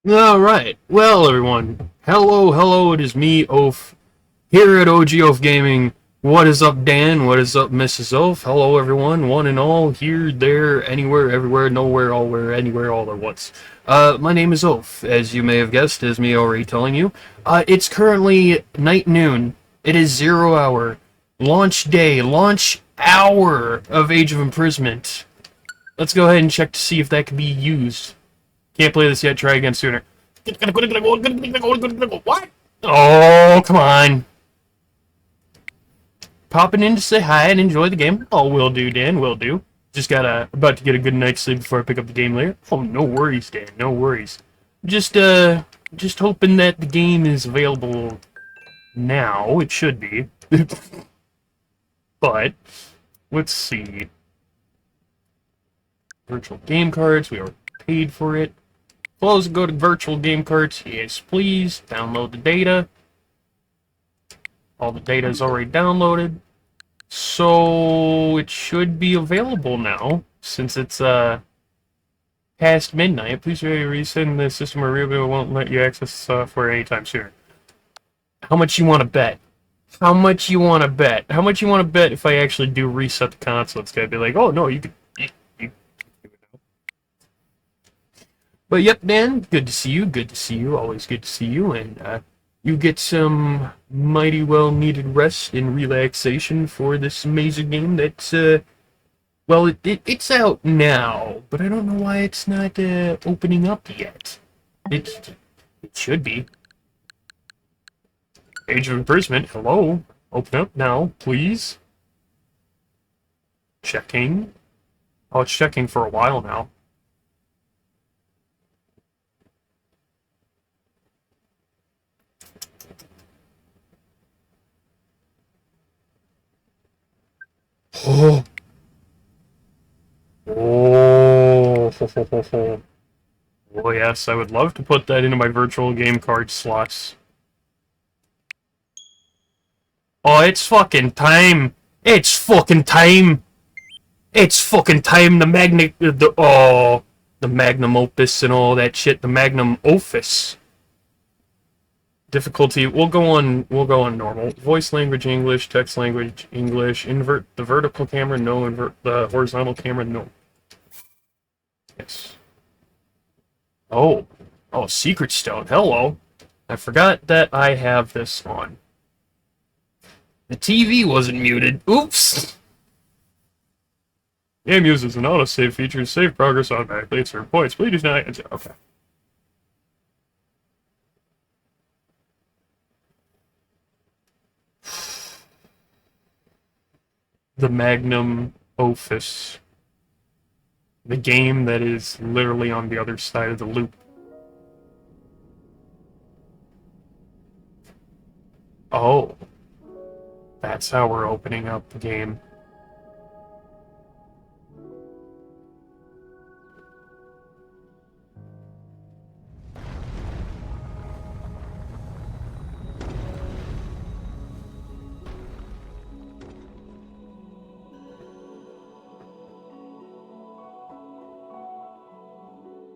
Alright, well everyone, hello, it is me, Oaf, here at OG Oaf Gaming. What is up, Dan? What is up, Mrs. Oaf? Hello everyone, one and all, here, there, anywhere, everywhere, nowhere, allwhere, anywhere, all at once. My name is Oaf, as you may have guessed, as me already telling you. It's currently night noon, it is 0 hour, launch day, launch hour of Age of Imprisonment. Let's go ahead and check to see if that can be used. Can't play this yet, try again sooner. What? Oh, come on. Popping in to say hi and enjoy the game. Oh, will do, Dan, will do. Just about to get a good night's sleep before I pick up the game later. Oh, no worries, Dan, no worries. Just hoping that the game is available now. It should be. But, let's see. Virtual game cards, we already paid for it. Close and go to virtual game cards. Yes, please. Download the data. All the data is already downloaded. So it should be available now, since it's past midnight. Please resend the system or Ruby won't let you access the software anytime sooner. How much you want to bet? How much you want to bet? How much you want to bet if I actually do reset the console? It's gonna be like, oh no, you could. But yep, Dan, good to see you, always good to see you, and you get some mighty well needed rest and relaxation for this amazing game that's, well, it's out now, but I don't know why it's not opening up yet. It should be. Age of Imprisonment, hello, open up now, please. Checking. Oh, it's checking for a while now. Oh. Oh. Oh, yes, I would love to put that into my virtual game card slots. Oh, it's fucking time. It's fucking time. It's fucking time. The magnum opus and all that shit. The magnum opus. Difficulty, we'll go on normal. Voice language English, text language English, invert the vertical camera, no, invert the horizontal camera, no. Yes. Oh, secret stone, hello. I forgot that I have this on. The TV wasn't muted, oops. Game uses an autosave feature to save progress automatically at certain points. Please do not, okay. The magnum opus. The game that is literally on the other side of the loop. Oh. That's how we're opening up the game.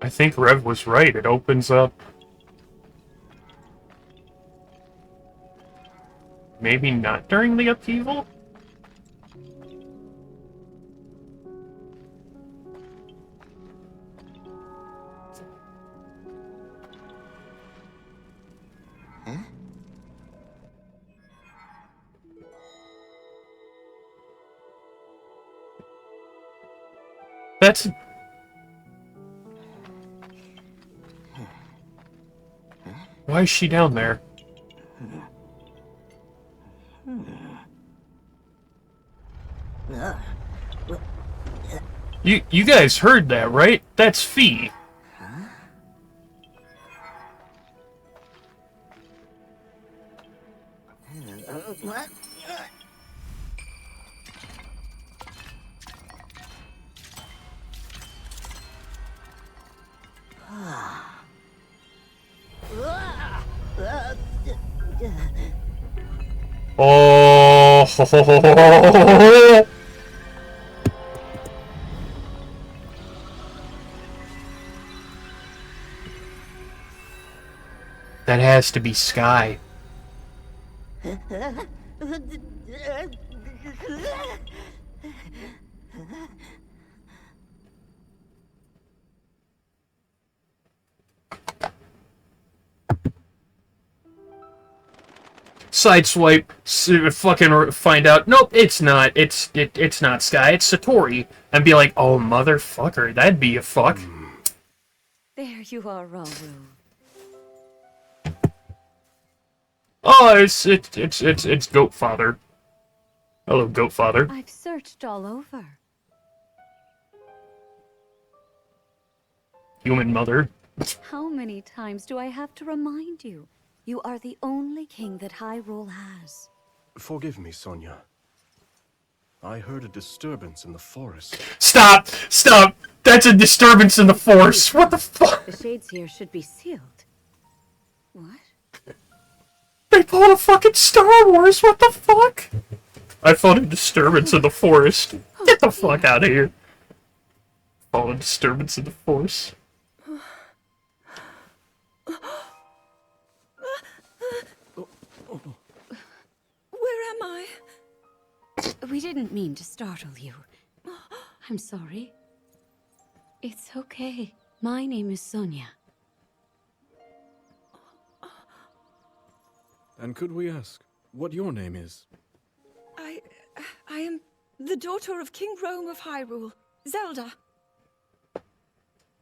I think Rev was right. It opens up... Maybe not during the upheaval? Huh? That's... Why is she down there? You guys heard that, right? That's Fee. What? Oh, That has to be Sky. Sideswipe, fucking find out, nope, it's not. It's not Sky, it's Satori. And be like, oh, motherfucker, that'd be a fuck. There you are, Rauru. Oh, it's Goat Father. Hello, Goat Father. I've searched all over. Human Mother. How many times do I have to remind you? You are the only king that Hyrule has. Forgive me, Sonia. I heard a disturbance in the forest. Stop! Stop! That's a disturbance in the force! What the fuck? The shades here should be sealed. What? They pulled a fucking Star Wars! What the fuck? I felt a disturbance in the forest. Get the fuck out of here. Felt a disturbance in the force. Where am I? We didn't mean to startle you. I'm sorry. It's okay. My name is Sonia. And could we ask what your name is? I am the daughter of King Rome of Hyrule, Zelda.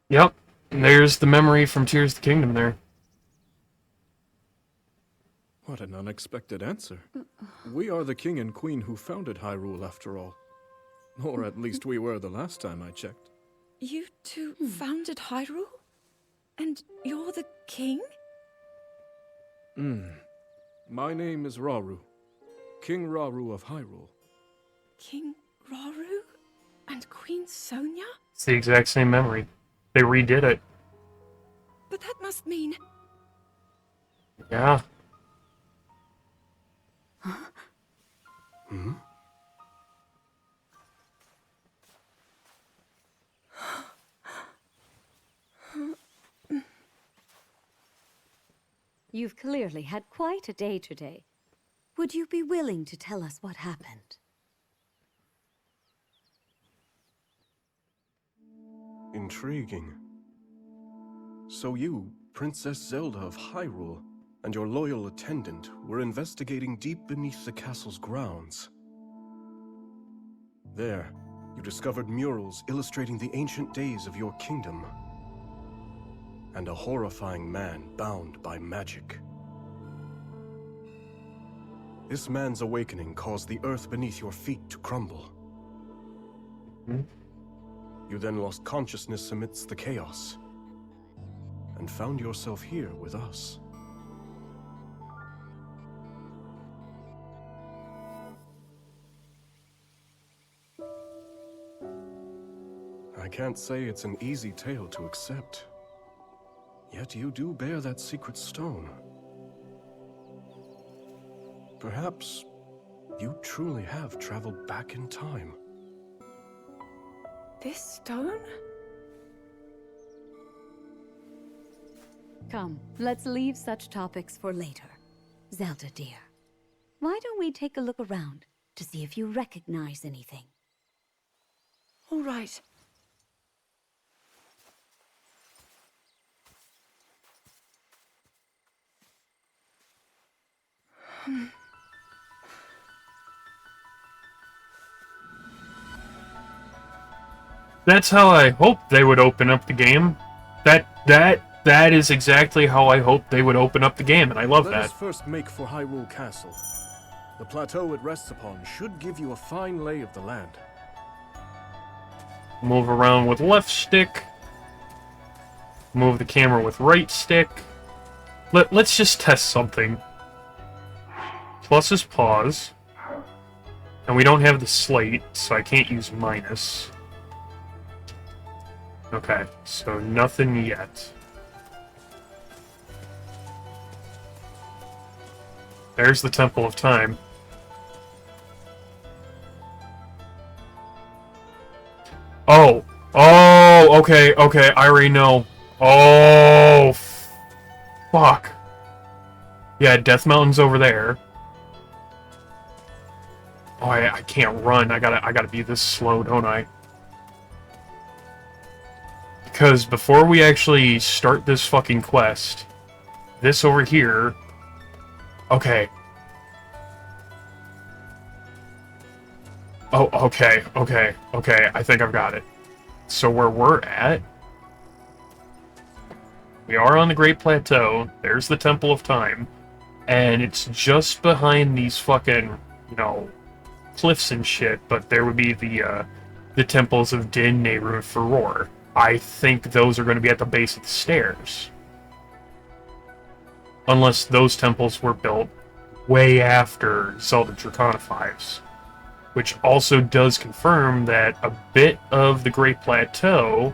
Yep. And there's the memory from Tears of the Kingdom there. What an unexpected answer. We are the king and queen who founded Hyrule, after all. Or at least we were the last time I checked. You two founded Hyrule? And you're the king? My name is Rauru. King Rauru of Hyrule. King Rauru? And Queen Sonia? It's the exact same memory. They redid it. But that must mean... Yeah. You've clearly had quite a day today. Would you be willing to tell us what happened? Intriguing. So you, Princess Zelda of Hyrule, and your loyal attendant were investigating deep beneath the castle's grounds. There, you discovered murals illustrating the ancient days of your kingdom. And a horrifying man bound by magic. This man's awakening caused the earth beneath your feet to crumble. You then lost consciousness amidst the chaos, and found yourself here with us. I can't say it's an easy tale to accept. Yet you do bear that secret stone. Perhaps you truly have traveled back in time. This stone? Come, let's leave such topics for later. Zelda, dear, why don't we take a look around to see if you recognize anything? All right. That's how I hoped they would open up the game. That is exactly how I hoped they would open up the game, and I love Let that. us first make for Hyrule Castle. The plateau it rests upon should give you a fine lay of the land. Move around with left stick. Move the camera with right stick. Let's just test something. Plus is pause. And we don't have the slate, so I can't use minus. Okay, so nothing yet. There's the Temple of Time. Oh! Oh! Okay, I already know. Oh! Fuck. Yeah, Death Mountain's over there. Oh, I can't run. I gotta be this slow, don't I? Because before we actually start this fucking quest, this over here... Okay. Oh, okay, I think I've got it. So where we're at... We are on the Great Plateau. There's the Temple of Time. And it's just behind these fucking, you know, cliffs and shit, but there would be the temples of Din, Nehru, and Furor. I think those are going to be at the base of the stairs. Unless those temples were built way after Zelda Dracona 5's. Which also does confirm that a bit of the Great Plateau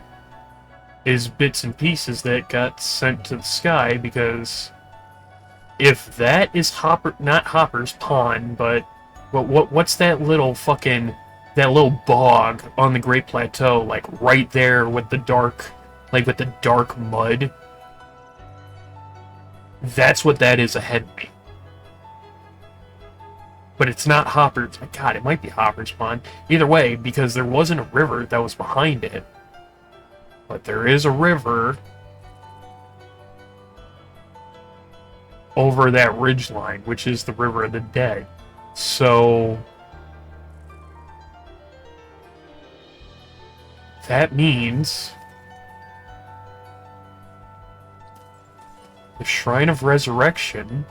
is bits and pieces that got sent to the sky, because if that is not Hopper's Pond, but what's that little fucking, that little bog on the Great Plateau, like right there with the dark, like with the dark mud? That's what that is ahead of me. But it's not Hopper's. God, it might be Hopper's Pond. Either way, because there wasn't a river that was behind it. But there is a river over that ridge line, which is the River of the Dead. So that means the Shrine of Resurrection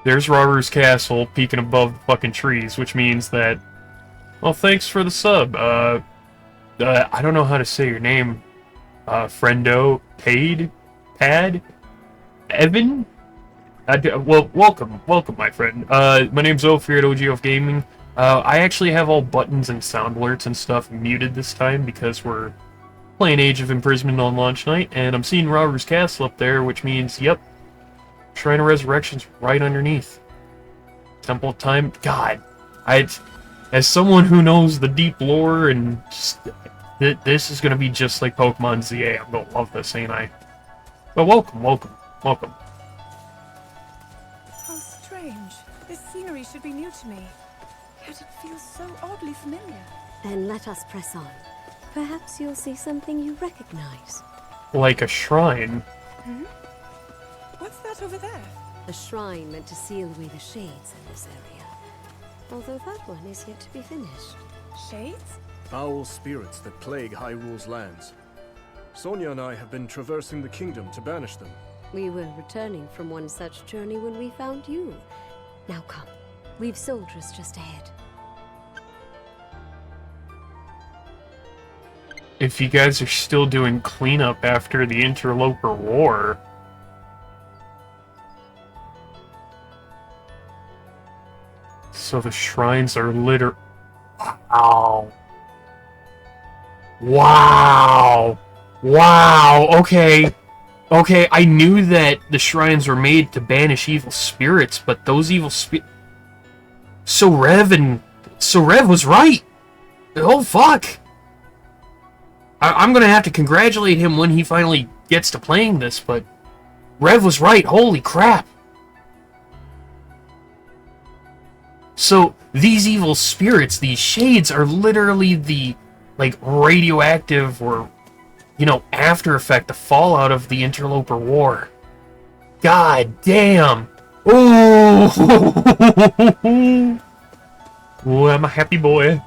there's Robert's Castle peeking above the fucking trees, which means that... Well, thanks for the sub. I don't know how to say your name. Friendo, Pad? Evan? Well, welcome, my friend. My name's Zoey here at OGF Gaming. I actually have all buttons and sound alerts and stuff muted this time because we're playing Age of Imprisonment on launch night, and I'm seeing Robert's Castle up there, which means, yep, Shrine of Resurrection's right underneath. Temple of Time. God, as someone who knows the deep lore and just, this is gonna be just like Pokemon ZA. I'm gonna love this, ain't I? But welcome. How strange. This scenery should be new to me. Yet it feels so oddly familiar. Then let us press on. Perhaps you'll see something you recognize. Like a shrine. Hmm? What's that over there? A shrine meant to seal away the shades in this area. Although that one is yet to be finished. Shades? Foul spirits that plague Hyrule's lands. Sonia and I have been traversing the kingdom to banish them. We were returning from one such journey when we found you. Now come. We've soldiers just ahead. If you guys are still doing cleanup after the Interloper War... So the shrines are Wow! Okay, I knew that the shrines were made to banish evil spirits, but those evil So Rev was right! Oh, fuck! I'm gonna have to congratulate him when he finally gets to playing this, but... Rev was right, holy crap! So, these evil spirits, these shades, are literally the, like, radioactive or, you know, after effect, the fallout of the Interloper War. God damn! Ooh! Ooh, I'm a happy boy.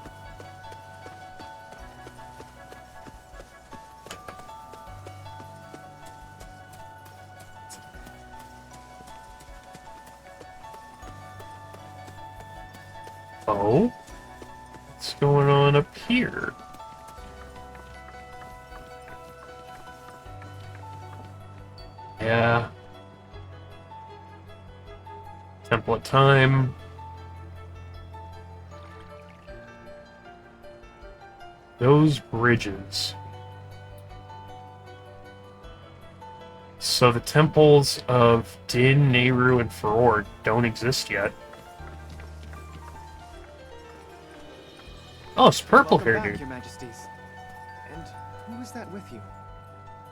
Oh? What's going on up here? Yeah. Temple of Time. Those bridges. So the temples of Din, Nehru, and Furor don't exist yet. Oh, it's purple Welcome hair, back, dude. Your Majesties. And who is that with you?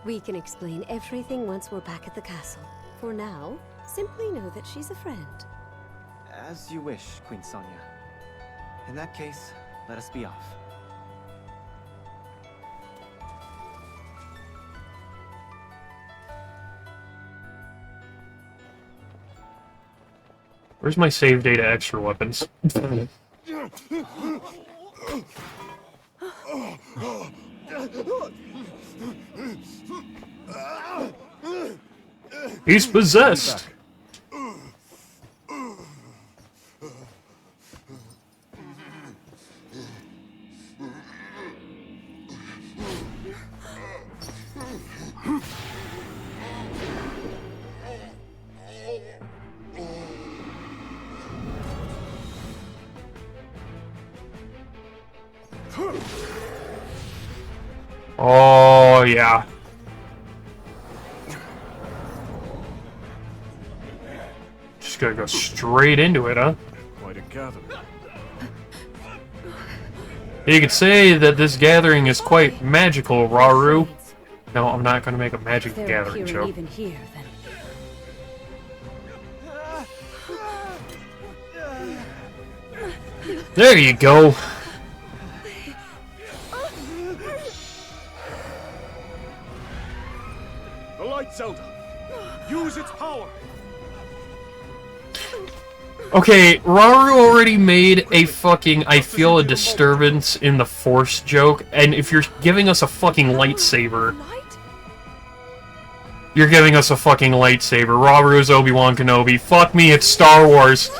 We can explain everything once we're back at the castle. For now, simply know that she's a friend. As you wish, Queen Sonia. In that case, let us be off. Where's my save data extra weapons? He's possessed! Oh, yeah. Just gotta go straight into it, huh? Quite a gathering. You could say that this gathering is quite magical, Raru. No, I'm not gonna make a magic They're gathering appearing joke. even here, then. There you go. The light, Zelda! Use its power! Okay, Raru already made a fucking I feel a disturbance in the Force joke, and if you're giving us a fucking lightsaber, Light? you're giving us a fucking lightsaber. Raru's Obi-Wan Kenobi. Fuck me, it's Star Wars.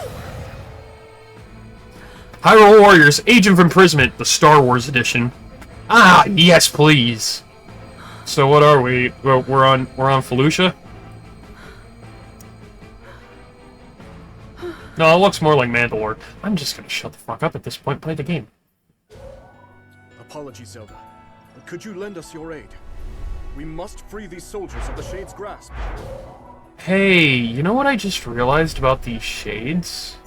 HYRULE Warriors, Age of Imprisonment, the Star Wars edition. Ah, yes, please. So what are we? Well, we're on Felucia? No, it looks more like Mandalore. I'm just gonna shut the fuck up at this point and play the game. Apologies, Zelda, but could you lend us your aid? We must free these soldiers of the Shade's grasp. Hey, you know what I just realized about these shades?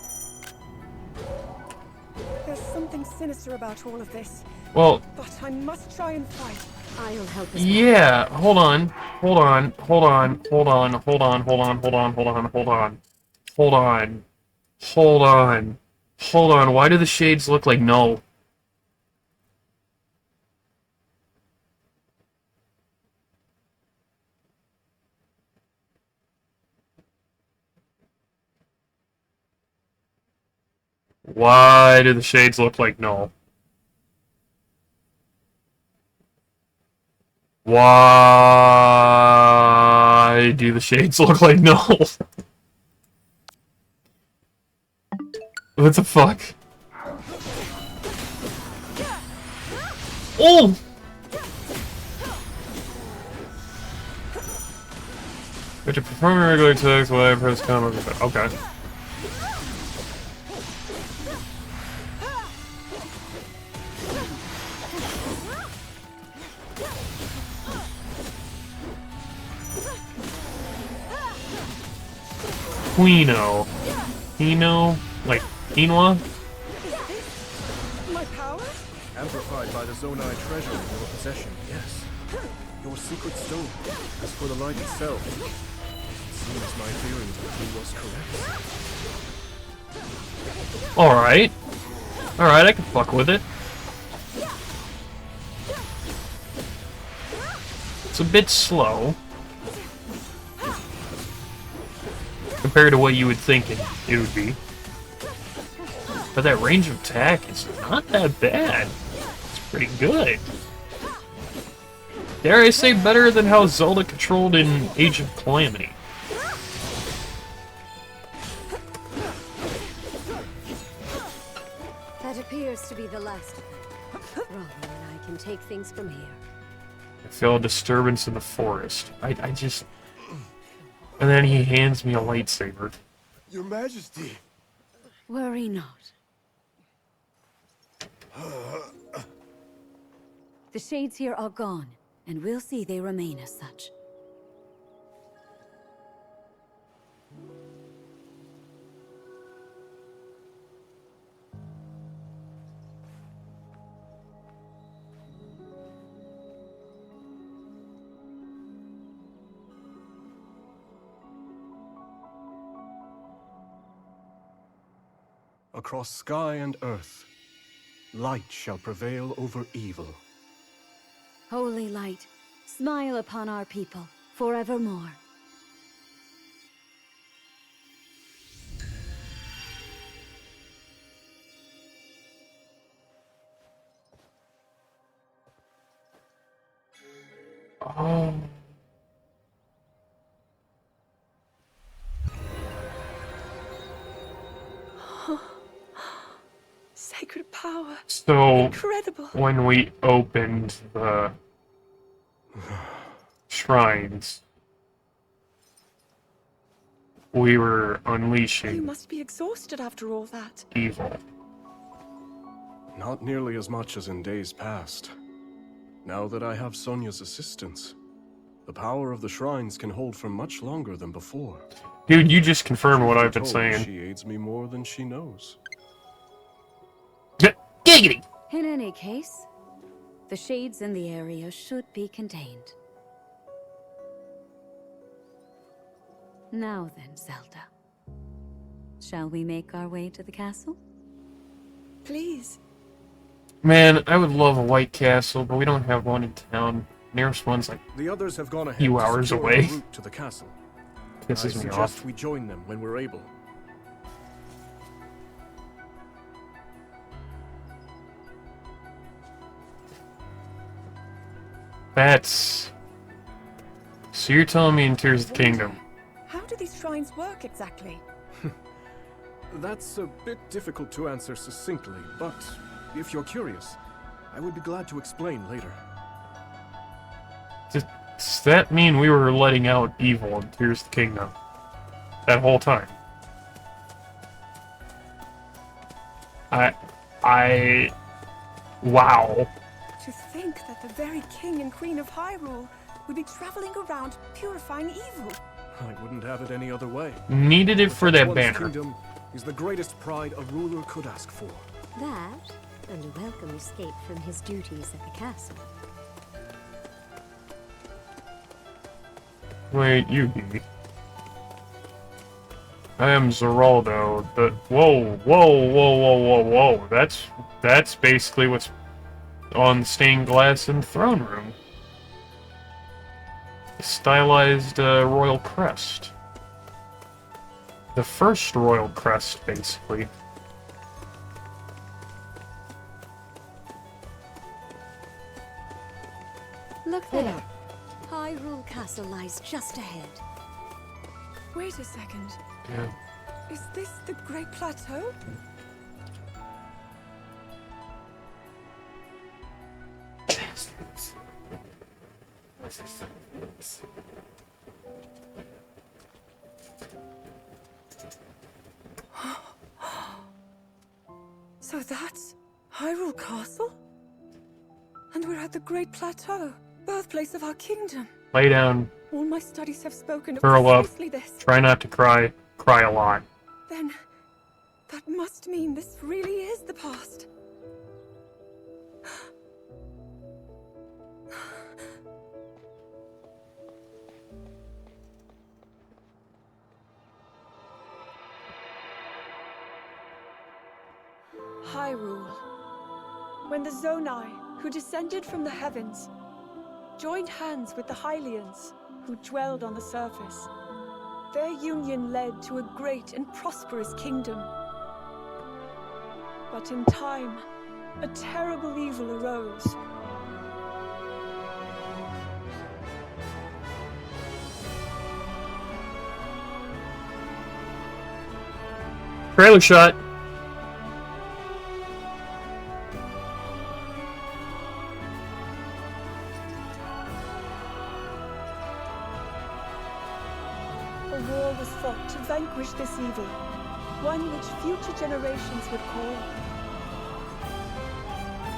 There's something sinister about all of this. Well, But I must try and fight. I'll help us. yeah, hold on. Hold on. Hold on. Hold on. Hold on. Hold on. Hold on. Hold on. Hold on. Hold on. Hold on. Hold on. Why do the shades look like no? Why do the shades look like no? Why do the shades look like no? What the fuck? Oh! But to perform regular attacks while I press combo. Okay. Quino. Quino? Like quinoa? My power? Amplified by the Zonai treasure in your possession, yes. Your secret stone. As for the light itself, it seems my theory was correct. Alright. Alright, I can fuck with it. It's a bit slow. Compared to what you would think it would be. But that range of attack is not that bad. It's pretty good. Dare I say better than how Zelda controlled in Age of Calamity. That appears to be the last of them. Robin and I can take things from here. I feel a disturbance in the forest. I just... And then he hands me a lightsaber. Your Majesty! Worry not. The shades here are gone, and we'll see they remain as such. across sky and earth, light shall prevail over evil. Holy light, smile upon our people forevermore. Oh. Sacred power. So, Incredible. when we opened the shrines, we were You unleashing must be exhausted after all that. evil. Not nearly as much as in days past. Now that I have Sonia's assistance, the power of the shrines can hold for much longer than before. Dude, you just confirmed what I've been Told, saying. She aids me more than she knows. Giggity! In any case, the shades in the area should be contained. Now then, Zelda. Shall we make our way to the castle? Please. Man, I would love a White Castle, but we don't have one in town. Nearest one's like The others have gone ahead Few to hours secure away. the route to the castle. I pisses me suggest off. we join them when we're able. That's... So you're telling me in Tears of the Kingdom. How do these shrines work exactly? That's a bit difficult to answer succinctly, but if you're curious, I would be glad to explain later. Does that mean we were letting out evil in Tears of the Kingdom? That whole time? Wow. To think that the very king and queen of Hyrule would be traveling around purifying evil. I wouldn't have it any other way. Needed it for that One's banner. kingdom is the greatest pride a ruler could ask for. That, and a welcome escape from his duties at the castle. Wait, Yugi. I am Zeraldo, the... Whoa, whoa, whoa, whoa, whoa, whoa. That's basically what's on the stained glass in the throne room. The stylized royal crest. The first royal crest, basically. Look there. Hyrule Castle lies just ahead. Wait a second. Yeah. Is this the Great Plateau? So that's Hyrule Castle? And we're at the Great Plateau, birthplace of our kingdom. Lay down, All my studies have spoken of curl up, precisely this. try not to cry, cry a lot. Then, that must mean this really is the past. Hyrule. When the Zonai, who descended from the heavens, joined hands with the Hylians, who dwelled on the surface, their union led to a great and prosperous kingdom. But in time, a terrible evil arose. Trailer shot. A war was fought to vanquish this evil, one which future generations would call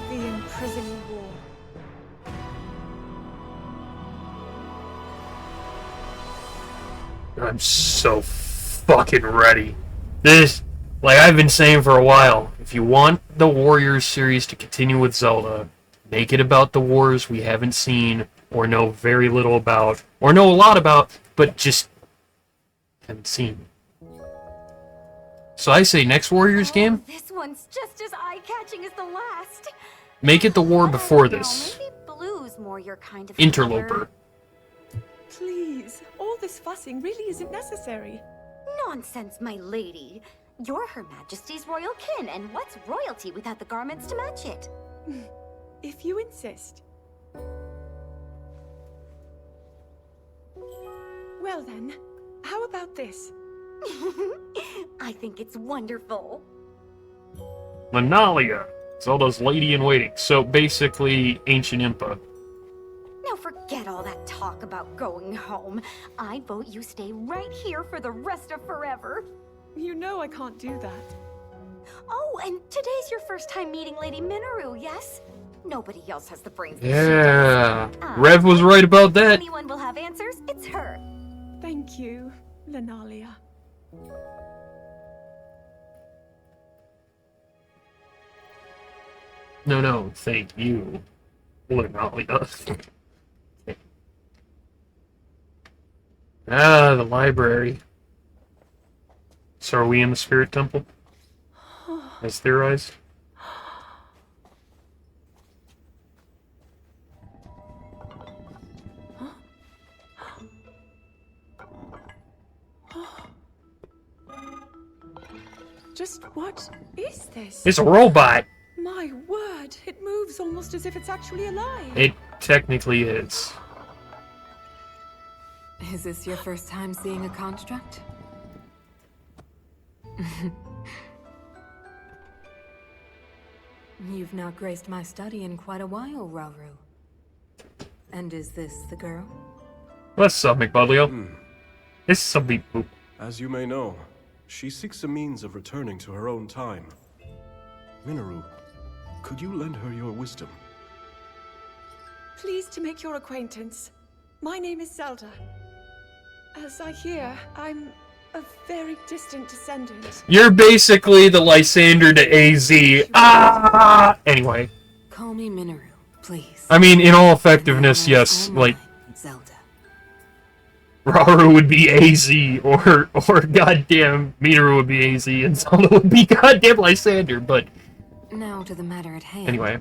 the Imprisoning War. I'm so fucking ready. This, like I've been saying for a while, if you want the Warriors series to continue with Zelda, make it about the wars we haven't seen, or know very little about, or know a lot about, but just haven't seen. So I say next Warriors game, This one's just as eye-catching as the last. make it the war I before don't know, this. Maybe blue's more your kind of Interloper. Please, all this fussing really isn't necessary. Nonsense, my lady. You're Her Majesty's royal kin, and what's royalty without the garments to match it? If you insist. Well then, how about this? I think it's wonderful. Lenalia, Zelda's lady-in-waiting. So basically, ancient Impa. Now forget all that talk about going home. I vote you stay right here for the rest of forever. You know I can't do that. Oh, and today's your first time meeting Lady Minoru, yes? Nobody else has the brains that she Yeah. does. Rev was right about If that. anyone will have answers, it's her. Thank you, Lenalia. No, thank you. Lenalia. Ah, the library. So are we in the Spirit Temple? As theorized? Just what is this? It's a robot! My word, it moves almost as if it's actually alive. It technically is. Is this your first time seeing a construct? You've not graced my study in quite a while, Rauru. And is this the girl? What's up, McBudlio? This is some beep boop. As you may know, she seeks a means of returning to her own time. Minoru, could you lend her your wisdom? Pleased to make your acquaintance. My name is Zelda. As I hear, I'm a very distant descendant. You're basically the Lysander to AZ. Ah! Anyway. Call me Minoru, please. I mean, in all effectiveness, yes, like, Zelda. Rauru would be AZ, or goddamn Minoru would be AZ, and Zelda would be goddamn Lysander, but Now to the matter at hand. anyway.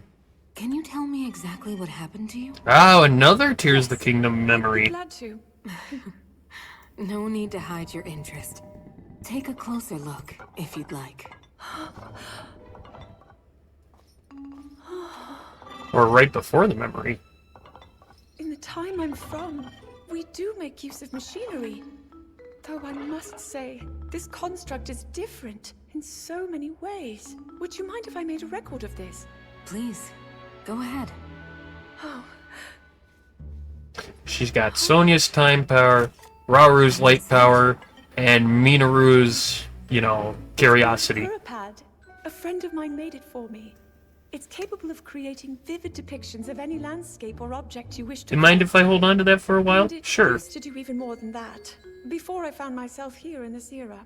Can you tell me exactly what happened to you? Oh, another Tears of the Kingdom memory. Glad to. No need to hide your interest. Take a closer look, if you'd like. Or right before the memory. In the time I'm from, we do make use of machinery. Though I must say, this construct is different in so many ways. Would you mind if I made a record of this? Please, go ahead. Oh, She's got Sonia's time power, Rauru's light power, and Minoru's, you know, curiosity. Purapad. A friend of mine made it for me. It's capable of creating vivid depictions of any landscape or object you wish to. Do you mind if I hold on to that for a while? And it Sure. used to do even more than that. Before I found myself here in this era.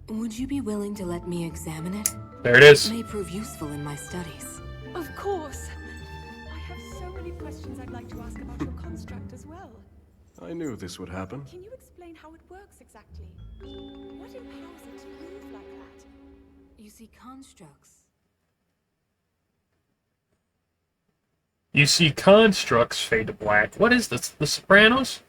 Would you be willing to let me examine it? There it is. It may prove useful in my studies. Of course. I have so many questions I'd like to ask about your construct as well. I knew this would happen. Can you explain how it works exactly? What empowers it to move like that? You see, constructs. You see constructs fade to black. What is this? The Sopranos?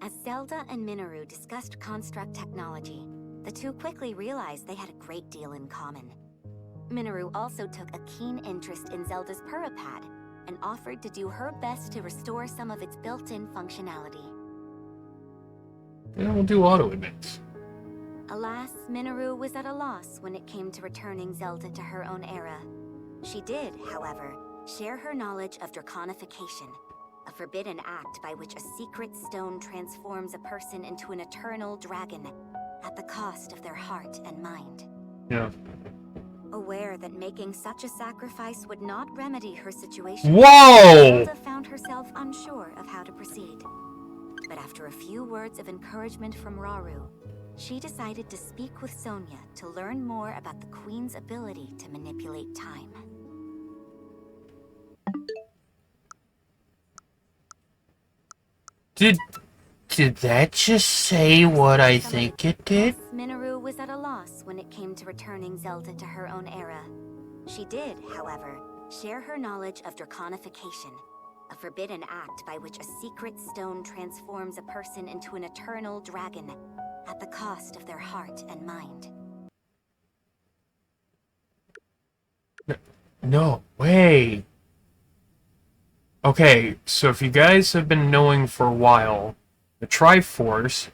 As Zelda and Minoru discussed construct technology, the two quickly realized they had a great deal in common. Minoru also took a keen interest in Zelda's Purapad and offered to do her best to restore some of its built-in functionality. Yeah, we'll do auto advance. Alas, Minoru was at a loss when it came to returning Zelda to her own era. She did, however, share her knowledge of draconification, a forbidden act by which a secret stone transforms a person into an eternal dragon at the cost of their heart and mind. Yeah. Aware that making such a sacrifice would not remedy her situation, Whoa! Zelda found herself unsure of how to proceed. But after a few words of encouragement from Rauru, she decided to speak with Sonia to learn more about the Queen's ability to manipulate time. Did that just say what I think it did? Minoru was at a loss when it came to returning Zelda to her own era. She did, however, share her knowledge of draconification, a forbidden act by which a secret stone transforms a person into an eternal dragon at the cost of their heart and mind. No way. Okay, so if you guys have been knowing for a while, the Triforce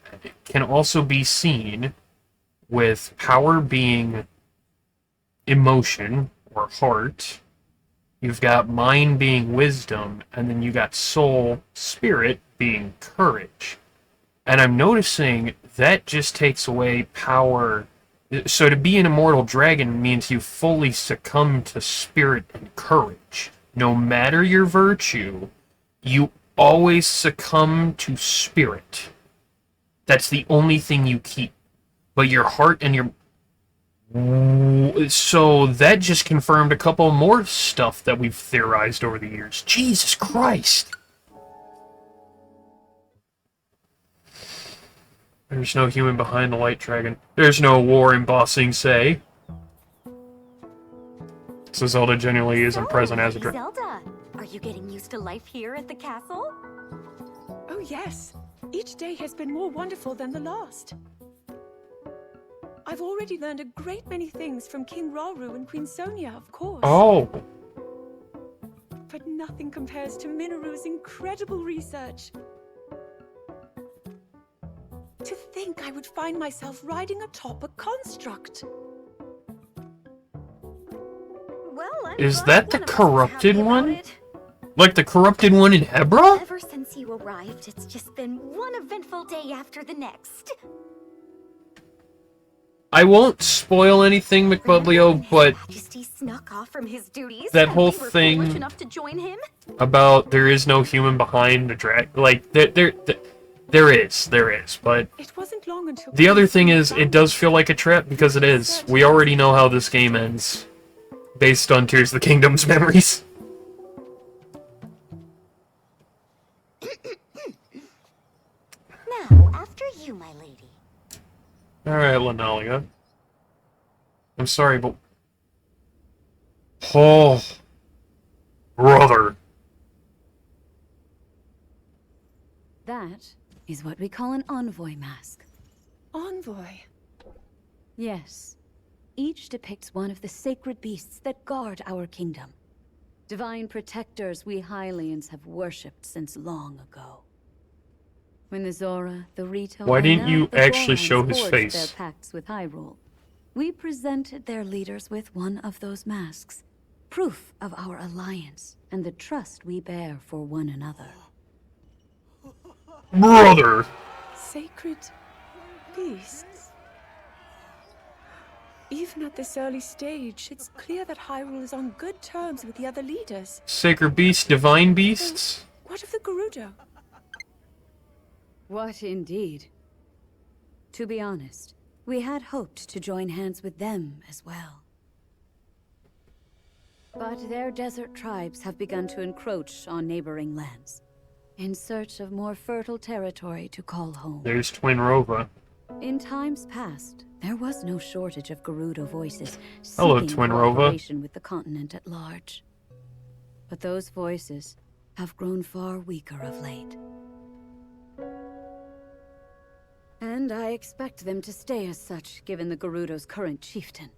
can also be seen with power being emotion or heart. You've got mind being wisdom, and then you got soul, spirit being courage. And I'm noticing that just takes away power. So to be an immortal dragon means you fully succumb to spirit and courage. No matter your virtue, you always succumb to spirit. That's the only thing you keep. But your heart and your... So that just confirmed a couple more stuff that we've theorized over the years. Jesus Christ! There's no human behind the light dragon. There's no war in Ba Sing Se. So Zelda genuinely isn't present as a dragon. Zelda, are you getting used to life here at the castle? Oh yes, each day has been more wonderful than the last. I've already learned a great many things from King Rauru and Queen Sonia, of course. Oh! But nothing compares to Minoru's incredible research. To think I would find myself riding atop a construct. Well, I'm Is glad that the one of us is corrupted happy about one? it. Like the corrupted one in Hebra? Ever since you arrived, it's just been one eventful day after the next. I won't spoil anything, McBublio, but Majesty snuck off from his duties. that and whole we were thing foolish enough to join him. about there is no human behind the drag, like there is, but It wasn't long until the other thing is it does feel like a trap because it is. We already know how this game ends, based on Tears of the Kingdom's memories. Now, after you, my lady. Alright, Lenalia. I'm sorry, but... Oh... Brother. That is what we call an envoy mask. Envoy. Yes. Each depicts one of the sacred beasts that guard our kingdom. Divine protectors we Hylians have worshipped since long ago. When the Zora, the Rito, Why and didn't now you the actually Gorons show his forged face? their pacts with Hyrule, we presented their leaders with one of those masks, proof of our alliance and the trust we bear for one another. Brother! Sacred beasts. Even at this early stage, it's clear that Hyrule is on good terms with the other leaders. Sacred beasts, divine beasts? What of the Gerudo? What indeed? To be honest, we had hoped to join hands with them as well. But their desert tribes have begun to encroach on neighboring lands, in search of more fertile territory to call home. There's Twin Rova. In times past, there was no shortage of Gerudo voices Hello, seeking Twin Rova. cooperation with the continent at large. But those voices have grown far weaker of late. And I expect them to stay as such, given the Gerudo's current chieftain,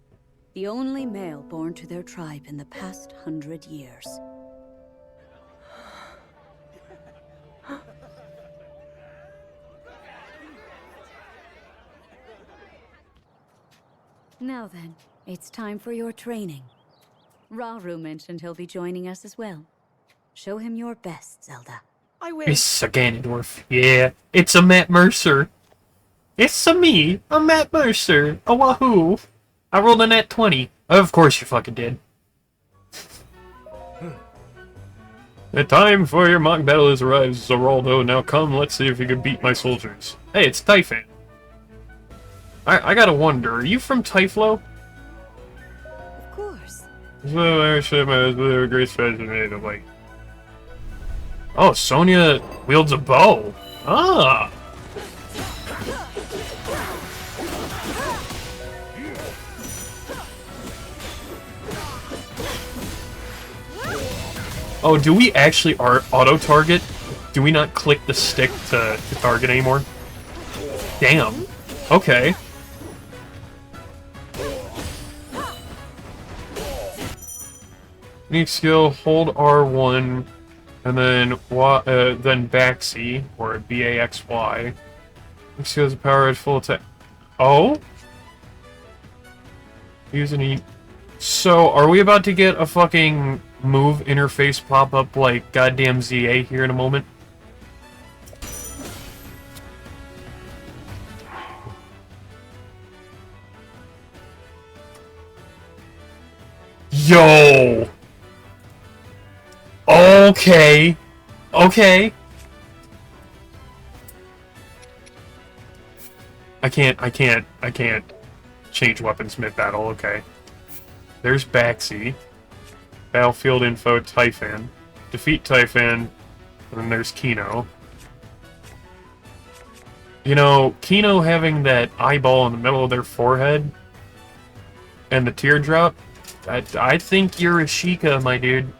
the only male born to their tribe in the past 100 years. Now then, it's time for your training. Rauru mentioned he'll be joining us as well. Show him your best, Zelda. I will. It's a Ganondorf. Yeah, it's a Matt Mercer. It's a me, a Matt Mercer. A wahoo. I rolled a nat 20. Of course you fucking did. The time for your mock battle has arrived, Zeraldo. Now come, let's see if you can beat my soldiers. Hey, it's Typhon. I gotta wonder, are you from Typhlo? Of course. Oh, Sonia wields a bow. Ah! Oh, do we actually auto-target? Do we not click the stick to target anymore? Damn. Okay. Unique skill, hold R1, and then back C, or BAXY. Unique skill has a power at full attack. Oh? Use any... So, are we about to get a fucking move interface pop up like goddamn ZA here in a moment? Yo! Okay. Okay. I can't change weapons mid-battle, okay. There's Baxi. Battlefield info, Typhon. Defeat Typhon, and then there's Kino. You know, Kino having that eyeball in the middle of their forehead, and the teardrop, I think you're a Sheikah, my dude.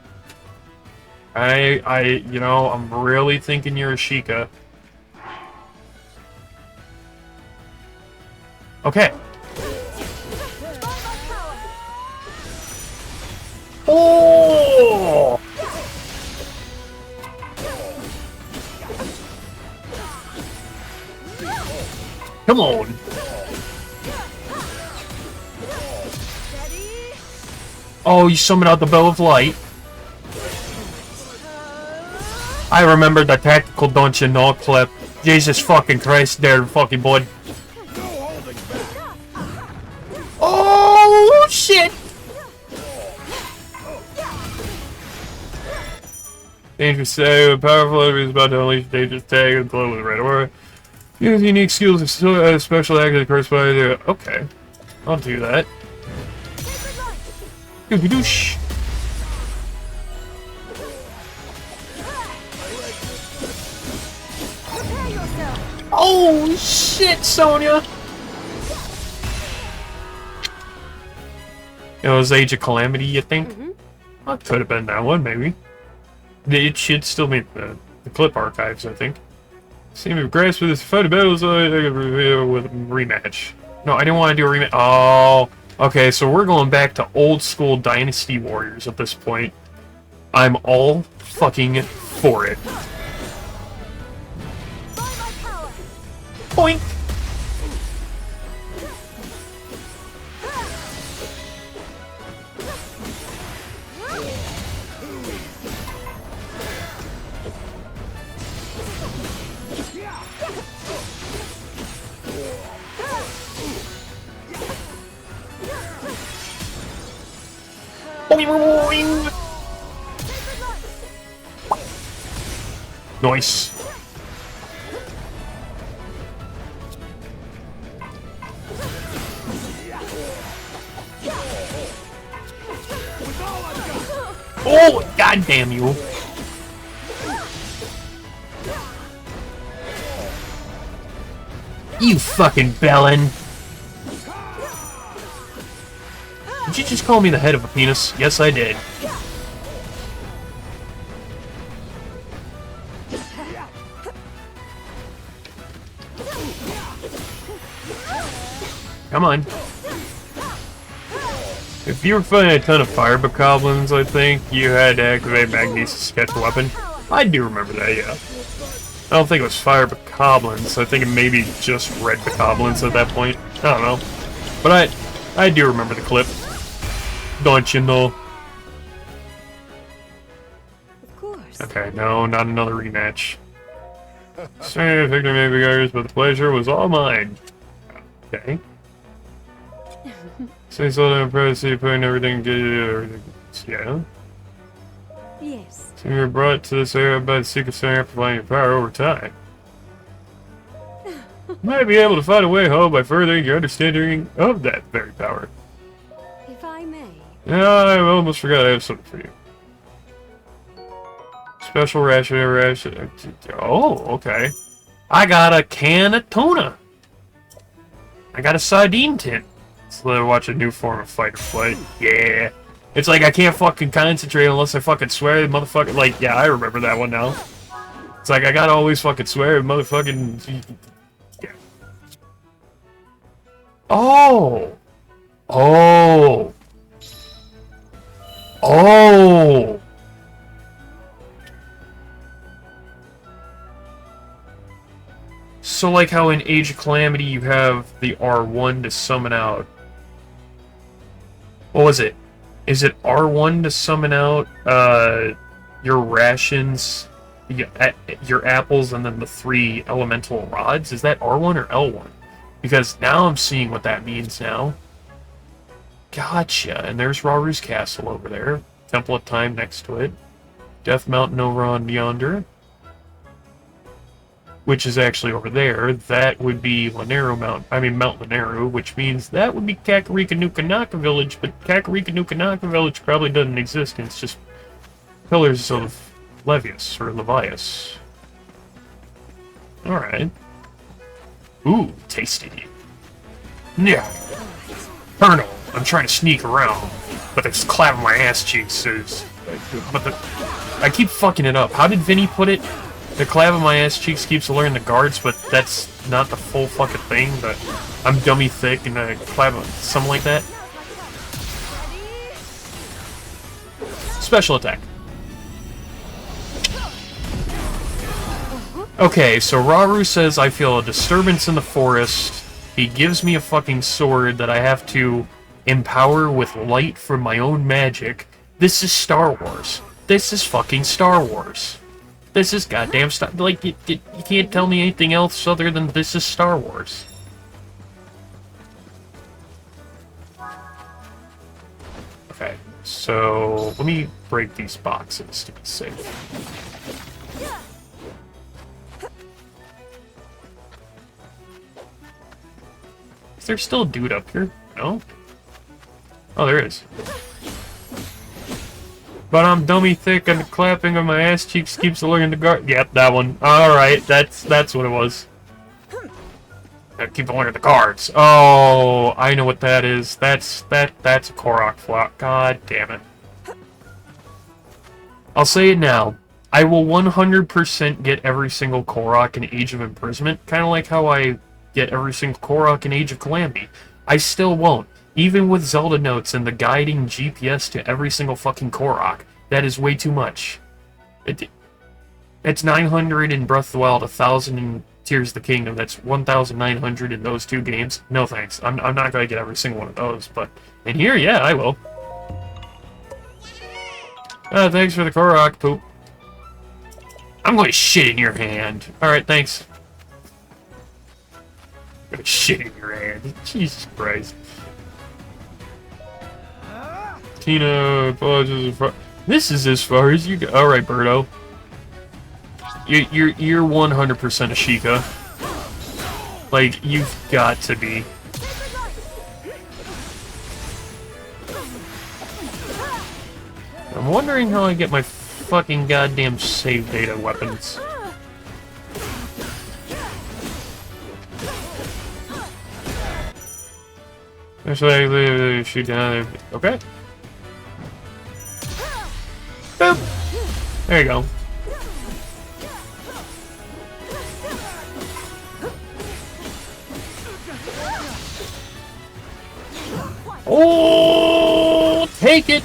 you know, I'm really thinking you're a Sheikah. Okay. Oh! Come on. Oh, you summoned out the Bow of Light. I remember the tactical don't you know clip. Jesus fucking Christ there, fucking boy. Oh shit! Dangerous say, powerful enemy is about to unleash dangerous tag and blow with red aura. Use unique skills of special act that correspond to. Okay, I'll do that. Doosh. Oh shit, Sonya! It was Age of Calamity, you think? Well, it could have been that one, maybe. It should still be the clip archives, I think. Seem to grasp with this fight battles with a rematch. No, I didn't want to do a rematch. Oh, okay, so we're going back to old school Dynasty Warriors at this point. I'm all fucking for it. Boink! Nice. Oh, god damn you. You fucking bellend. Did you just call me the head of a penis? Yes, I did. Come on. If you were fighting a ton of fire bokoblins, I think you had to activate Magnesis Sketch Weapon. I do remember that, yeah. I don't think it was fire bokoblins. I think it maybe just red bokoblins at that point. I don't know. But I do remember the clip. Don't you know? Of course. Okay, no, not another rematch. Sorry, victory may be yours, but the pleasure was all mine. Okay. Say so I'm proud to see you putting everything together. Yeah. Yes. So you were brought to this area by the secret center amplifying your power over time. You might be able to find a way home by furthering your understanding of that very power. If I may. Yeah, I almost forgot I have something for you. Special ration. Oh, okay. I got a can of tuna. I got a sardine tin. So let me watch a new form of fight or flight. Yeah. It's like I can't fucking concentrate unless I fucking swear, motherfucker. Like, yeah, I remember that one now. It's like I gotta always fucking swear, motherfucking. Yeah. Oh. Oh. Oh. So like how in Age of Calamity you have the R1 to summon out. What was it? Is it R1 to summon out your rations, your apples, and then the 3 elemental rods? Is that R1 or L1? Because now I'm seeing what that means now. Gotcha. And there's Raru's Castle over there. Temple of Time next to it. Death Mountain over on yonder. Which is actually over there. That would be Mount Lanero, which means that would be Kakarika Nukanaka Village, but Kakarika Nukanaka Village probably doesn't exist, and it's just Pillars of Levius, or Levius. Alright. Ooh, tasty. Yeah. Colonel, I'm trying to sneak around, but it's clapping my ass cheeks, I keep fucking it up. How did Vinny put it? The clap of my ass cheeks keeps alerting the guards, but that's not the full fucking thing, but I'm dummy thick and I clap something like that. Special attack. Okay, so Raru says I feel a disturbance in the forest. He gives me a fucking sword that I have to empower with light from my own magic. This is Star Wars. This is fucking Star Wars. This is goddamn Star... Like, you can't tell me anything else other than this is Star Wars. Okay, so... Let me break these boxes to be safe. Is there still a dude up here? No? Oh, there is. But I'm dummy thick and the clapping of my ass cheeks keeps alerting the guard. Yep, that one. Alright, that's what it was. Gotta keep alerting the guards. Oh, I know what that is. That's a Korok flop. God damn it. I'll say it now. I will 100% get every single Korok in Age of Imprisonment, kind of like how I get every single Korok in Age of Calamity. I still won't. Even with Zelda notes and the guiding GPS to every single fucking Korok, that is way too much. It's 900 in Breath of the Wild, 1,000 in Tears of the Kingdom. That's 1,900 in those 2 games. No thanks. I'm not gonna get every single one of those, but in here, yeah, I will. Thanks for the Korok poop. I'm going to shit in your hand. Alright, thanks. I'm going to shit in your hand. Jesus Christ. Tina apologizes for... This is as far as you go. Alright, Birdo. You're 100% a Sheikah. Like, you've got to be. I'm wondering how I get my fucking goddamn save data weapons. Actually, shoot down there. Okay. Boop. There you go. Oh, take it!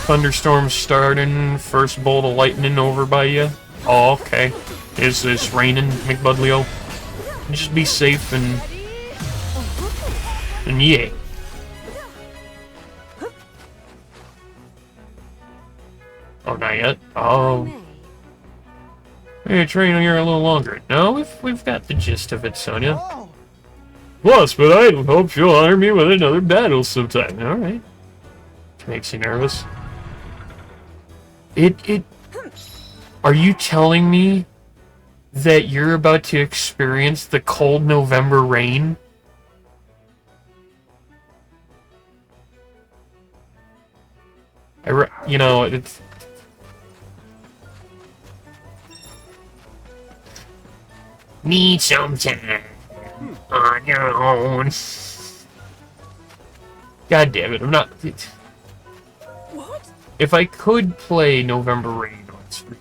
Thunderstorm starting, first bolt of lightning over by you. Oh, okay. Is this raining, McBudleo? Just be safe and yeah. Oh, not yet. Oh. Hey, train here a little longer. No, we've got the gist of it, Sonia. Plus, but I hope you'll honor me with another battle sometime. All right. Makes you nervous. Are you telling me that you're about to experience the cold November rain? You know, it's... Need some time on your own. God damn it, I'm not... What? If I could play November Rain on stream,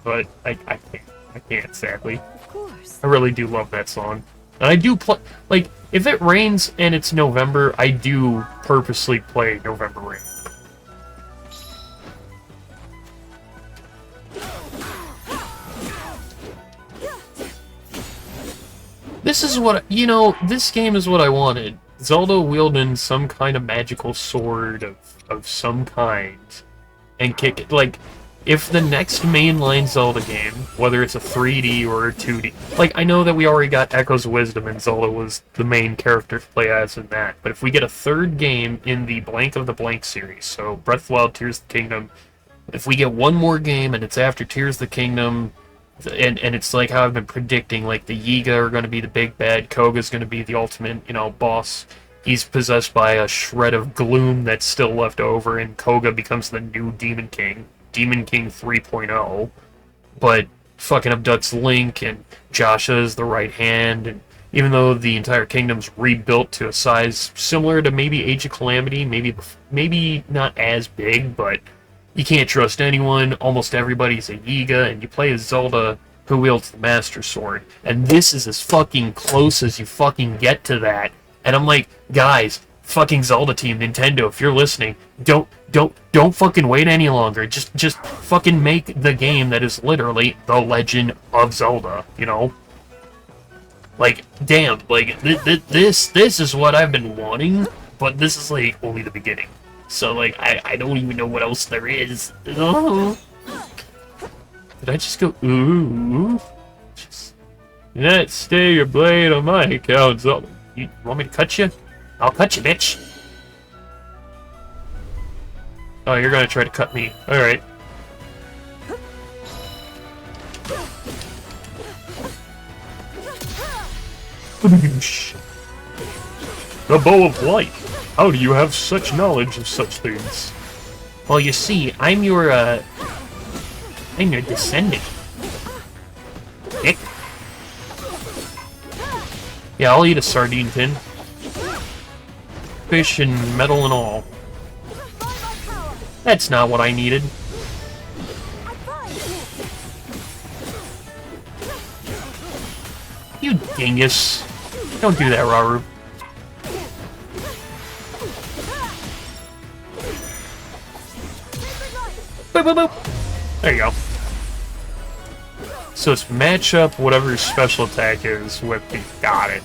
but I can't. I can't, sadly. Of course. I really do love that song. And I do play... Like, if it rains and it's November, I do purposely play November Rain. This is what, you know, this game is what I wanted. Zelda wielding some kind of magical sword of some kind. And kick it, like, if the next mainline Zelda game, whether it's a 3D or a 2D, like, I know that we already got Echoes of Wisdom and Zelda was the main character to play as in that, but if we get a third game in the Blank of the Blank series, so Breath of the Wild, Tears of the Kingdom, if we get one more game and it's after Tears of the Kingdom, and it's like how I've been predicting, like the Yiga are going to be the big bad, Koga's going to be the ultimate, you know, boss. He's possessed by a shred of gloom that's still left over, and Koga becomes the new Demon King. Demon King 3.0. But fucking abducts Link, and Joshua is the right hand, and even though the entire kingdom's rebuilt to a size similar to maybe Age of Calamity, maybe not as big, but you can't trust anyone, almost everybody's a Yiga, and you play as Zelda who wields the Master Sword. And this is as fucking close as you fucking get to that. And I'm like, guys, fucking Zelda team, Nintendo, if you're listening, don't fucking wait any longer. Just fucking make the game that is literally The Legend of Zelda, you know? Like, damn, like, this is what I've been wanting, but this is, like, only the beginning. So, like, I don't even know what else there is. Oh. Did I just go, ooh? Let's stay your blade on my account, Zelda. You want me to cut you? I'll cut you, bitch. Oh, you're gonna try to cut me. Alright. The Bow of Light. How do you have such knowledge of such things? Well, you see, I'm your descendant. Dick. Yeah, I'll eat a sardine tin. Fish and metal and all. That's not what I needed. You dingus. Don't do that, Raru. Boop, boop, boop. There you go. So it's match up whatever your special attack is with the... Got it.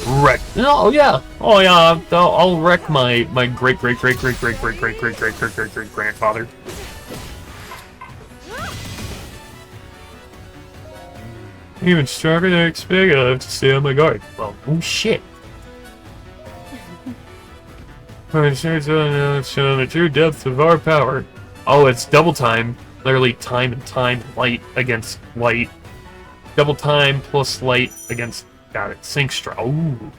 Wreck. Oh yeah. Oh yeah. I'll wreck my great grandfather. Even stronger than I expected. I have to stay on my guard. Well, oh shit. It's showing the true depth of our power. Oh, it's double time. Literally time and time, light against light. Double time plus light against... Got it. Sync strike. Ooh.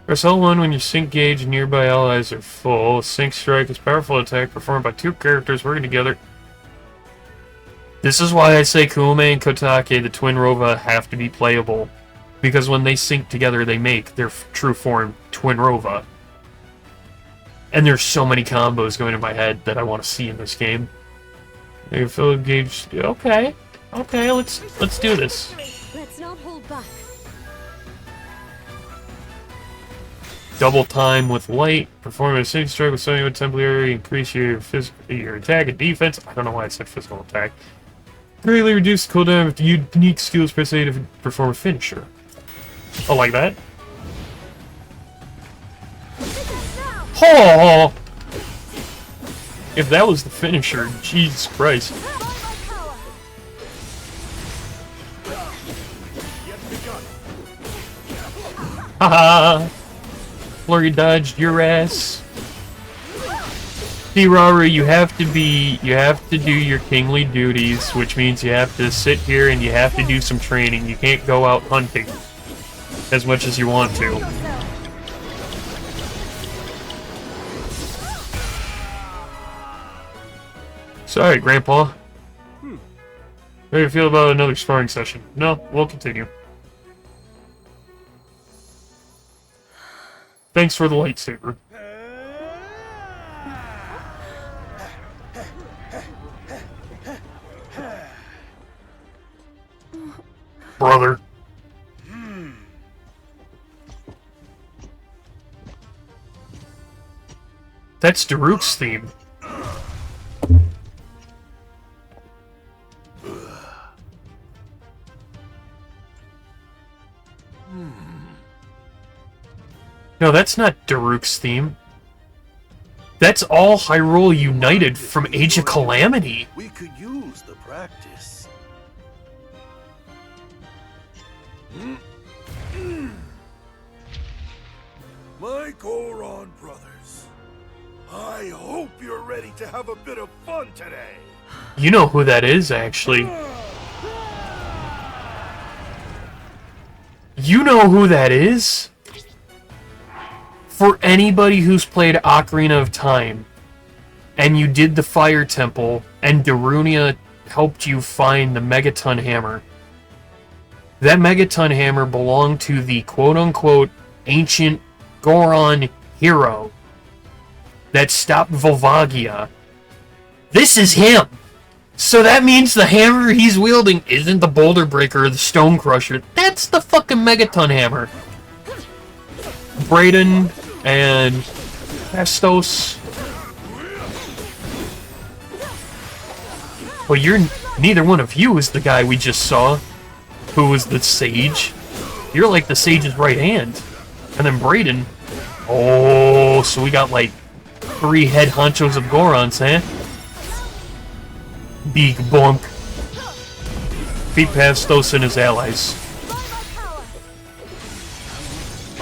Press L1 when your sync gauge and nearby allies are full. Sync strike is a powerful attack performed by two characters working together. This is why I say Kuume and Kotake, the twin Rova, have to be playable. Because when they sync together, they make their true form twin Rova. And there's so many combos going in my head that I want to see in this game. Maybe Philip Gage. Okay, let's do this. Let's not hold back. Double time with light. Perform a sync strike with something with temporary. Increase your attack and defense. I don't know why I said physical attack. Greatly reduce the cooldown of unique skills press A to perform a finisher. Oh, like that? Oh! If that was the finisher, Jesus Christ. Haha! Flurry dodged your ass. See, Raru, you have to do your kingly duties, which means you have to sit here and you have to do some training. You can't go out hunting as much as you want to. Sorry, Grandpa. How do you feel about another sparring session? No, we'll continue. Thanks for the lightsaber. Brother. That's Daruk's theme. No, that's not Daruk's theme. That's all Hyrule United from Age of Calamity. We could use the practice. My Goron brothers, I hope you're ready to have a bit of fun today. You know who that is, actually. You know who that is? For anybody who's played Ocarina of Time, and you did the Fire Temple, and Darunia helped you find the Megaton Hammer, that Megaton Hammer belonged to the quote-unquote ancient Goron hero that stopped Volvagia. This is him! So that means the hammer he's wielding isn't the Boulder Breaker or the Stone Crusher. That's the fucking Megaton Hammer. Brayden and Pastos. Well, neither one of you is the guy we just saw, who was the sage. You're like the sage's right hand. And then Brayden. Oh, so we got like 3 head honchos of Gorons, huh? Big bonk. Beat Pastos and his allies.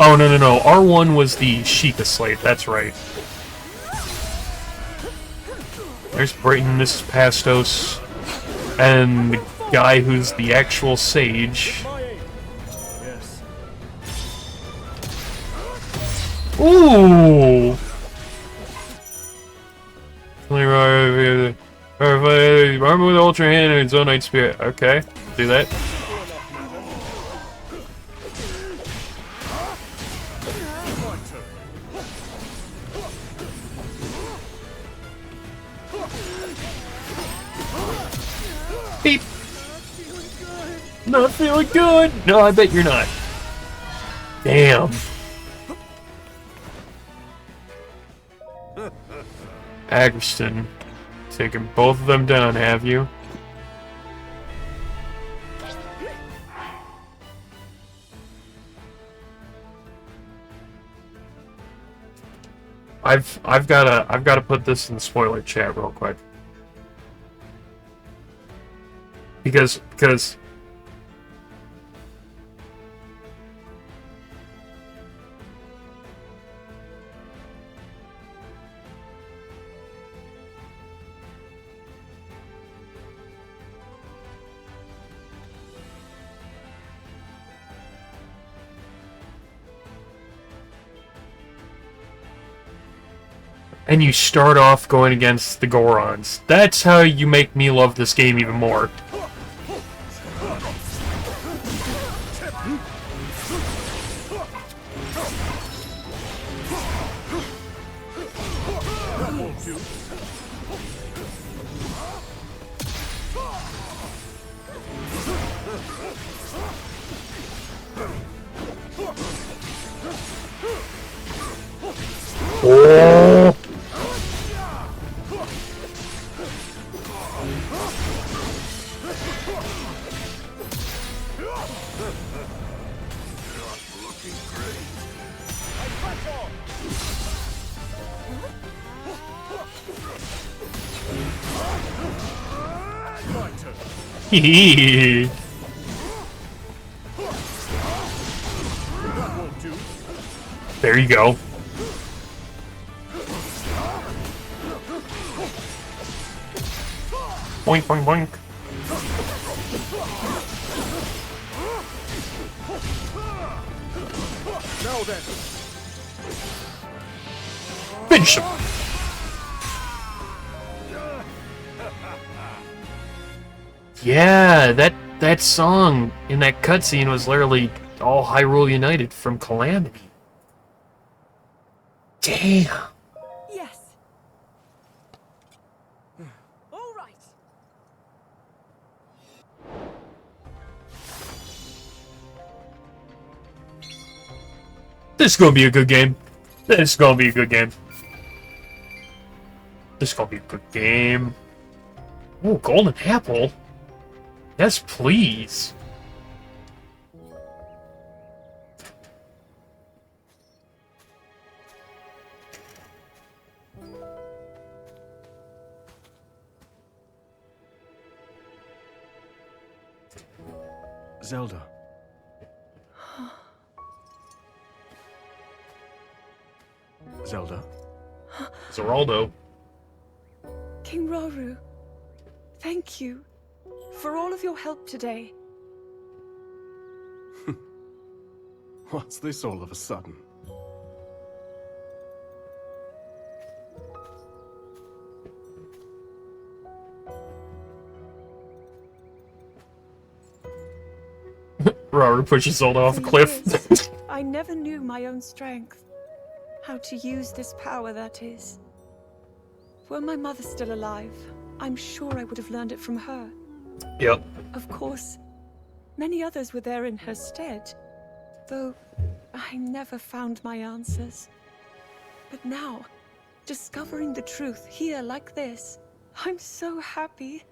Oh, no. R1 was the Sheikah Slate, that's right. There's Brayden, this is Pastos. And the guy who's the actual sage. Ooh! Armor with Ultra Hand and Zonite Spirit. Okay, do that. Beep. Not feeling good. No, I bet you're not. Damn. Agriston. Taking both of them down, have you? I've gotta put this in the spoiler chat real quick. Because and you start off going against the Gorons. That's how you make me love this game even more. Oh! Hee. There you go. Boink, boink, boink. Now then. Finish him. Yeah, that song in that cutscene was literally all Hyrule United from Calamity. Damn. Yes. All right. This is gonna be a good game. This is gonna be a good game. This is gonna be a good game. Oh, golden apple. Yes, please. Zelda. Zelda. Zeraldo. King Rauru, thank you for all of your help today. What's this all of a sudden? Rauru pushes Zelda off a For cliff. years, I never knew my own strength. How to use this power, that is. Were my mother still alive, I'm sure I would have learned it from her. Yep. Of course, many others were there in her stead, though I never found my answers. But now, discovering the truth here like this, I'm so happy.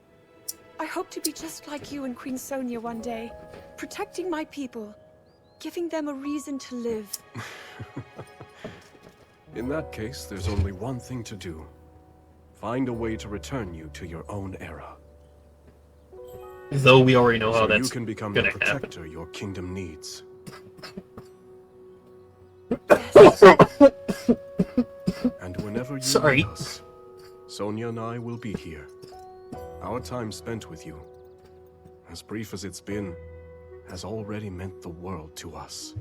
I hope to be just like you and Queen Sonia one day, protecting my people, giving them a reason to live. In that case, there's only one thing to do. Find a way to return you to your own era. Though we already know how So that's you can become the gonna protector happen. your kingdom needs. And whenever you Sorry. need us, Sonia and I will be here. Our time spent with you, as brief as it's been, has already meant the world to us.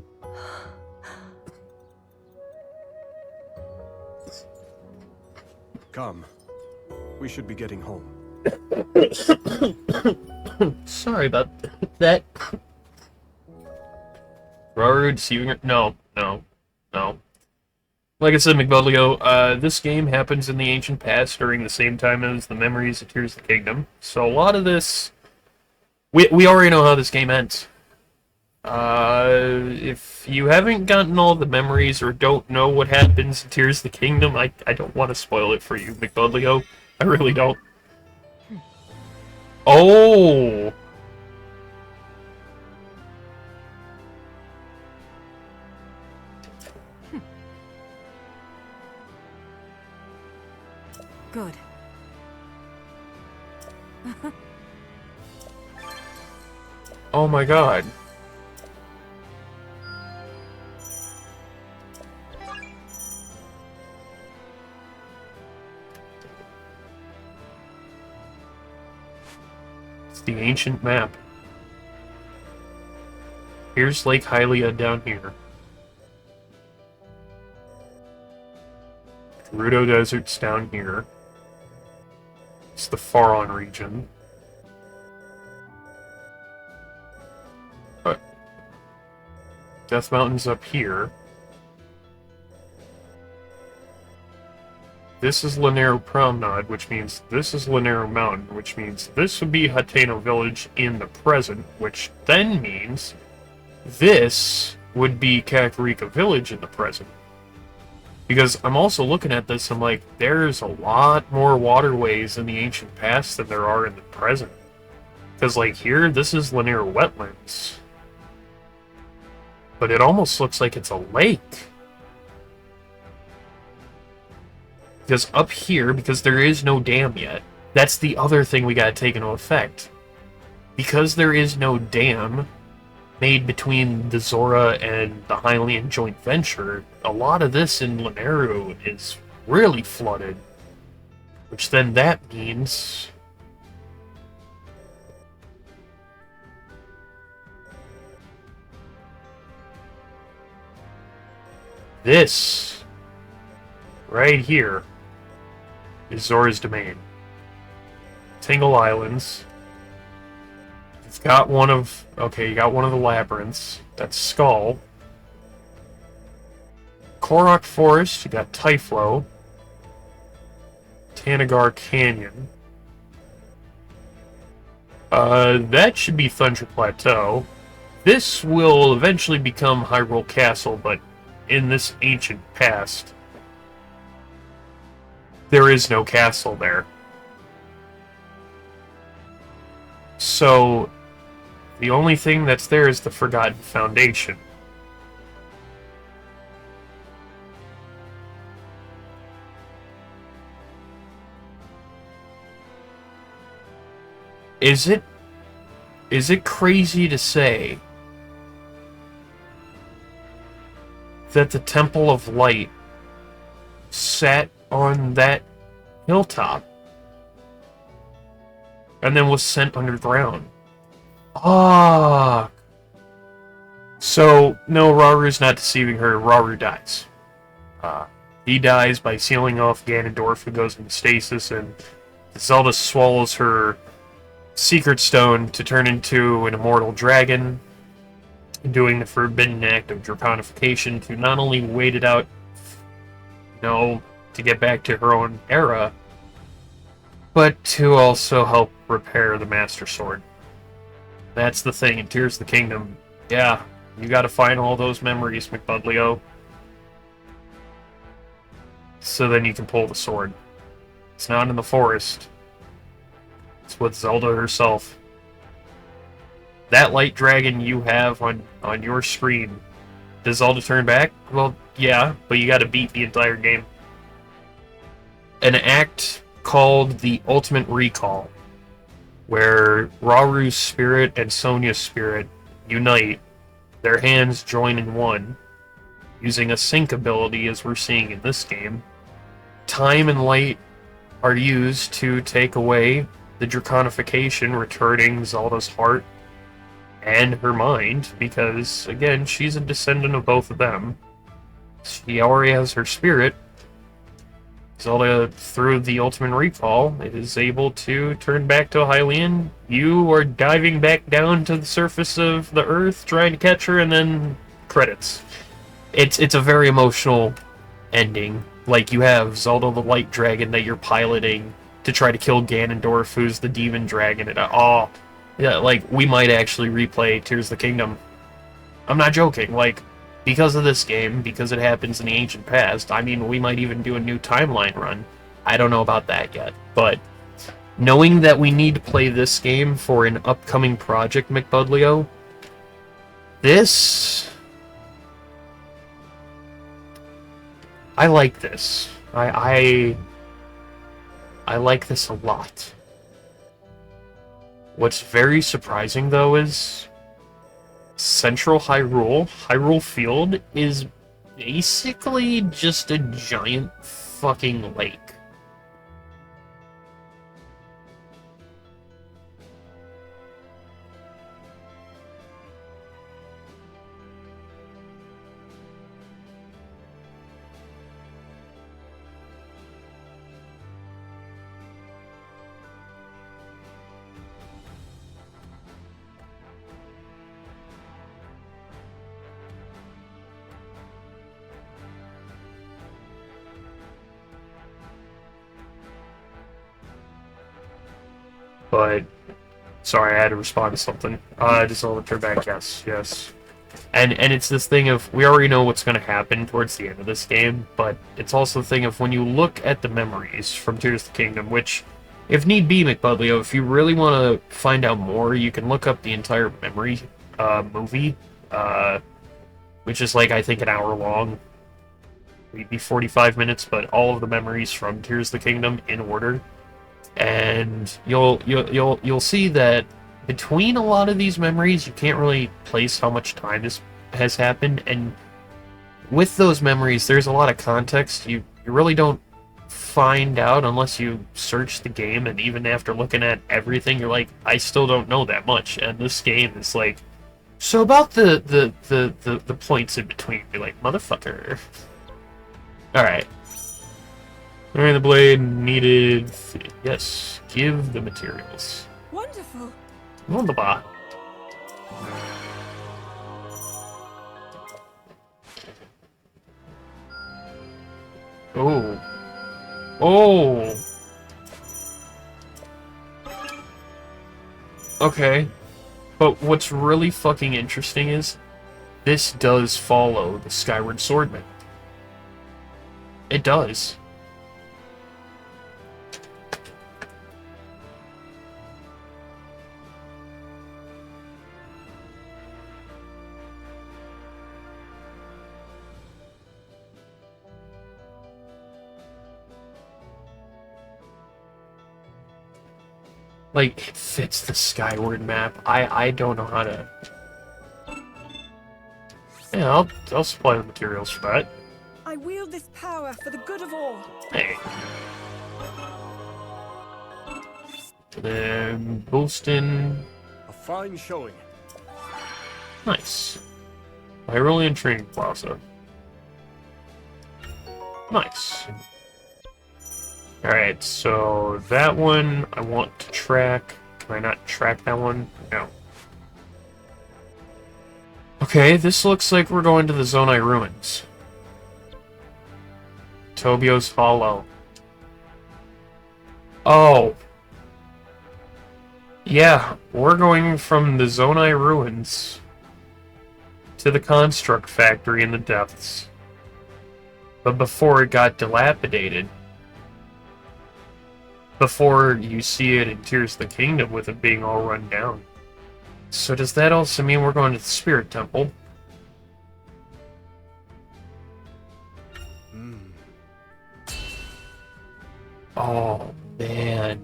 Come. We should be getting home. Sorry about that. Rauru deceiving her? No. Like I said, McBudlio, this game happens in the ancient past during the same time as the memories of Tears of the Kingdom. So a lot of this... We already know how this game ends. If you haven't gotten all the memories or don't know what happens in Tears of the Kingdom, I don't want to spoil it for you, McBudlio. I really don't. Oh! Good. Oh my god. It's the ancient map. Here's Lake Hylia down here. Gerudo Desert's down here. It's the Faron region. But Death Mountain's up here. This is Lanero Promenade, which means this is Lanero Mountain, which means this would be Hateno Village in the present, which then means this would be Kakarika Village in the present. Because I'm also looking at this, I'm like, there's a lot more waterways in the ancient past than there are in the present. Because, like, here, this is Lanero Wetlands. But it almost looks like it's a lake. Because up here, because there is no dam yet, that's the other thing we gotta take into effect. Because there is no dam made between the Zora and the Hylian joint venture, a lot of this in Lanero is really flooded. Which then that means... this, right here, is Zora's domain. Tingle Islands, got one of... Okay, you got one of the labyrinths. That's Skull. Korok Forest, you got Typhlo. Tanagar Canyon. That should be Thunder Plateau. This will eventually become Hyrule Castle, but in this ancient past, there is no castle there. So, the only thing that's there is the Forgotten Foundation. Is it crazy to say that the Temple of Light sat on that hilltop and then was sent underground? Ah. So, no, Raru's not deceiving her. Raru dies. He dies by sealing off Ganondorf, who goes into stasis, and Zelda swallows her secret stone to turn into an immortal dragon, doing the forbidden act of draconification to not only wait it out, to get back to her own era, but to also help repair the Master Sword. That's the thing in Tears of the Kingdom. Yeah, you gotta find all those memories, McBudlio, so then you can pull the sword. It's not in the forest. It's with Zelda herself. That light dragon you have on your screen, does Zelda turn back? Well, yeah, but you gotta beat the entire game. An act called the Ultimate Recall, where Raru's spirit and Sonia's spirit unite, their hands join in one, using a sync ability as we're seeing in this game. Time and light are used to take away the draconification, returning Zelda's heart and her mind, because, again, she's a descendant of both of them. She already has her spirit. Zelda, through the Ultimate Recall, is able to turn back to Hylian. You are diving back down to the surface of the Earth, trying to catch her, and then credits. It's a very emotional ending. Like, you have Zelda the Light Dragon that you're piloting to try to kill Ganondorf, who's the demon dragon. And yeah, like, we might actually replay Tears of the Kingdom. I'm not joking. Like, because of this game, because it happens in the ancient past, I mean, we might even do a new timeline run. I don't know about that yet, but knowing that we need to play this game for an upcoming project, McBudlio, this... I like this. I like this a lot. What's very surprising, though, is Central Hyrule Field, is basically just a giant fucking lake. But, sorry, I had to respond to something. Just all the turn back, yes. And it's this thing of, we already know what's going to happen towards the end of this game, but it's also the thing of, when you look at the memories from Tears of the Kingdom, which, if need be, McBudlio, if you really want to find out more, you can look up the entire memory movie, which is like, I think, an hour long, maybe 45 minutes, but all of the memories from Tears of the Kingdom in order. And you'll see that between a lot of these memories, you can't really place how much time has happened, and with those memories, there's a lot of context you really don't find out unless you search the game, and even after looking at everything, you're like, I still don't know that much, and this game is like, so about the points in between, you're like, motherfucker. Alright. Alright, the blade needed... Yes, give the materials. Wonderful. Wunderbar. Oh. Oh! Okay. But what's really fucking interesting is, this does follow the Skyward Sword map. It does. Like, it fits the Skyward map. I don't know how to... Yeah, I'll supply the materials for that. I wield this power for the good of all. Hey. Then boosting. A fine showing. Nice. Hyrulean Training Plaza. Nice. Alright, so that one I want to track. Can I not track that one? No. Okay, this looks like we're going to the Zoey Ruins. Tobio's Hollow. Oh. Yeah, we're going from the Zoey Ruins to the Construct Factory in the depths. But before it got dilapidated, before you see it in Tears of the Kingdom with it being all run down. So does that also mean we're going to the Spirit Temple? Oh, man.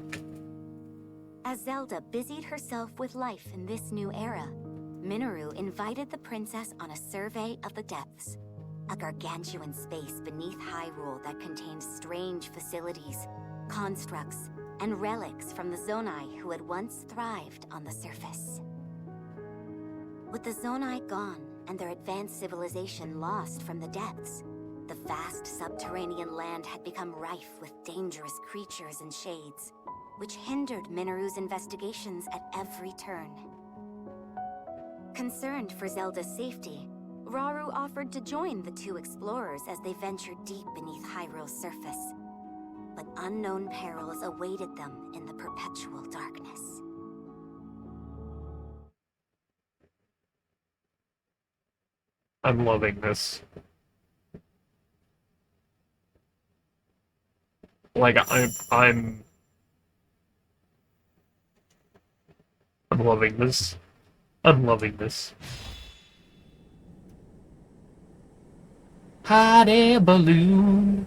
As Zelda busied herself with life in this new era, Minoru invited the princess on a survey of the depths, a gargantuan space beneath Hyrule that contained strange facilities, constructs, and relics from the Zoey who had once thrived on the surface. With the Zoey gone and their advanced civilization lost from the depths, the vast subterranean land had become rife with dangerous creatures and shades, which hindered Minoru's investigations at every turn. Concerned for Zelda's safety, Rauru offered to join the two explorers as they ventured deep beneath Hyrule's surface. But unknown perils awaited them in the perpetual darkness. I'm loving this. Like, I'm loving this. I'm loving this. Hot air balloon.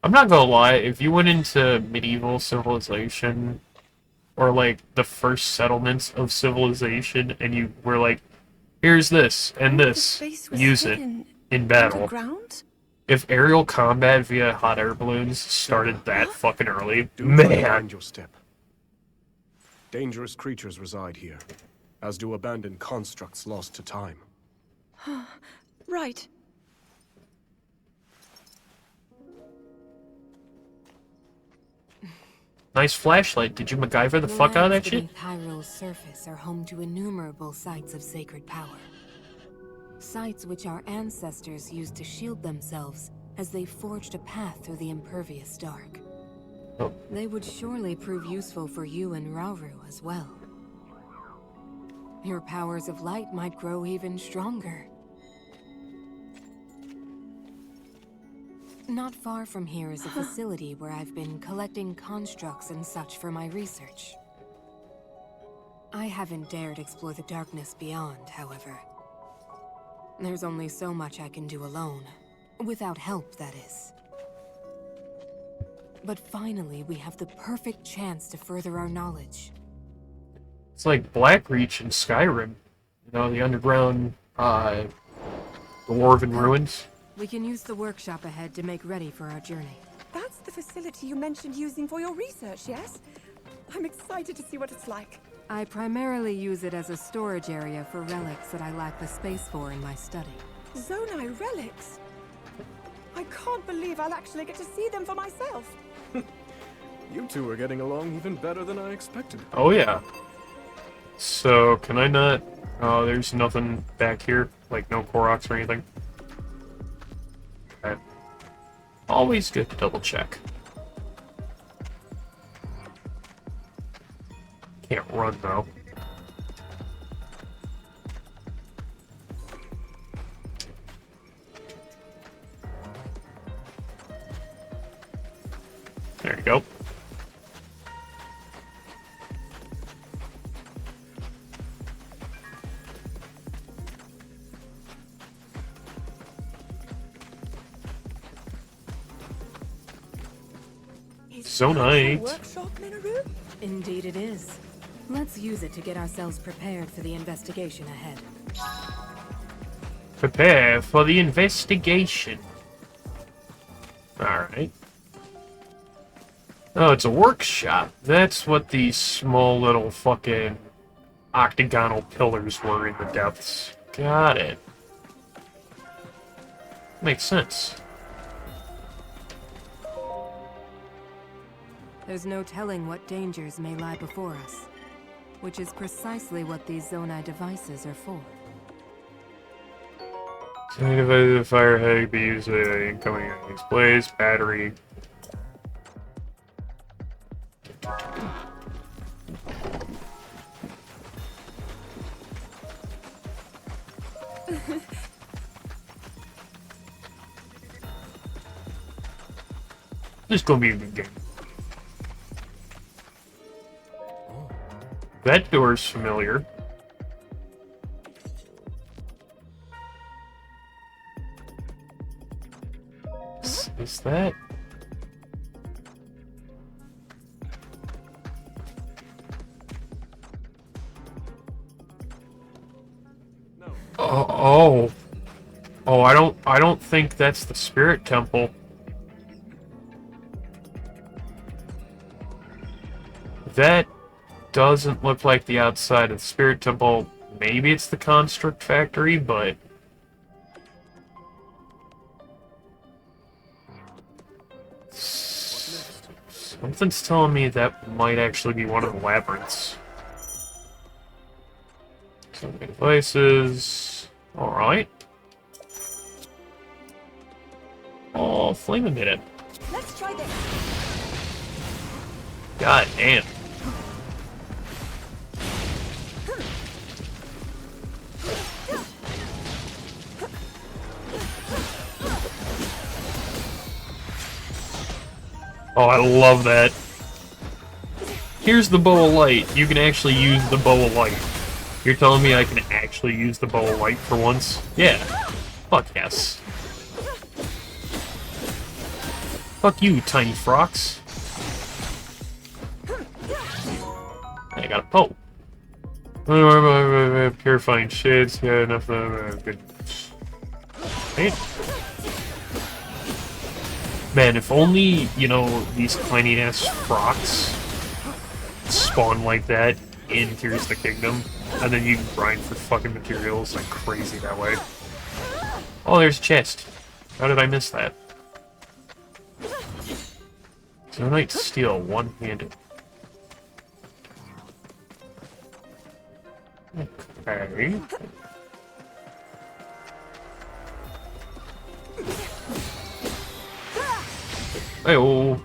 I'm not gonna lie, if you went into medieval civilization, or like the first settlements of civilization, and you were like, here's this and this, use it in battle. Underground? If aerial combat via hot air balloons started that fucking early, Do try to man. mind your step. Dangerous creatures reside here, as do abandoned constructs lost to time. Right. Nice flashlight. Did you MacGyver the fuck out of that lands shit? beneath Hyrule's surface are home to innumerable sites of sacred power. Sites which our ancestors used to shield themselves as they forged a path through the impervious dark. Oh. They would surely prove useful for you and Rauru as well. Your powers of light might grow even stronger. Not far from here is a facility where I've been collecting constructs and such for my research. I haven't dared explore the darkness beyond, however. There's only so much I can do alone. Without help, that is. But finally, we have the perfect chance to further our knowledge. It's like Blackreach in Skyrim. You know, the underground, dwarven ruins. We can use the workshop ahead to make ready for our journey. That's the facility you mentioned using for your research, yes? I'm excited to see what it's like. I primarily use it as a storage area for relics that I lack the space for in my study. Zoey relics? I can't believe I'll actually get to see them for myself. You two are getting along even better than I expected. Oh yeah. So, can I not... Oh, there's nothing back here? Like, no Koroks or anything? Okay. Always good to double check. Can't run, though. There you go. Zoey. Workshop, Minoru? Indeed it is. Let's use it to get ourselves prepared for the investigation ahead. Prepare for the investigation. Alright. Oh, it's a workshop. That's what these small little fucking octagonal pillars were in the depths. Got it. Makes sense. There's no telling what dangers may lie before us, which is precisely what these Zoey devices are for. Zoey devices, the fire head be used incoming displays, battery. This is gonna be a good game. That door's familiar. Is that... Oh, I don't think that's the spirit temple. That doesn't look like the outside of the spirit temple. Maybe it's the construct factory, but something's telling me that might actually be one of the labyrinths. So many devices. Alright. Oh, flame emitted. Let's try this. God damn. Oh, I love that. Here's the bow of light. You can actually use the bow of light. You're telling me I can actually use the bow of light for once? Yeah. Fuck yes. Fuck you, tiny frocks. I got a bow. Purifying shades. Yeah, enough of good. Hey. Man, if only, you know, these tiny-ass frocks spawn like that in Tears of the Kingdom, and then you can grind for fucking materials like crazy that way. Oh, there's a chest. How did I miss that? Zoey steel, one-handed. Okay. Hey-oh.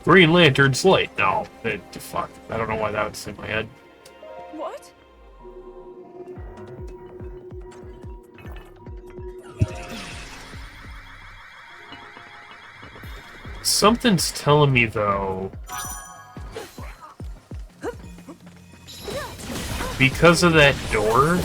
Green Lantern's light. No, fuck. I don't know why that was in my head. What? Something's telling me, though, because of that door,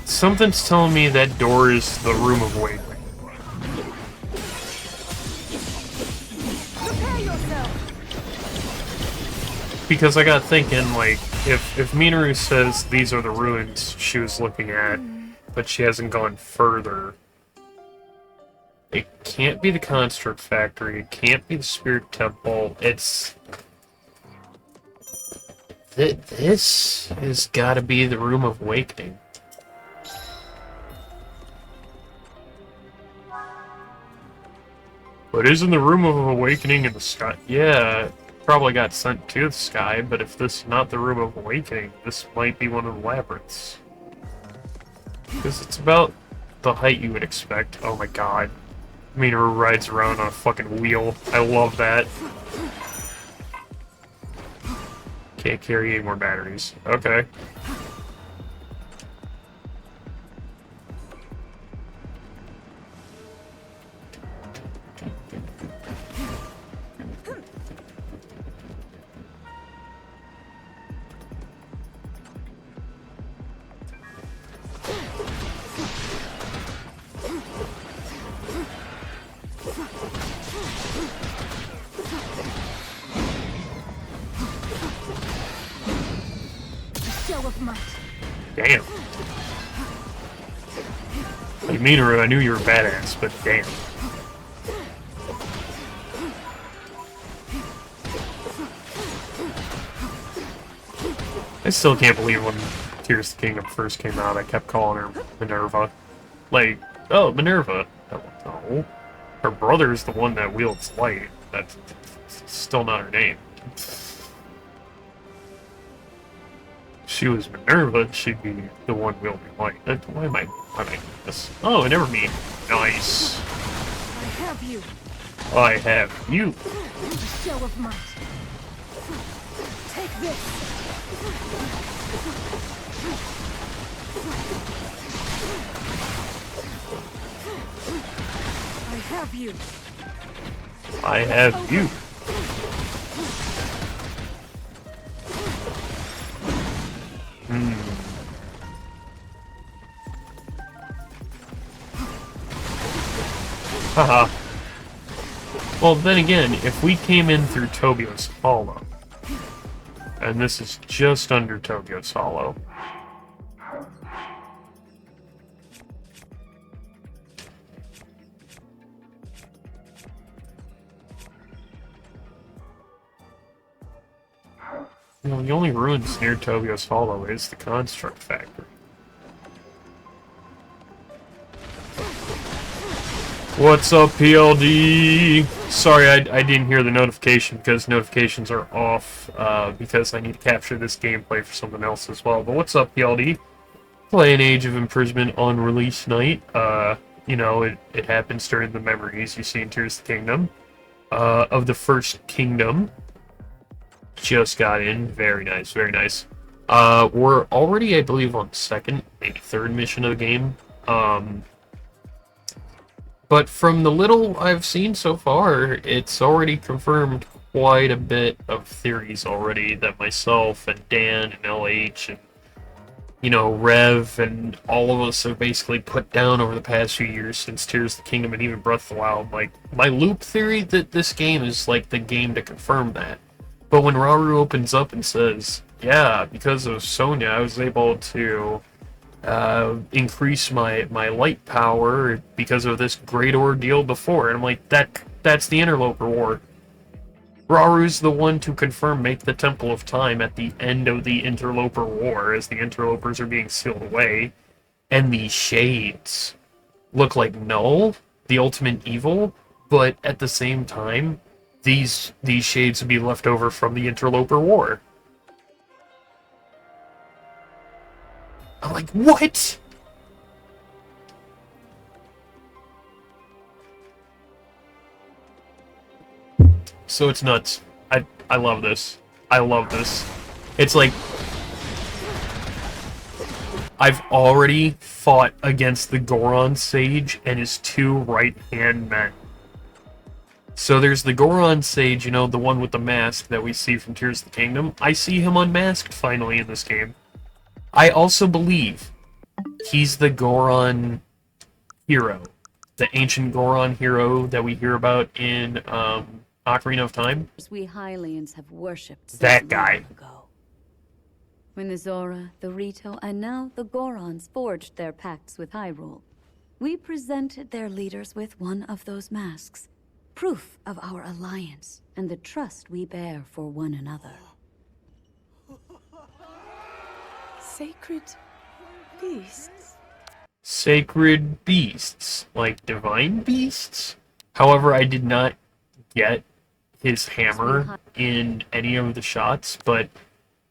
something's telling me that door is the room of waiting. Because I got thinking, like, if Minoru says these are the ruins she was looking at, but she hasn't gone further, It can't be the Construct Factory. It can't be the Spirit Temple. It's... This has got to be the Room of Awakening. But isn't the Room of Awakening in the sky? Yeah, probably got sent to the sky, but if this is not the Room of Awakening, this might be one of the labyrinths. Because it's about the height you would expect. Oh my god. Minoru rides around on a fucking wheel. I love that. Can't carry any more batteries. Okay. Damn. Like, Minoru, I knew you were badass, but damn. I still can't believe when Tears of the Kingdom first came out, I kept calling her Minerva. Like, oh, Minerva. No. Her brother's the one that wields light. That's still not her name. She was Minerva, she'd be the one wielding light. Why am I doing this? Oh, I never mean. Nice. I have you. I have you. Show of might. Take this. I have you. I have you. Haha. Well, then again, if we came in through Tobio's Hollow, and this is just under Tobio's Hollow, you know, the only ruins near Tobio's Hollow is the Construct Factory. What's up, PLD? Sorry, I didn't hear the notification because notifications are off because I need to capture this gameplay for something else as well. But what's up, PLD? Playing Age of Imprisonment on release night. You know, it happens during the memories you see in Tears of the Kingdom. Of the first kingdom. Just got in. Very nice, very nice. We're already, I believe, on the second, maybe third mission of the game. But from the little I've seen so far, it's already confirmed quite a bit of theories already that myself and Dan and LH and, you know, Rev and all of us have basically put down over the past few years since Tears of the Kingdom and even Breath of the Wild. Like, my loop theory that this game is, like, the game to confirm that. But when Rauru opens up and says, yeah, because of Sonya, I was able to increase my light power because of this great ordeal before. And I'm like, that's the Interloper War. Rauru's the one to confirm make the Temple of Time at the end of the Interloper War as the interlopers are being sealed away. And these shades look like Null, the ultimate evil, but at the same time, these shades would be left over from the Interloper War. I'm like, what? So it's nuts. I love this. I love this. It's like, I've already fought against the Goron Sage and his two right-hand men. So there's the Goron Sage, you know, the one with the mask that we see from Tears of the Kingdom. I see him unmasked finally in this game. I also believe he's the Goron hero. The ancient Goron hero that we hear about in Ocarina of Time. We Hylians have worshipped since That guy. long ago. When the Zora, the Rito, and now the Gorons forged their pacts with Hyrule, We presented their leaders with one of those masks, proof of our alliance and the trust we bear for one another. Sacred beasts? Sacred beasts, like divine beasts. However, I did not get his hammer in any of the shots, but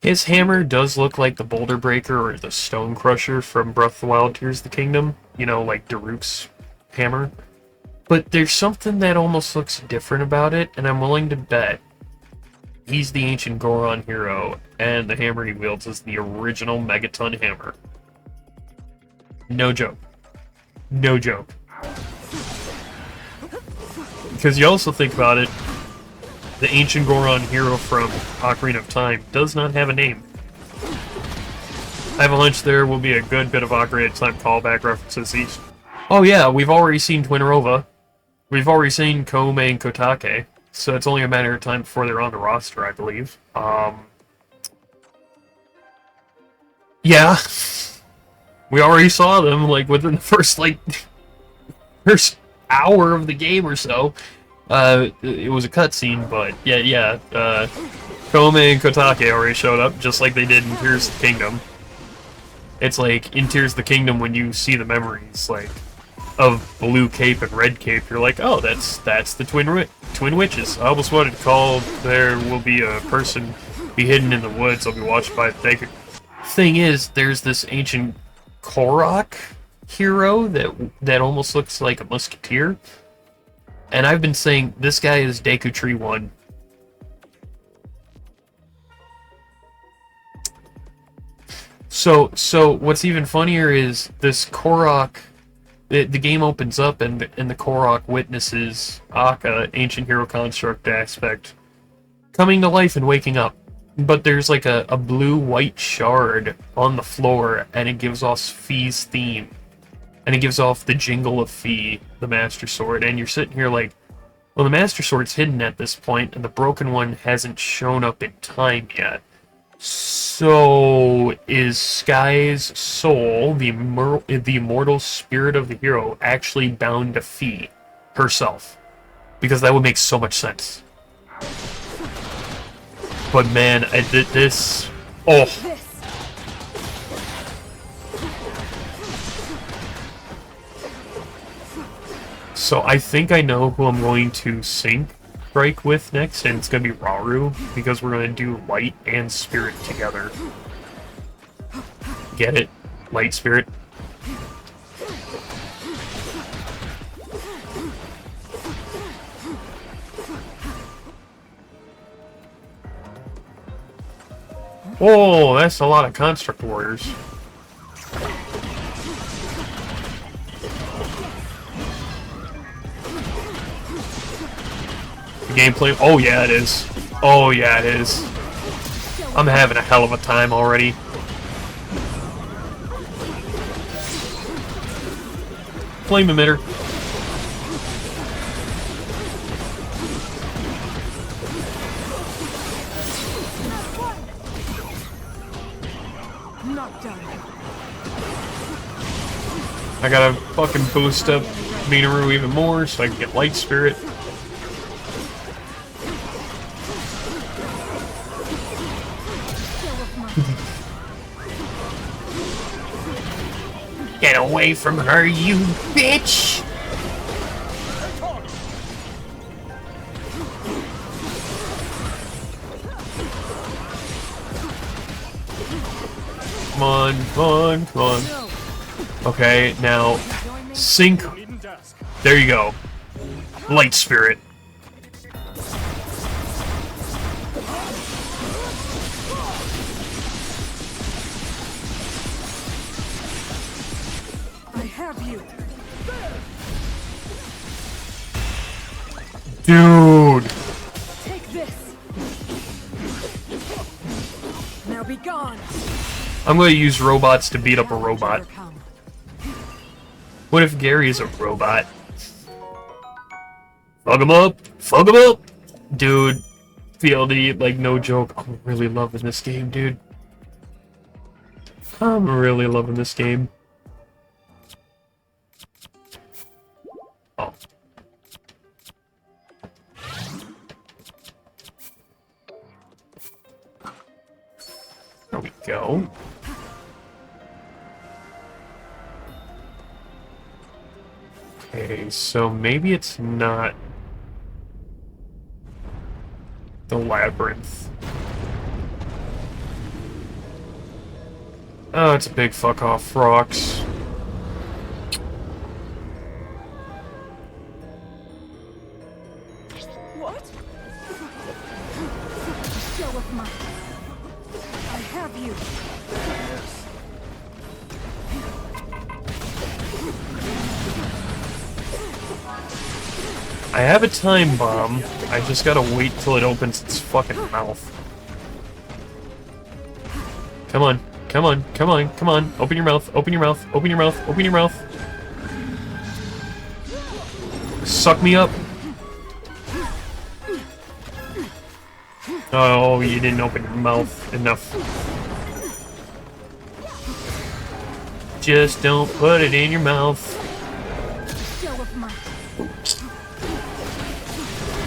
his hammer does look like the Boulder Breaker or the Stone Crusher from Breath of the Wild Tears of the Kingdom. You know, like Daruk's hammer. But there's something that almost looks different about it, and I'm willing to bet he's the ancient Goron hero, and the hammer he wields is the original Megaton hammer. No joke. No joke. Because you also think about it, the ancient Goron hero from Ocarina of Time does not have a name. I have a hunch there will be a good bit of Ocarina of Time callback references. Oh yeah, we've already seen Twinrova. We've already seen Kome and Kotake. So it's only a matter of time before they're on the roster, I believe. Yeah. We already saw them, like, within the first first hour of the game or so. It was a cutscene, but yeah. Kome and Kotake already showed up, just like they did in Tears of the Kingdom. It's like, in Tears of the Kingdom, when you see the memories, like, of Blue Cape and Red Cape, you're like, oh, that's the Twin Witches. I almost wanted to call, there will be a person be hidden in the woods, I'll be watched by the Thaker. Thing is, there's this ancient Korok hero that almost looks like a musketeer. And I've been saying, this guy is Deku Tree 1. So what's even funnier is this Korok, the game opens up and the Korok witnesses Akka, ancient hero construct aspect, coming to life and waking up. But there's like a blue-white shard on the floor, and it gives off Fi's theme. And it gives off the jingle of Fi, the Master Sword, and you're sitting here like, well, the Master Sword's hidden at this point, and the broken one hasn't shown up in time yet. So, is Sky's soul, the immortal spirit of the hero, actually bound to Fi herself? Because that would make so much sense. But man, I did this. Oh. So I think I know who I'm going to sync Strike with next, and it's going to be Rauru, because we're going to do Light and Spirit together. Get it? Light Spirit. Oh, that's a lot of Construct Warriors. Gameplay. Oh yeah, it is. Oh yeah, it is. I'm having a hell of a time already. Flame emitter. I gotta fucking boost up Minaru even more so I can get Light Spirit. Get away from her, you bitch! Come on, come on, come on. Okay, now, sync. There you go. Light Spirit. Dude! Take this. Now be gone. I'm going to use robots to beat up a robot. What if Gary is a robot? Fuck him up! Fuck him up! Dude, PLD, like, no joke. I'm really loving this game, dude. I'm really loving this game. Oh. There we go. Okay, so maybe it's not the labyrinth. Oh, it's a big fuck off rocks. What? Show of might. I have you. I have a time bomb. I just gotta wait till it opens its fucking mouth. Come on. Come on. Come on. Come on. Open your mouth. Open your mouth. Open your mouth. Open your mouth. Suck me up. Oh, you didn't open your mouth enough. Just don't put it in your mouth. Show of might.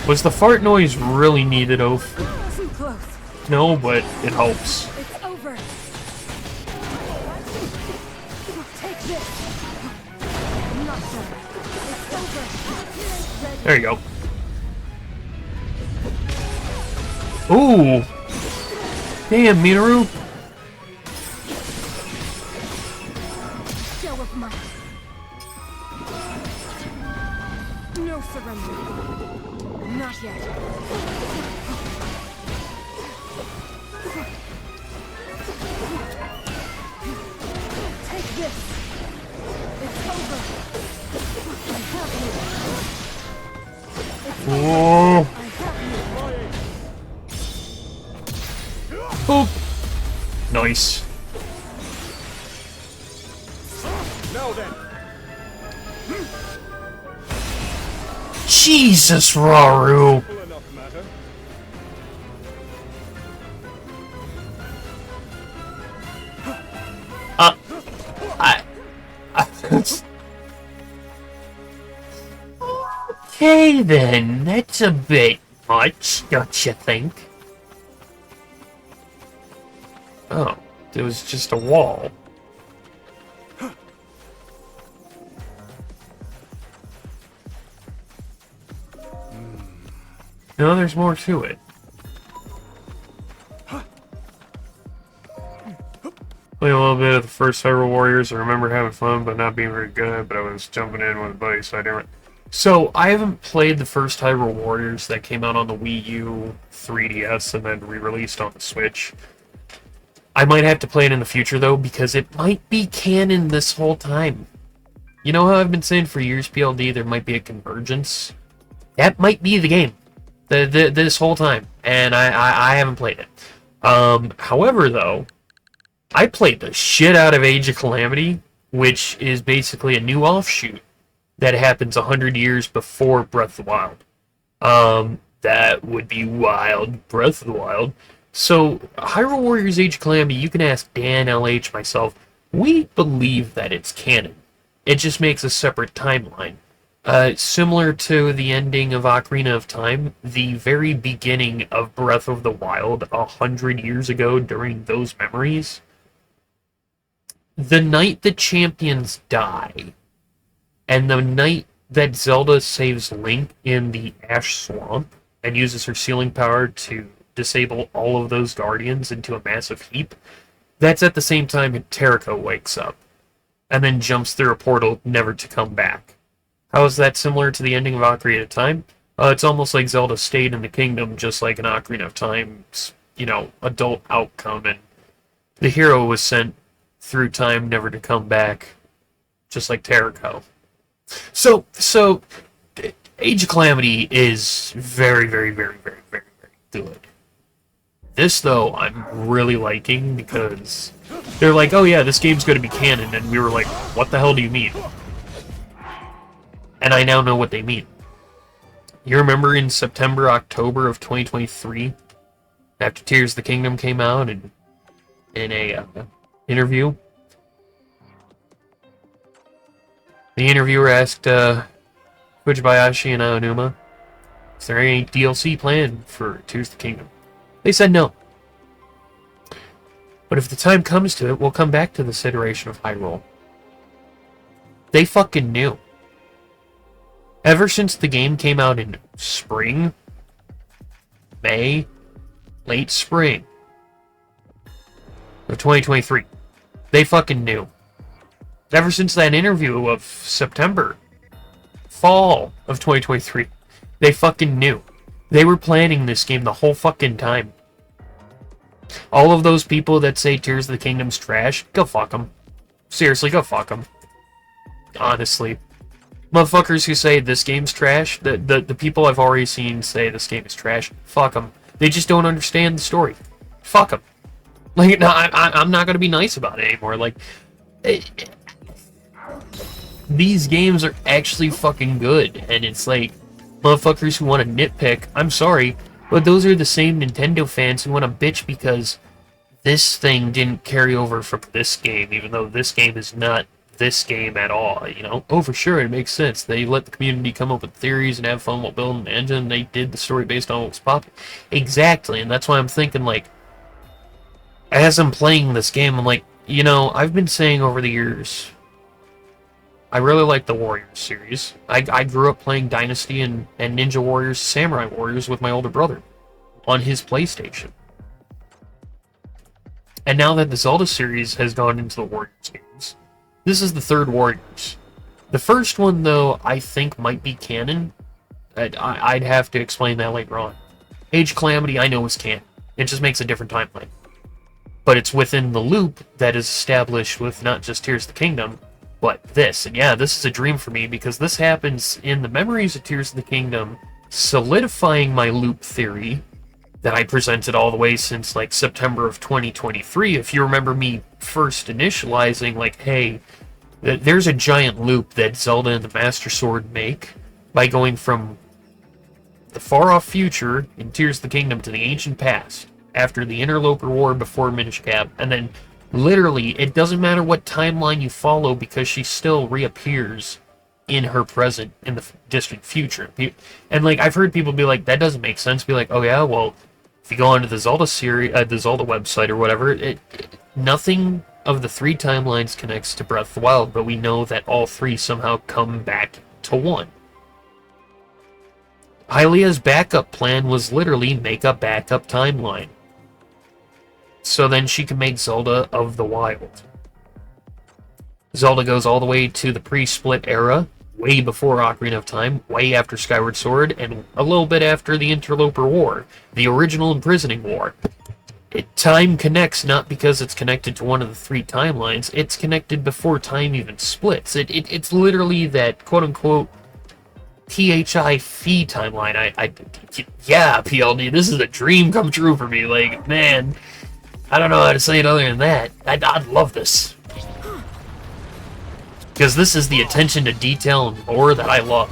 Was the fart noise really needed, Oaf? Too close. No, but it helps. It's over. Take this. Not done. It's over. There you go. Ooh! Damn, Minaru! Show of might. No surrender. Not yet. Take this. It's over. I have you. It's Oh! I have you. Boop! Nice. Now then. Jesus, Raru! Simple enough matter. Okay then, that's a bit much, don't you think? Oh, it was just a wall. No, there's more to it. Played a little bit of the first HYRULE Warriors. I remember having fun, but not being very good. But I was jumping in with a buddy, so I didn't. So I haven't played the first HYRULE Warriors that came out on the Wii U, 3DS, and then re-released on the Switch. I might have to play it in the future though, because it might be canon this whole time. You know how I've been saying for years, PLD, there might be a convergence. That might be the game. This whole time, and I haven't played it. However, though, I played the shit out of Age of Calamity, which is basically a new offshoot that happens 100 years before Breath of the Wild. That would be wild. Breath of the Wild. So, HYRULE Warriors Age of Calamity, you can ask Dan, LH, myself, we believe that it's canon. It just makes a separate timeline. Similar to the ending of Ocarina of Time, the very beginning of Breath of the Wild 100 years ago during those memories, the night the champions die, and the night that Zelda saves Link in the Ash Swamp and uses her sealing power to disable all of those guardians into a massive heap, that's at the same time Terraco wakes up, and then jumps through a portal never to come back. How is that similar to the ending of Ocarina of Time? It's almost like Zelda stayed in the kingdom, just like an Ocarina of Time's, adult outcome, and the hero was sent through time never to come back, just like Terraco. So, Age of Calamity is very, very, very, very, very, very good. This, though, I'm really liking, because they're like, oh yeah, this game's going to be canon, and we were like, what the hell do you mean? And I now know what they mean. You remember in September, October of 2023, after Tears of the Kingdom came out, and in a interview, the interviewer asked, who Fujibayashi and Aonuma, is there any DLC planned for Tears of the Kingdom? They said no. But if the time comes to it, we'll come back to this iteration of Hyrule. They fucking knew. Ever since the game came out in spring, May, late spring of 2023, they fucking knew. Ever since that interview of September, fall of 2023, they fucking knew. They were planning this game the whole fucking time. All of those people that say Tears of the Kingdom's trash, go fuck them. Seriously, go fuck them. Honestly. Motherfuckers who say this game's trash, the people I've already seen say this game is trash, fuck them. They just don't understand the story. Fuck them. Like, no, I'm not gonna be nice about it anymore. Like, these games are actually fucking good, and it's like, motherfuckers who want to nitpick, I'm sorry, but those are the same Nintendo fans who want to bitch because this thing didn't carry over from this game, even though this game is not this game at all, you know? Oh, for sure, it makes sense. They let the community come up with theories and have fun while building an engine. They did the story based on what was popular. Exactly, and that's why I'm thinking, like, as I'm playing this game, I'm like, you know, I've been saying over the years, I really like the Warriors series. I grew up playing Dynasty and Ninja Warriors, Samurai Warriors with my older brother on his PlayStation. And now that the Zelda series has gone into the Warriors games, this is the third Warriors. The first one, though, I think might be canon. I'd have to explain that later on. Age Calamity, I know, is canon. It just makes a different timeline. But it's within the loop that is established with not just Tears of the Kingdom, but this. And yeah, this is a dream for me, because this happens in the Memories of Tears of the Kingdom, solidifying my loop theory that I presented all the way since, like, September of 2023. If you remember me first initializing, like, hey, there's a giant loop that Zelda and the Master Sword make by going from the far-off future in Tears of the Kingdom to the ancient past, after the Interloper War before Minish Cap, and then literally, it doesn't matter what timeline you follow because she still reappears in her present in the distant future. And, like, I've heard people be like, that doesn't make sense. Be like, oh yeah, well, if you go onto the Zelda series, the Zelda website or whatever, nothing of the three timelines connects to Breath of the Wild, but we know that all three somehow come back to one. Hylia's backup plan was literally make a backup timeline, so then she can make Zelda of the Wild. Zelda goes all the way to the pre-split era, way before Ocarina of Time, way after Skyward Sword, and a little bit after the Interloper War, the original Imprisoning War. Time connects not because it's connected to one of the three timelines, it's connected before time even splits. It's literally that quote-unquote THI fee timeline. Yeah, PLD, this is a dream come true for me. Like, man, I don't know how to say it other than that. I'd love this. Because this is the attention to detail and lore that I love.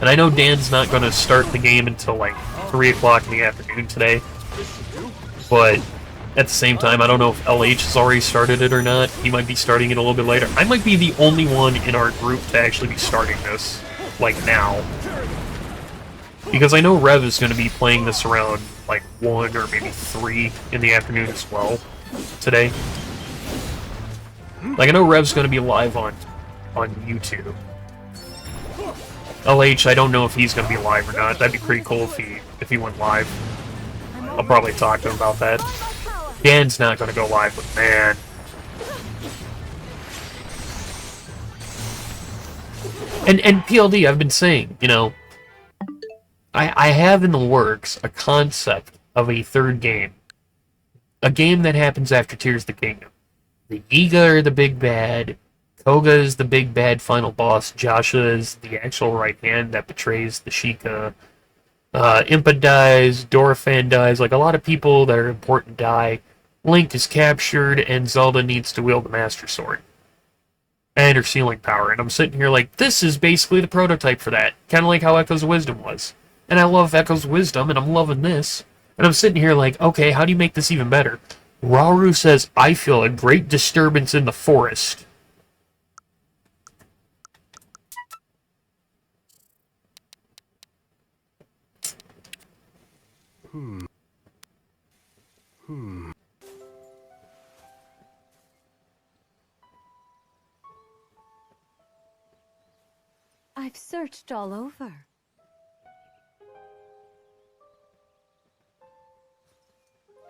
And I know Dan's not going to start the game until like 3 o'clock in the afternoon today. But at the same time, I don't know if LH has already started it or not. He might be starting it a little bit later. I might be the only one in our group to actually be starting this, like, now. Because I know Rev is going to be playing this around, like, 1 or maybe 3 in the afternoon as well today. Like, I know Rev's going to be live on YouTube. LH, I don't know if he's going to be live or not. That'd be pretty cool if he went live. I'll probably talk to him about that. Dan's not going to go live, but man. And PLD, I've been saying, you know, I have in the works a concept of a third game. A game that happens after Tears of the Kingdom. The Yiga are the big bad. Koga is the big bad final boss. Joshua is the actual right hand that betrays the Sheikah. Impa dies. Dorephan dies. Like, a lot of people that are important die. Link is captured, and Zelda needs to wield the Master Sword. And her sealing power. And I'm sitting here like, this is basically the prototype for that. Kind of like how Echo's Wisdom was. And I love Echo's Wisdom, and I'm loving this. And I'm sitting here like, okay, how do you make this even better? Rauru says, I feel a great disturbance in the forest. I've searched all over.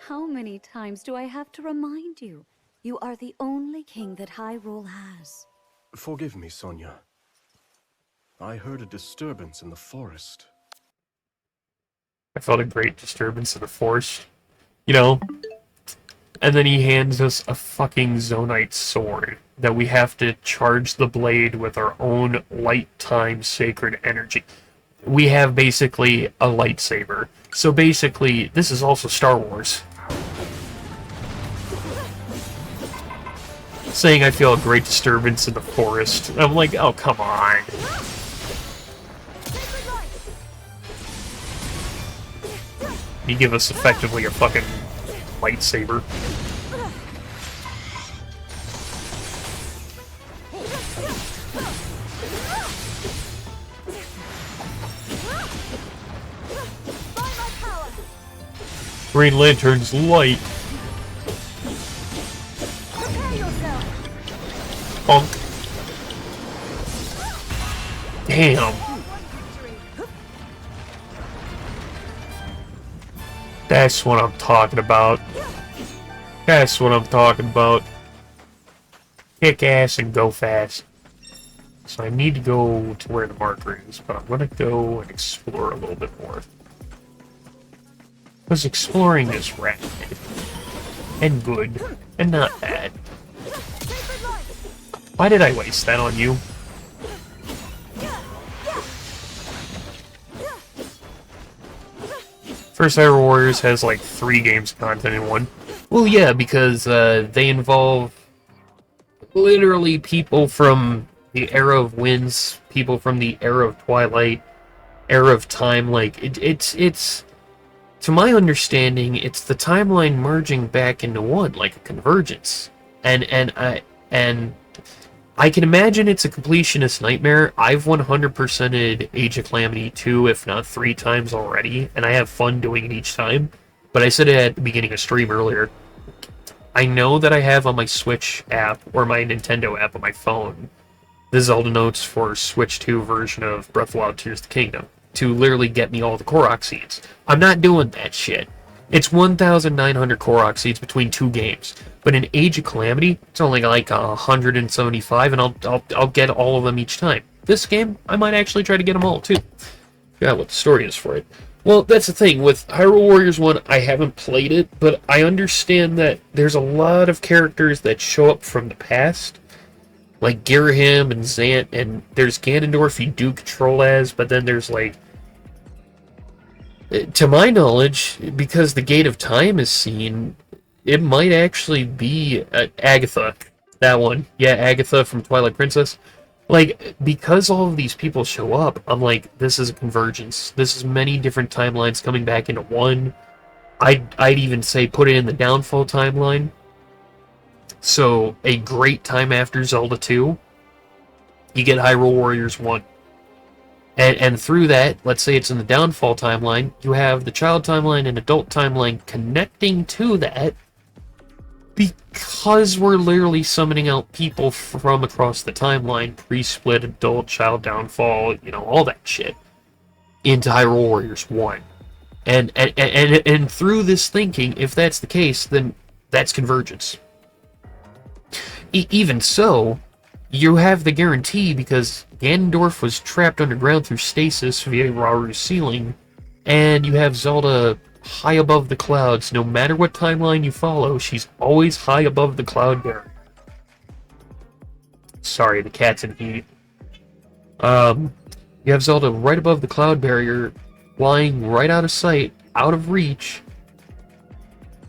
How many times do I have to remind you? You are the only king that Hyrule has. Forgive me, Sonia. I heard a disturbance in the forest. I felt a great disturbance in the forest. You know? And then he hands us a fucking Zonite sword that we have to charge the blade with our own light time sacred energy. We have basically a lightsaber. So basically, this is also Star Wars. Saying I feel a great disturbance in the forest. I'm like, oh, come on. You give us effectively a fucking lightsaber. Green Lantern's light. Punk. Damn. That's what I'm talking about. That's what I'm talking about. Kick ass and go fast. So I need to go to where the marker is, but I'm gonna go and explore a little bit more. Because exploring is rad. And good. And not bad. Why did I waste that on you? First HYRULE Warriors has like 3 games content in one. Well, yeah, because they involve literally people from the era of Winds, people from the era of Twilight, era of Time. Like it's to my understanding, it's the timeline merging back into one, like a convergence. And I can imagine it's a completionist nightmare. I've 100%ed Age of Calamity 2, if not 3 times already, and I have fun doing it each time. But I said it at the beginning of stream earlier. I know that I have on my Switch app, or my Nintendo app on my phone, the Zelda Notes for Switch 2 version of Breath of the Wild Tears of the Kingdom, to literally get me all the Korok seeds. I'm not doing that shit. It's 1,900 Korok seeds between 2 games. But in Age of Calamity, it's only like 175, and I'll get all of them each time. This game, I might actually try to get them all too. Forgot what the story is for it. Well, that's the thing with HYRULE Warriors 1. I haven't played it, but I understand that there's a lot of characters that show up from the past, like Girahim and Zant, and there's Ganondorf you do control as, but then there's like, to my knowledge, because the Gate of Time is seen, it might actually be Agatha. That one. Yeah, Agatha from Twilight Princess. Like, because all of these people show up, I'm like, this is a convergence. This is many different timelines coming back into one. I'd even say put it in the Downfall timeline. So, a great time after Zelda 2, you get HYRULE Warriors 1. And through that, let's say it's in the Downfall timeline, you have the Child timeline and Adult timeline connecting to that, because we're literally summoning out people from across the timeline, pre-split, Adult, Child, Downfall, you know, all that shit, into HYRULE Warriors 1. And through this thinking, if that's the case, then that's convergence. Even so, you have the guarantee because Ganondorf was trapped underground through stasis via Rauru's ceiling, and you have Zelda high above the clouds. No matter what timeline you follow, she's always high above the cloud barrier. Sorry, the cat's in heat. You have Zelda right above the cloud barrier, flying right out of sight, out of reach,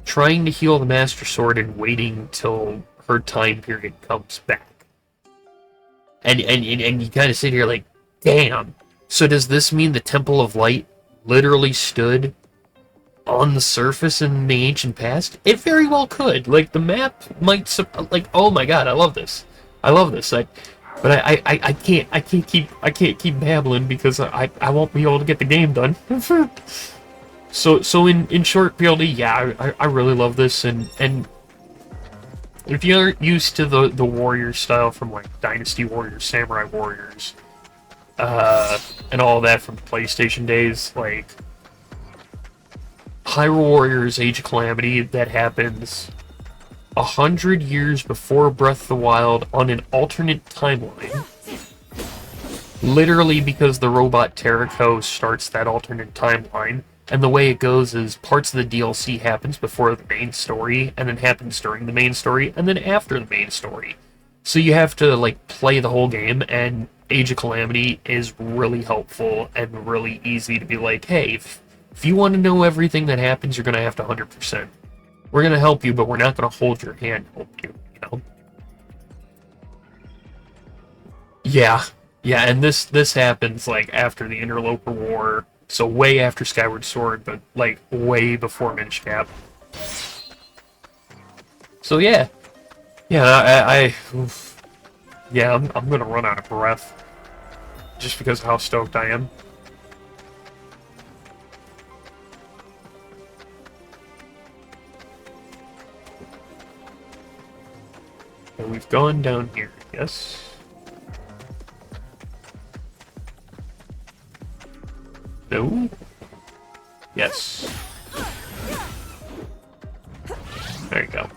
trying to heal the Master Sword and waiting till her time period comes back. And you kind of sit here like, damn. So does this mean the Temple of Light literally stood on the surface in the ancient past? It very well could. Like, the map might, like, oh my god, I love this. I love this. But I can't keep babbling because I won't be able to get the game done. So in short, PLD, yeah, I really love this, and if you aren't used to the warrior style from like Dynasty Warriors, Samurai Warriors, and all that from the PlayStation days, like Hyrule Warriors Age of Calamity, that happens 100 years before Breath of the Wild on an alternate timeline. Literally because the robot Terraco starts that alternate timeline, and the way it goes is parts of the DLC happens before the main story, and then happens during the main story, and then after the main story. So you have to, like, play the whole game, and Age of Calamity is really helpful and really easy to be like, hey, if you want to know everything that happens, you're going to have to 100%. We're going to help you, but we're not going to hold your hand and help you, you know? Yeah, and this happens, like, after the Interloper War, so way after Skyward Sword, but, like, way before Minish Cap. So, yeah. Yeah, yeah, I'm gonna run out of breath. Just because of how stoked I am. And we've gone down here, yes? No? Yes. There you go.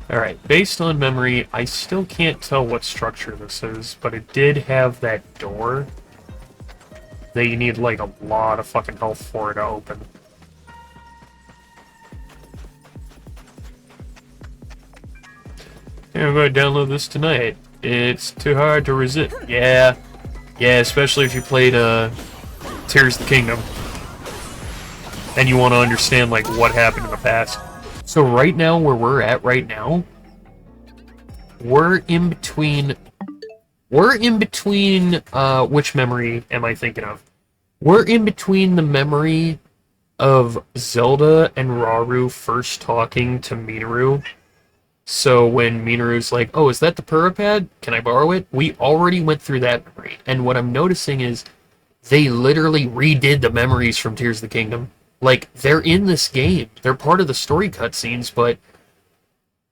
Alright, based on memory, I still can't tell what structure this is, but it did have that door that you need, like, a lot of fucking health for it to open. Yeah, I'm going to download this tonight. It's too hard to resist. Yeah, especially if you played Tears of the Kingdom and you want to understand like what happened in the past. So right now, where we're at right now, we're in between. Which memory am I thinking of? We're in between the memory of Zelda and Rauru first talking to Minoru. So when Minoru's like, oh, is that the Purapad? Can I borrow it? We already went through that memory. And what I'm noticing is they literally redid the memories from Tears of the Kingdom. Like, they're in this game. They're part of the story cutscenes, but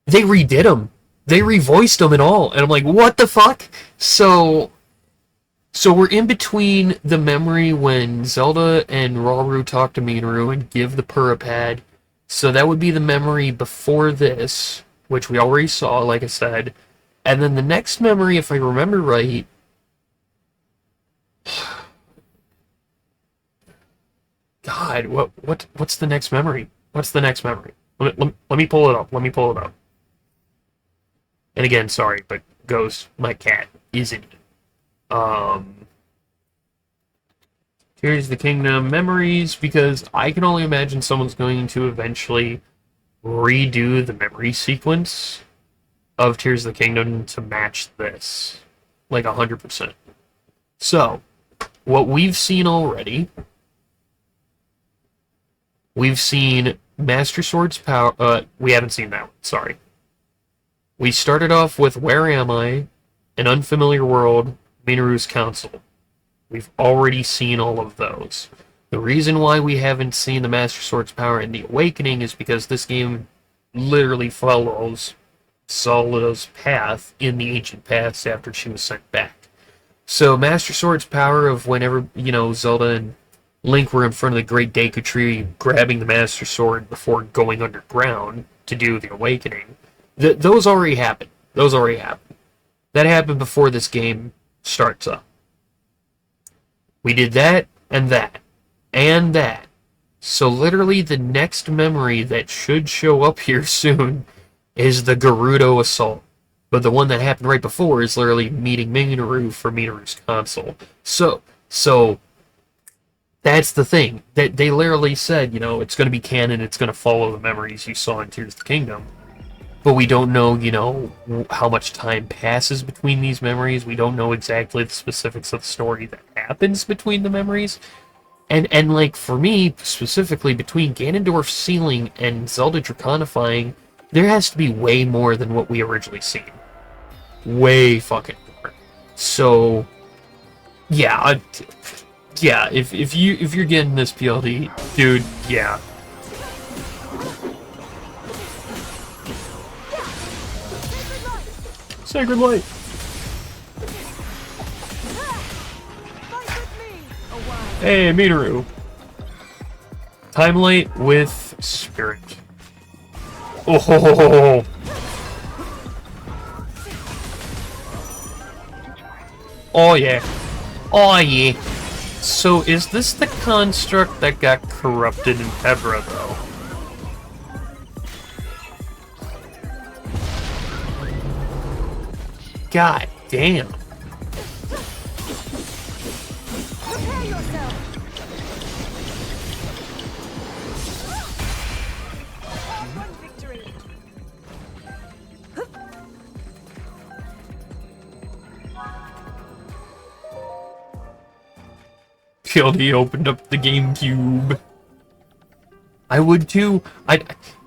they redid them. They revoiced them and all. And I'm like, what the fuck? So we're in between the memory when Zelda and Rauru talk to Minoru and give the Purapad. So that would be the memory before this, which we already saw, like I said. And then the next memory, if I remember right... God, what's the next memory? What's the next memory? Let me pull it up. Let me pull it up. And again, sorry, but Ghost, my cat, isn't. Here's the Kingdom memories, because I can only imagine someone's going to eventually redo the memory sequence of Tears of the Kingdom to match this. Like 100%. So, what we've seen already... We've seen Master Sword's power... we haven't seen that one, sorry. We started off with Where Am I? An Unfamiliar World, Minoru's Council. We've already seen all of those. The reason why we haven't seen the Master Sword's power in the Awakening is because this game literally follows Zelda's path in the ancient past after she was sent back. So Master Sword's power of whenever, Zelda and Link were in front of the Great Deku Tree grabbing the Master Sword before going underground to do the Awakening, those already happened. That happened before this game starts up. We did that, and that, and that. So literally the next memory that should show up here soon is the Gerudo Assault. But the one that happened right before is literally meeting Minoru for Minoru's console. So that's the thing. That they literally said, it's going to be canon, it's going to follow the memories you saw in Tears of the Kingdom. But we don't know, how much time passes between these memories. We don't know exactly the specifics of the story that happens between the memories. And like, for me, specifically, between Ganondorf's sealing and Zelda Draconifying, there has to be way more than what we originally seen. Way fucking more. So, yeah, yeah, if you're getting this PLD, dude, yeah. Sacred Light! Hey, Minaru! Time Light with Spirit. Oh ho ho ho ho! Oh yeah. Oh yeah. So is this the construct that got corrupted in Hebra, though? God damn. PLD opened up the GameCube. I would too.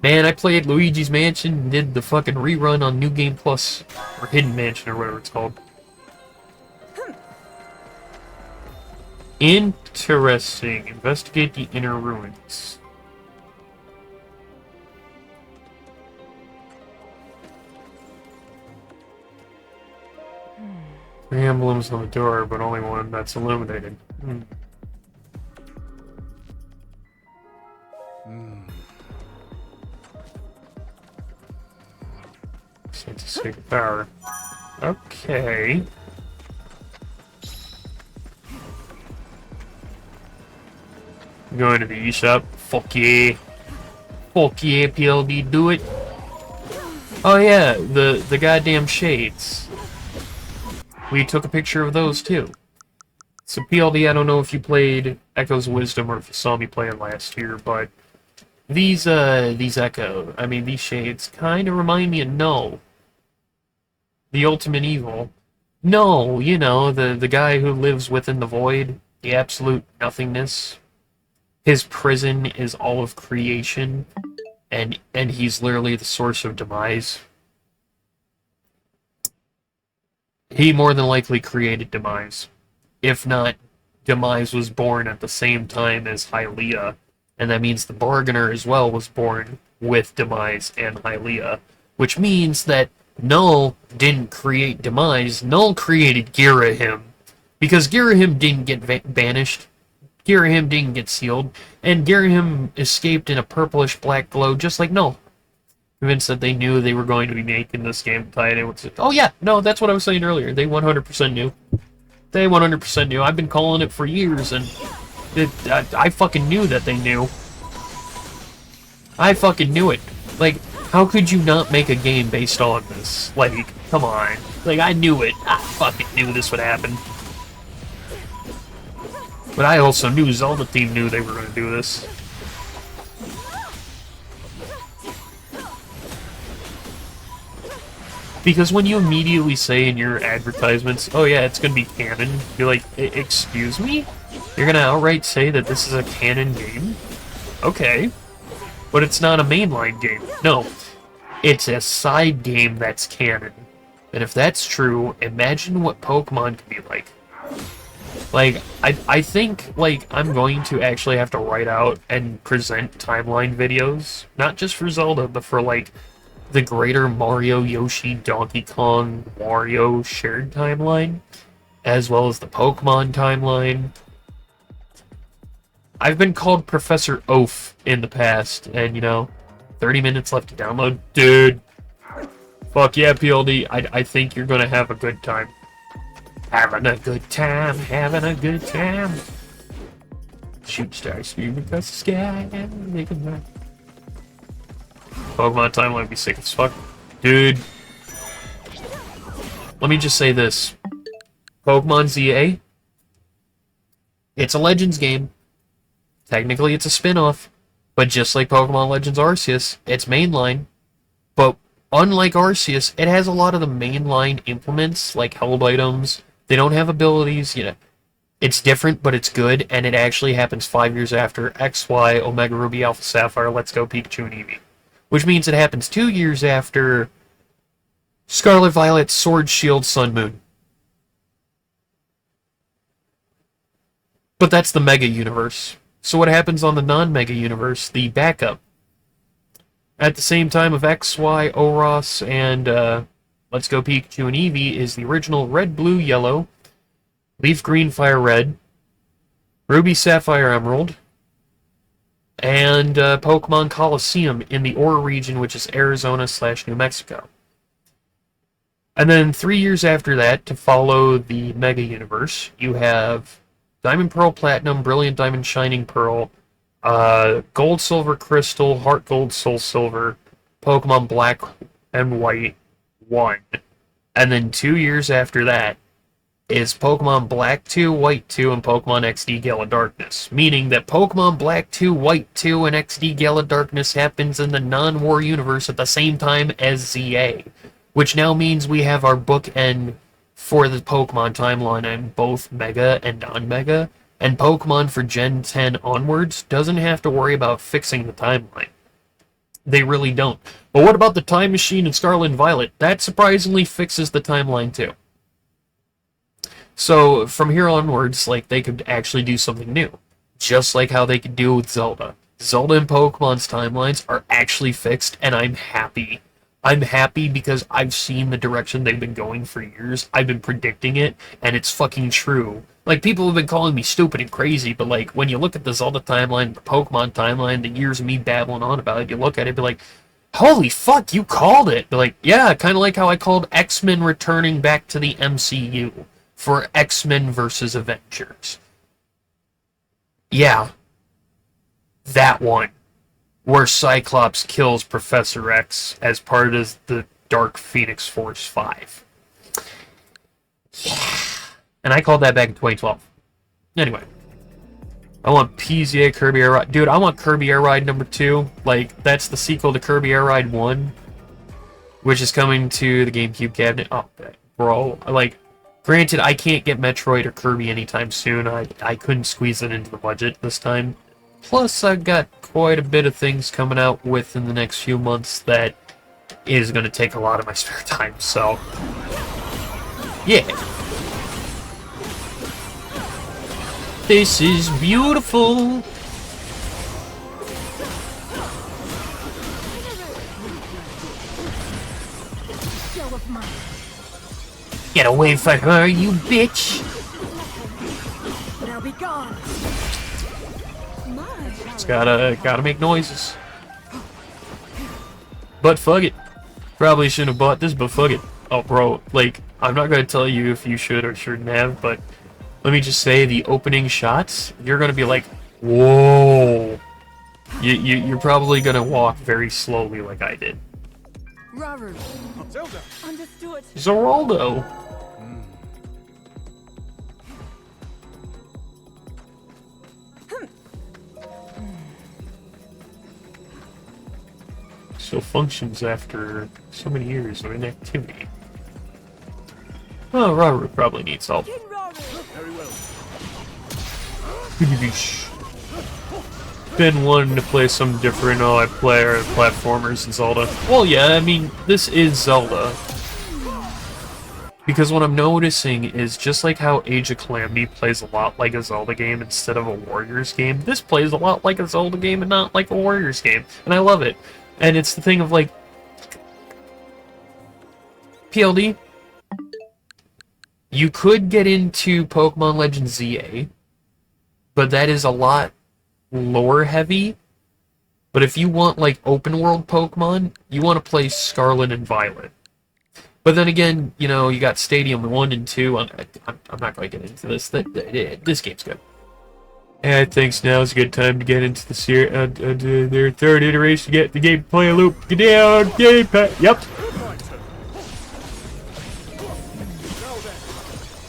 Man, I played Luigi's Mansion and did the fucking rerun on New Game Plus, or Hidden Mansion, or whatever it's called. Interesting. Investigate the inner ruins. Three emblems on the door, but only one that's illuminated. It's a secret power. Okay. Going to the eShop. Fuck yeah. Fuck yeah, PLD, do it. Oh yeah, the goddamn shades. We took a picture of those too. So PLD, I don't know if you played Echo's Wisdom or if you saw me play it last year, but these these shades kind of remind me of No. The ultimate evil. No, you know, the guy who lives within the void, the absolute nothingness. His prison is all of creation, and he's literally the source of demise. He more than likely created demise. If not, demise was born at the same time as Hylia, and that means the Bargainer as well was born with demise and Hylia, which means that Null didn't create demise, Null created Girahim. Because Girahim didn't get banished, Girahim didn't get sealed, and Girahim escaped in a purplish black glow just like Null. Convinced that they knew they were going to be making this game tight. Oh yeah, no, that's what I was saying earlier. They 100% knew. They 100% knew. I've been calling it for years, and I fucking knew that they knew. I fucking knew it. Like, how could you not make a game based on this? Like, come on. Like, I knew it. I fucking knew this would happen. But I also knew Zelda team knew they were going to do this. Because when you immediately say in your advertisements, oh yeah, it's going to be canon, you're like, excuse me? You're going to outright say that this is a canon game? Okay. But it's not a mainline game. No. It's a side game that's canon. And if that's true, imagine what Pokemon could be like. Like, I think, like, I'm going to actually have to write out and present timeline videos. Not just for Zelda, but for, like, the greater Mario, Yoshi, Donkey Kong, Wario shared timeline, as well as the Pokemon timeline. I've been called Professor Oaf in the past, and, you know, 30 minutes left to download. Dude, fuck yeah, PLD, I think you're gonna have a good time. Having a good time, having a good time. Shoot stars screaming across the sky, make them run. Pokemon timeline would be sick as fuck. Dude. Let me just say this. Pokemon ZA. It's a Legends game. Technically it's a spin-off. But just like Pokemon Legends Arceus, it's mainline. But unlike Arceus, it has a lot of the mainline implements, like Held items. They don't have abilities, you know. It's different, but it's good, and it actually happens 5 years after XY, Omega Ruby, Alpha Sapphire, Let's Go, Pikachu, and Eevee. Which means it happens 2 years after Scarlet Violet, Sword, Shield, Sun, Moon. But that's the Mega Universe. So what happens on the non-Mega Universe, the backup? At the same time of XY, Oros, and Let's Go, Pikachu, and Eevee is the original Red, Blue, Yellow, Leaf Green, Fire Red, Ruby, Sapphire, Emerald, and Pokemon Coliseum in the Ore region, which is Arizona/New Mexico. And then 3 years after that, to follow the Mega Universe, you have Diamond, Pearl, Platinum, Brilliant Diamond, Shining Pearl, Gold, Silver, Crystal, Heart Gold, Soul Silver, Pokemon Black and White 1. And then 2 years after that is Pokemon Black 2, White 2, and Pokemon XD Gala Darkness. Meaning that Pokemon Black 2, White 2, and XD Gala Darkness happens in the non-war universe at the same time as ZA. Which now means we have our bookend for the Pokemon timeline in both Mega and non-Mega. And Pokemon for Gen 10 onwards doesn't have to worry about fixing the timeline. They really don't. But what about the Time Machine and Scarlet and Violet? That surprisingly fixes the timeline too. So from here onwards, like, they could actually do something new. Just like how they could do with Zelda. Zelda and Pokemon's timelines are actually fixed, and I'm happy. I'm happy because I've seen the direction they've been going for years. I've been predicting it, and it's fucking true. Like, people have been calling me stupid and crazy, but, like, when you look at the Zelda timeline, the Pokemon timeline, the years of me babbling on about it, you look at it and be like, holy fuck, you called it! Be like, yeah, kind of like how I called X-Men returning back to the MCU for X-Men vs. Avengers. Yeah. That one. Where Cyclops kills Professor X as part of the Dark Phoenix Force 5. Yeah. And I called that back in 2012. Anyway. I want PZA Kirby Air Ride. Dude, I want Kirby Air Ride number 2. Like, that's the sequel to Kirby Air Ride 1. Which is coming to the GameCube cabinet. Oh, bro. Like, granted, I can't get Metroid or Kirby anytime soon. I couldn't squeeze it into the budget this time. Plus, I've got quite a bit of things coming out within the next few months that is going to take a lot of my spare time, so... yeah. This is beautiful! Get away from her, you bitch! Now be gone. It's gotta make noises. But fuck it. Probably shouldn't have bought this, but fuck it. Oh, bro, like, I'm not gonna tell you if you should or shouldn't have, but let me just say, the opening shots, you're gonna be like, whoa. You're probably gonna walk very slowly like I did. Robert. Zelda. Understood. Zeraldo. Still functions after so many years of inactivity. Oh, Robert probably needs help. Very well. Been wanting to play some different platformers in Zelda. Well, yeah, I mean, this is Zelda. Because what I'm noticing is just like how Age of Calamity plays a lot like a Zelda game instead of a Warriors game, this plays a lot like a Zelda game and not like a Warriors game. And I love it. And it's the thing of, like, PLD, you could get into Pokemon Legends ZA, but that is a lot lore heavy. But if you want, like, open world Pokemon, you want to play Scarlet and Violet. But then again, you know, you got Stadium 1 and 2. I'm not going to get into this. This game's good. I think now is a good time to get into the their third iteration to get the game play a loop. Get down, gamepad. Yep.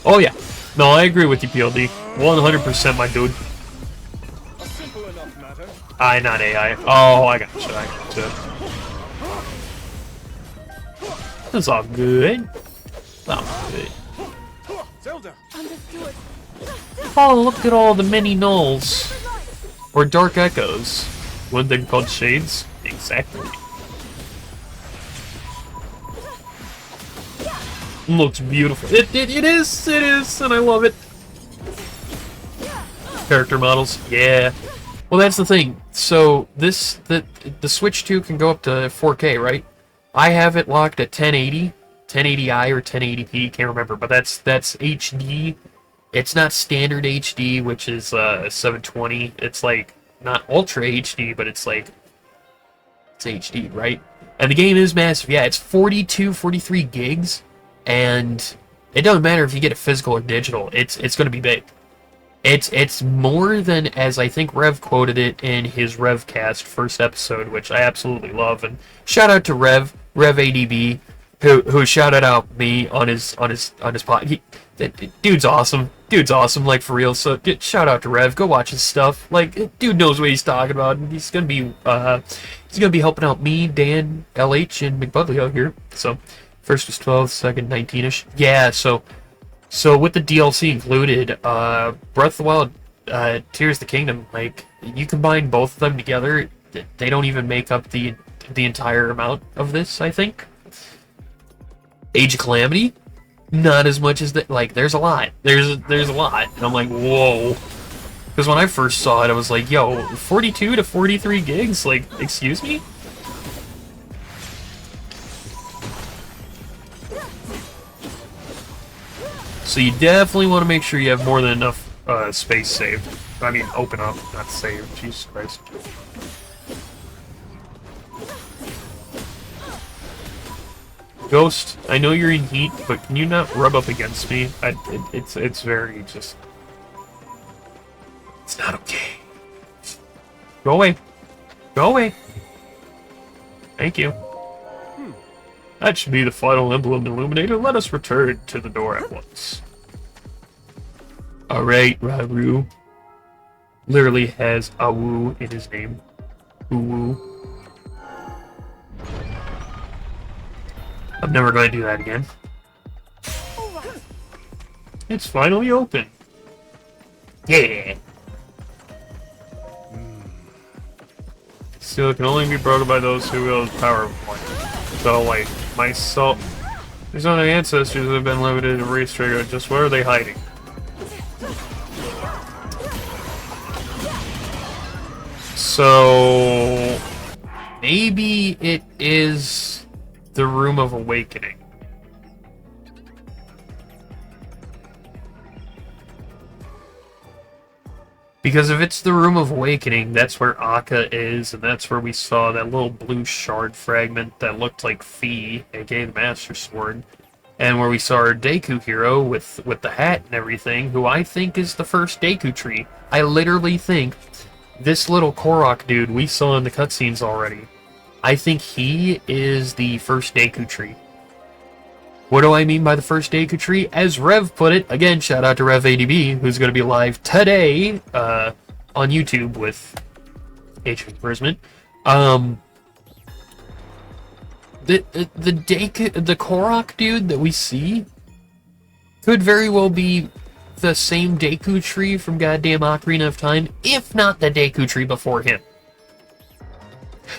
Oh yeah. No, I agree with you, PLD. 100%, my dude. I not AI. Oh, I gotcha. That's all good. All good. Zelda. Understood. Oh, look at all the many nulls. Or dark echoes. One thing called shades? Exactly. Looks beautiful. It is, and I love it. Character models, yeah. Well, that's the thing. So the Switch 2 can go up to 4K, right? I have it locked at 1080, 1080i or 1080p, can't remember, but that's HD. It's not standard HD, which is 720. It's like not ultra HD, but it's like it's HD, right? And the game is massive. Yeah, it's 43 gigs. And it doesn't matter if you get it physical or digital. It's going to be big. It's more than, as I think Rev quoted it in his RevCast first episode, which I absolutely love. And shout out to Rev ADB, who shouted out me on his pod. Dude's awesome. Dude's awesome, like for real. So shout out to Rev. Go watch his stuff. Like, dude knows what he's talking about. And he's gonna be helping out me, Dan, LH, and McBudley out here. So. First was 12, second 19-ish. Yeah, so with the DLC included, Breath of the Wild, Tears of the Kingdom, like, you combine both of them together, they don't even make up the entire amount of this, I think. Age of Calamity, not as much as that. Like, there's a lot. There's a lot. And I'm like, whoa. Because when I first saw it, I was like, yo, 42 to 43 gigs? Like, excuse me? So you definitely want to make sure you have more than enough space saved. I mean, open up, not save. Jesus Christ. Ghost, I know you're in heat, but can you not rub up against me? It's very just... It's not okay. Go away. Go away. Thank you. That should be the final emblem illuminator. Let us return to the door at once. Alright, Raru. Literally has Awu in his name. Uwu. I'm never going to do that again. It's finally open. Yeah. Seal can only be broken by those who wield power of one. So, like, myself... These other ancestors have been limited to race trigger. Just where are they hiding? So... Maybe it is the Room of Awakening. Because if it's the Room of Awakening, that's where Akka is, and that's where we saw that little blue shard fragment that looked like Fee, aka the Master Sword, and where we saw our Deku hero with the hat and everything, who I think is the first Deku tree. I literally think this little Korok dude we saw in the cutscenes already, I think he is the first Deku tree. What do I mean by the first Deku tree? As Rev put it, again, shout out to Rev ADB, who's going to be live today on YouTube with HYRULE. The Korok dude that we see could very well be the same Deku tree from goddamn Ocarina of Time, if not the Deku tree before him.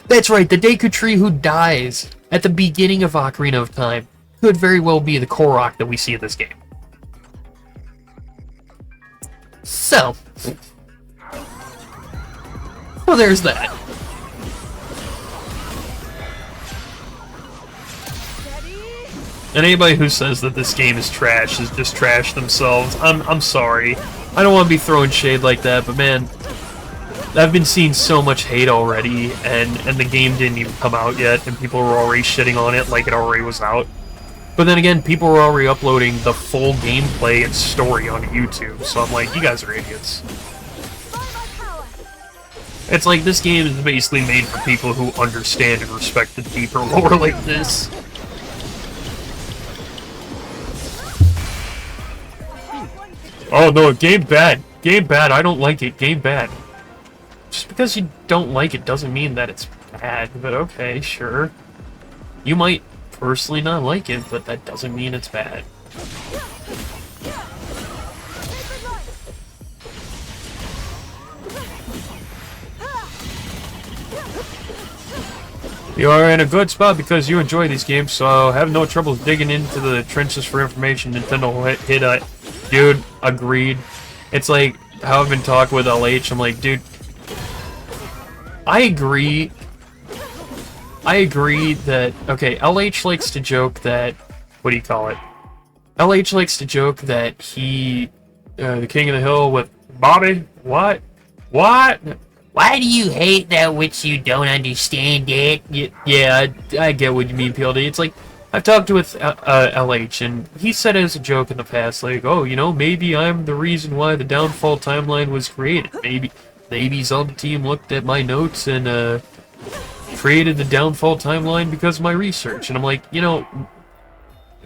That's right, the Deku tree who dies at the beginning of Ocarina of Time could very well be the Korok that we see in this game. So, well, there's that. And anybody who says that this game is trash is just trash themselves. I'm sorry. I don't want to be throwing shade like that, but man, I've been seeing so much hate already, and the game didn't even come out yet, and people were already shitting on it like it already was out. But then again, people were already uploading the full gameplay and story onto YouTube, so I'm like, you guys are idiots. It's like, this game is basically made for people who understand and respect the deeper lore like this. Oh no, game bad. Game bad, I don't like it. Game bad. Just because you don't like it doesn't mean that it's bad, but okay, sure. You might personally not like it, but that doesn't mean it's bad. You are in a good spot because you enjoy these games, so have no trouble digging into the trenches for information. Nintendo hit dude, agreed. It's like how I've been talking with LH. I'm like, dude, I agree. I agree that, okay, LH likes to joke that, what do you call it? LH likes to joke that he, the King of the Hill with Bobby, what? What? Why do you hate that which you don't understand it? Yeah, I get what you mean, PLD. It's like, I've talked with LH, and he said as a joke in the past, like, oh, you know, maybe I'm the reason why the Downfall timeline was created. Maybe Zelda team looked at my notes and, created the Downfall timeline because of my research. And I'm like, you know,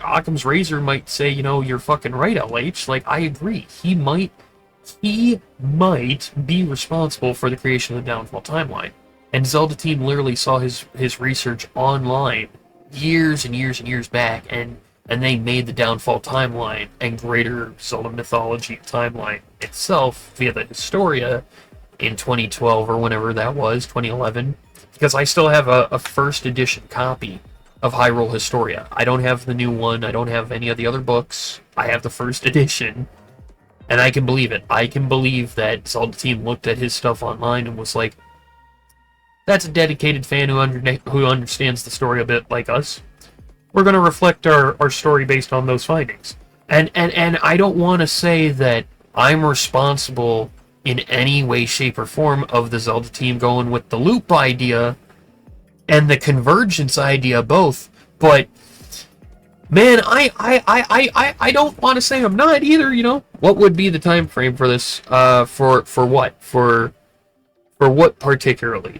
Occam's Razor might say, you know, you're fucking right, LH. Like, I agree. He might be responsible for the creation of the Downfall timeline. And Zelda team literally saw his research online years and years and years back, and they made the Downfall timeline and greater Zelda mythology timeline itself via the Historia in 2012 or whenever that was, 2011. Because I still have a first edition copy of Hyrule Historia. I don't have the new one. I don't have any of the other books. I have the first edition. And I can believe it. I can believe that Zelda team looked at his stuff online and was like, that's a dedicated fan who understands the story a bit like us. We're going to reflect our story based on those findings. And I don't want to say that I'm responsible in any way, shape, or form of the Zelda team going with the loop idea and the convergence idea both, but man, I don't want to say I'm not either, you know? What would be the time frame for this? For what? For what particularly?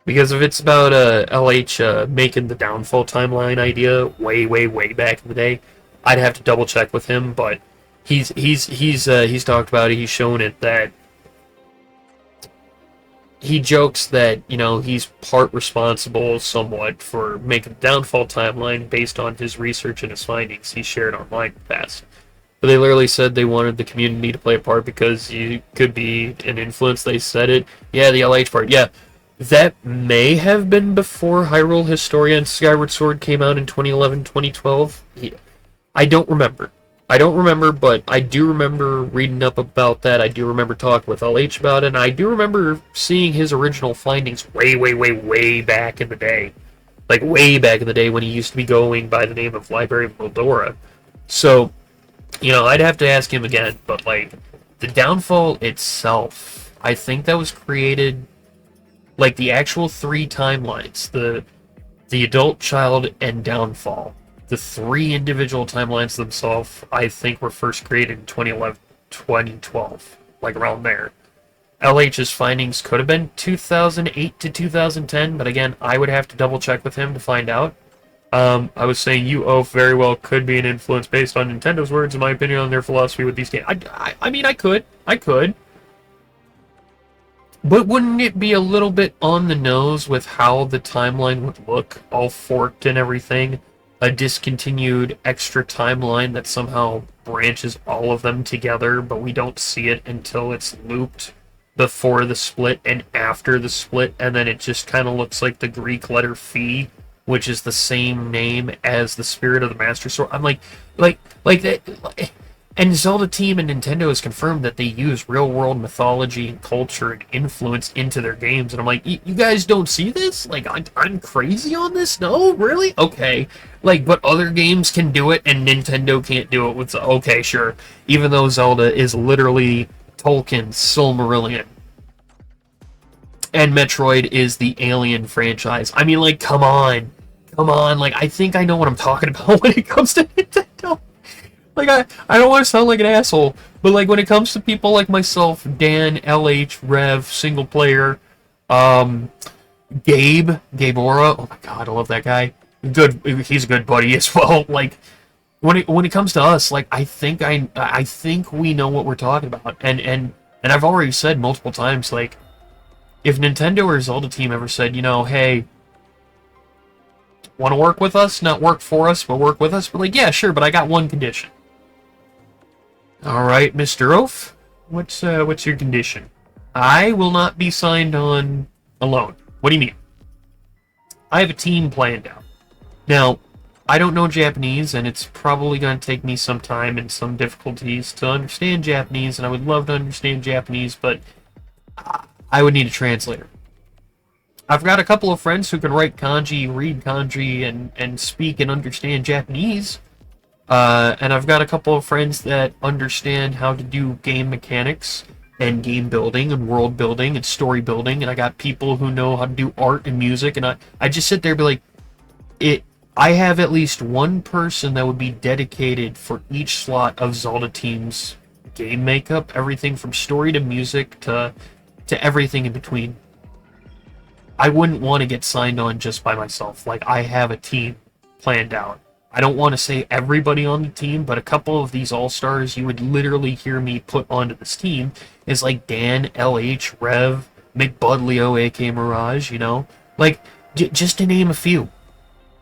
Because if it's about LH making the Downfall timeline idea way back in the day, I'd have to double check with him, but he's talked about it. He's shown it that he jokes that, you know, he's part responsible somewhat for making the Downfall timeline based on his research and his findings he shared online in the past. But they literally said they wanted the community to play a part because you could be an influence. They said it. Yeah, the LH part. Yeah, that may have been before Hyrule Historia and Skyward Sword came out in 2011, 2012. Yeah. I don't remember, but I do remember reading up about that. I do remember talking with LH about it, and I do remember seeing his original findings way back in the day. Like, way back in the day when he used to be going by the name of Library of Mildora. So, you know, I'd have to ask him again, but, like, the Downfall itself, I think that was created, like, the actual three timelines, the Adult, Child, and Downfall. The three individual timelines themselves, I think, were first created in 2011, 2012, like around there. LH's findings could have been 2008 to 2010, but again, I would have to double check with him to find out. I was saying you, Oaf, very well could be an influence based on Nintendo's words, in my opinion, on their philosophy with these games. I mean, I could. But wouldn't it be a little bit on the nose with how the timeline would look, all forked and everything? A discontinued extra timeline that somehow branches all of them together, but we don't see it until it's looped before the split and after the split, and then it just kind of looks like the Greek letter phi, which is the same name as the Spirit of the Master Sword. I'm like that. And Zelda team and Nintendo has confirmed that they use real-world mythology and culture and influence into their games. And I'm like, you guys don't see this? Like, I'm crazy on this? No? Really? Okay. Like, but other games can do it and Nintendo can't do it with... Okay, sure. Even though Zelda is literally Tolkien's Silmarillion. And Metroid is the Alien franchise. I mean, like, come on. Like, I think I know what I'm talking about when it comes to Nintendo. Like, I don't want to sound like an asshole, but, like, when it comes to people like myself, Dan, LH, Rev, Single Player, Gabeora, oh my god, I love that guy. Good, he's a good buddy as well. Like, when it comes to us, like, I think we know what we're talking about, and I've already said multiple times, like, if Nintendo or Zelda team ever said, you know, hey, want to work with us? Not work for us, but work with us? But, like, yeah, sure, but I got one condition. Alright, Mr. Oaf, what's your condition? I will not be signed on alone. What do you mean? I have a team planned out. Now, I don't know Japanese, and it's probably going to take me some time and some difficulties to understand Japanese, and I would love to understand Japanese, but I would need a translator. I've got a couple of friends who can write kanji, read kanji, and speak and understand Japanese. And I've got a couple of friends that understand how to do game mechanics and game building and world building and story building. And I got people who know how to do art and music. And I just sit there and be like, I have at least one person that would be dedicated for each slot of Zelda team's game makeup. Everything from story to music to everything in between. I wouldn't want to get signed on just by myself. Like, I have a team planned out. I don't want to say everybody on the team, but a couple of these all-stars you would literally hear me put onto this team is like Dan, LH, Rev, McBudleo, aka Mirage, you know? Like, just to name a few.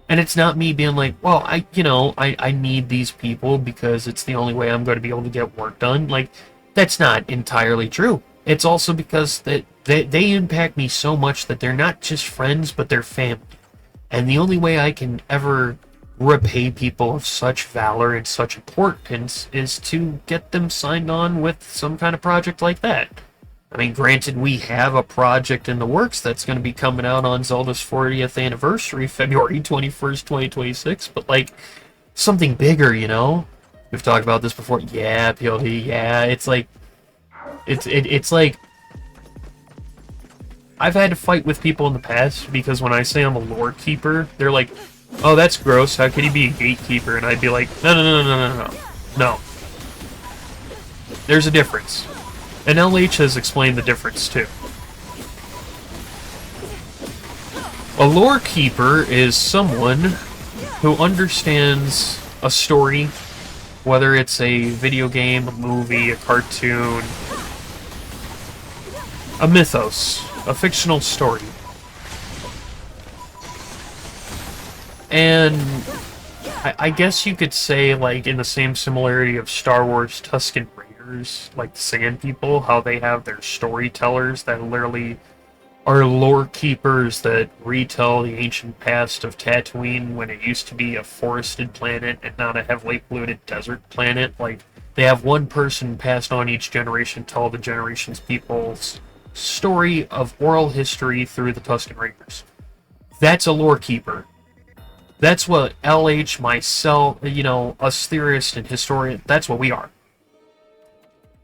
And it's not me being like, well, I need these people because it's the only way I'm going to be able to get work done. Like, that's not entirely true. It's also because they impact me so much that they're not just friends, but they're family. And the only way I can ever repay people of such valor and such importance is to get them signed on with some kind of project like that. I mean, granted, we have a project in the works that's going to be coming out on Zelda's 40th anniversary, February 21st, 2026, but, like, something bigger, you know? We've talked about this before. Yeah, PLD, yeah, it's like... It's like... I've had to fight with people in the past because when I say I'm a lore keeper, they're like, oh, that's gross, how could he be a gatekeeper? And I'd be like, no. There's a difference. And LH has explained the difference, too. A lore keeper is someone who understands a story, whether it's a video game, a movie, a cartoon, a mythos, a fictional story. And I guess you could say, like, in the same similarity of Star Wars Tusken Raiders, like the Sand People, how they have their storytellers that literally are lore keepers that retell the ancient past of Tatooine when it used to be a forested planet and not a heavily polluted desert planet. Like, they have one person passed on each generation tell the generation's people's story of oral history through the Tusken Raiders. That's a lore keeper. That's what LH, myself, you know, us theorists and historians, that's what we are.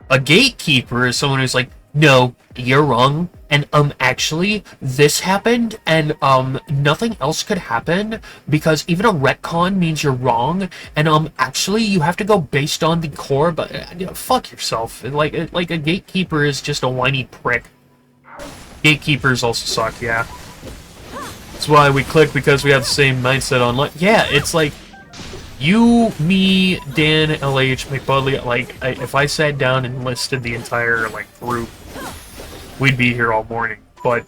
A gatekeeper is someone who's like, no, you're wrong, and actually, this happened, and nothing else could happen, because even a retcon means you're wrong, and actually, you have to go based on the core, but fuck yourself. Like a gatekeeper is just a whiny prick. Gatekeepers also suck, yeah. That's why we click, because we have the same mindset on, like, yeah, it's like, you, me, Dan, LH, McBudley, like, if I sat down and listed the entire, like, group, we'd be here all morning. But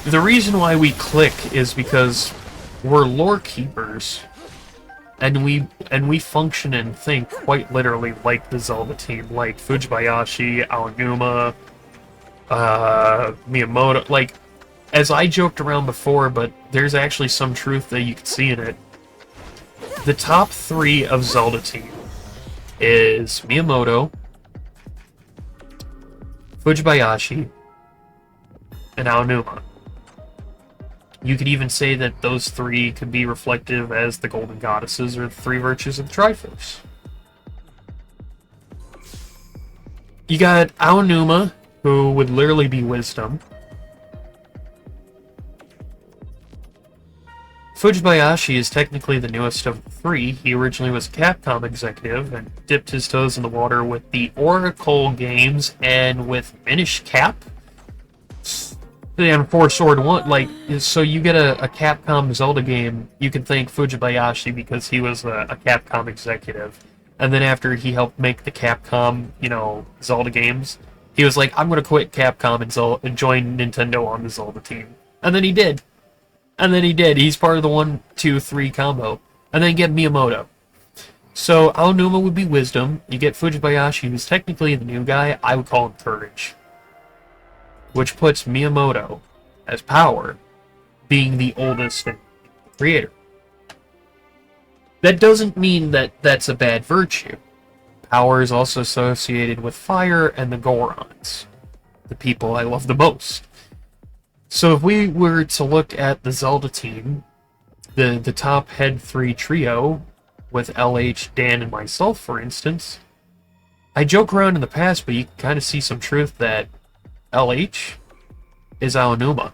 the reason why we click is because we're lore keepers, and we function and think quite literally like the Zelda team, like Fujibayashi, Aonuma, Miyamoto, like, as I joked around before, but there's actually some truth that you can see in it. The top 3 of Zelda team is Miyamoto, Fujibayashi, and Aonuma. You could even say that those 3 could be reflective as the Golden Goddesses or the 3 virtues of the Triforce. You got Aonuma, who would literally be wisdom. Fujibayashi is technically the newest of the 3. He originally was a Capcom executive and dipped his toes in the water with the Oracle games and with Minish Cap. And Four Sword 1, like, so you get a Capcom Zelda game, you can thank Fujibayashi because he was a Capcom executive. And then after he helped make the Capcom, you know, Zelda games, he was like, I'm going to quit Capcom and join Nintendo on the Zelda team. And then he did. He's part of the 1, 2, 3 combo. And then get Miyamoto. So Aonuma would be wisdom. You get Fujibayashi, who's technically the new guy. I would call him courage. Which puts Miyamoto as power, being the oldest and creator. That doesn't mean that that's a bad virtue. Power is also associated with fire and the Gorons, the people I love the most. So if we were to look at the Zelda team, the top head 3 trio, with LH, Dan, and myself, for instance, I joke around in the past, but you can kind of see some truth that LH is Aonuma.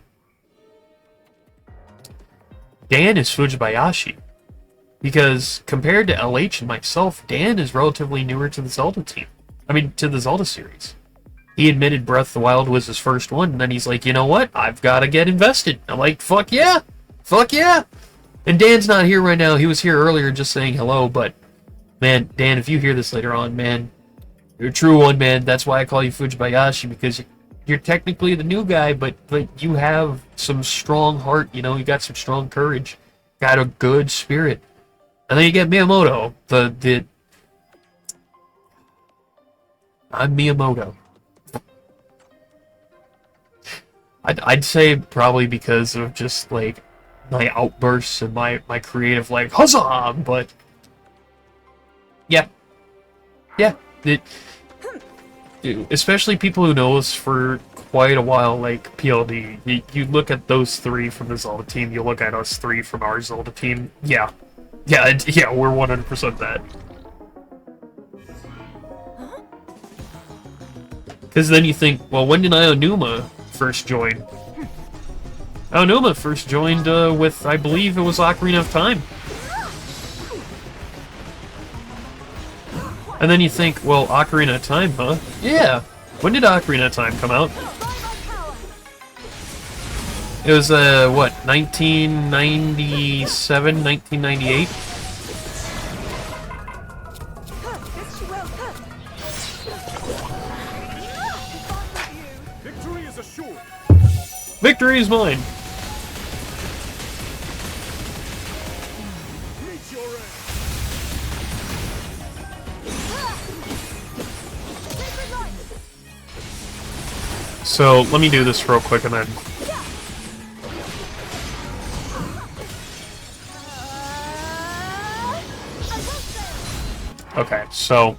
Dan is Fujibayashi. Because compared to LH and myself, Dan is relatively newer to the Zelda team. I mean, to the Zelda series. He admitted Breath of the Wild was his first one, and then he's like, you know what? I've got to get invested. I'm like, fuck yeah! Fuck yeah! And Dan's not here right now. He was here earlier just saying hello, but man, Dan, if you hear this later on, man, you're a true one, man. That's why I call you Fujibayashi, because you're technically the new guy, but you have some strong heart, you know, you got some strong courage, got a good spirit. And then you get Miyamoto, I'm Miyamoto. I'd say probably because of just, like, my outbursts and my creative, like, huzzah! But, yeah. Yeah. Especially people who know us for quite a while, like PLD. You look at those 3 from the Zelda team, you look at us 3 from our Zelda team, yeah. Yeah, we're 100% that. Because then you think, well, when did Aonuma first join? Aonuma first joined with, I believe it was Ocarina of Time. And then you think, well, Ocarina of Time, huh? Yeah. When did Ocarina of Time come out? It was, what, 1997, 1998? Victory is assured. Victory is mine! Reach your end. So, let me do this real quick and then... Okay, so...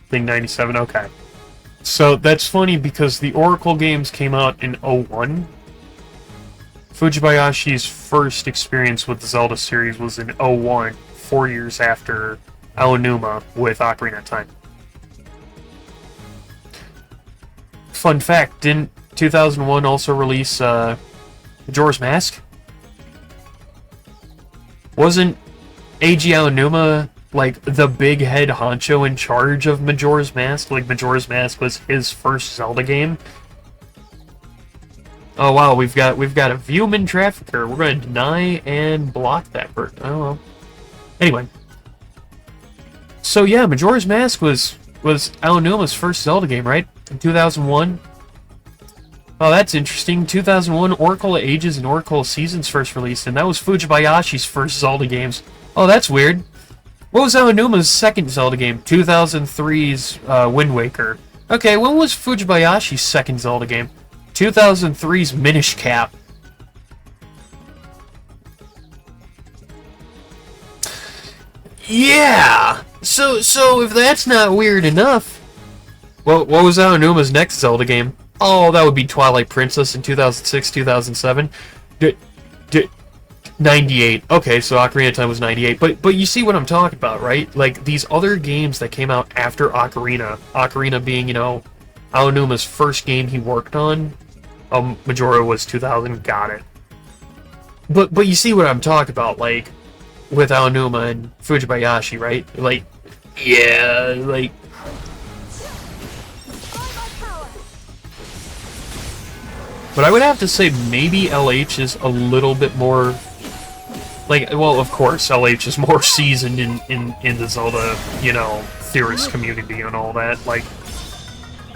Thing 97, okay. So, that's funny because the Oracle games came out in 01. Fujibayashi's first experience with the Zelda series was in 01, 4 years after Aonuma with Ocarina of Time. Fun fact, didn't 2001 also release Majora's Mask? Wasn't Eiji Aonuma like the big head honcho in charge of Majora's Mask? Like Majora's Mask was his first Zelda game. Oh wow, we've got a viewman trafficker. We're going to deny and block that person. Oh well. Anyway, so yeah, Majora's Mask was Aonuma's first Zelda game, right? In 2001. Oh, that's interesting. 2001, Oracle of Ages and Oracle of Seasons first released, and that was Fujibayashi's first Zelda games. Oh, that's weird. What was Aonuma's second Zelda game? 2003's Wind Waker. Okay, when was Fujibayashi's second Zelda game? 2003's Minish Cap. Yeah! So if that's not weird enough, what was Aonuma's next Zelda game? Oh, that would be Twilight Princess in 2006, 2007. 98. Okay, so Ocarina of Time was 98. But you see what I'm talking about, right? Like, these other games that came out after Ocarina. Ocarina being, you know, Aonuma's first game he worked on. Majora was 2000, got it. But you see what I'm talking about, like, with Aonuma and Fujibayashi, right? Like, yeah, like... But I would have to say maybe LH is a little bit more... Like, well, of course, LH is more seasoned in the Zelda, you know, theorist community and all that. Like,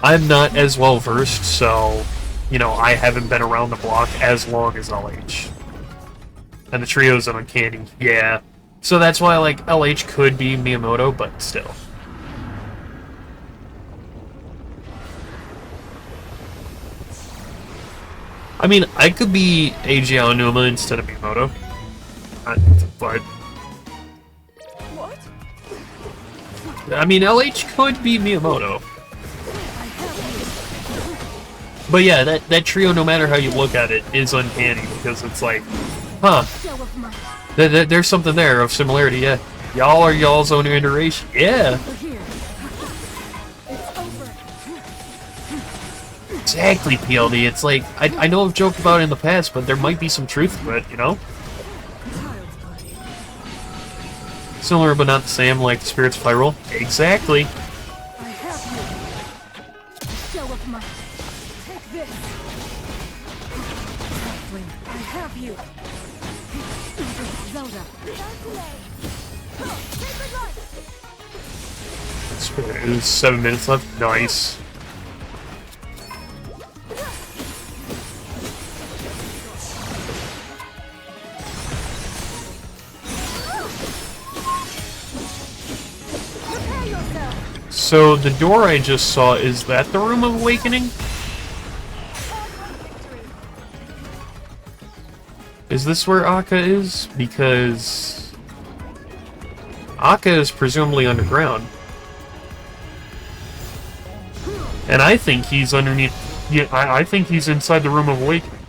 I'm not as well versed, so, you know, I haven't been around the block as long as LH. And the trios of Uncanny, yeah. So that's why, like, LH could be Miyamoto, but still. I mean, I could be Eiji Aonuma instead of Miyamoto. But... What? I mean, LH could be Miyamoto. But yeah, that trio, no matter how you look at it, is uncanny, because it's like, huh, there's something there of similarity, yeah. Y'all are y'all's own iteration, yeah. Exactly, PLD, it's like, I know I've joked about it in the past, but there might be some truth to it, you know? Similar but not the same, like the Spirits of Hyrule. Exactly. There's 7 minutes left. Nice. So the door I just saw, is that the Room of Awakening? Is this where Akka is? Because Akka is presumably underground. And I think he's underneath... Yeah, I think he's inside the Room of Awakening.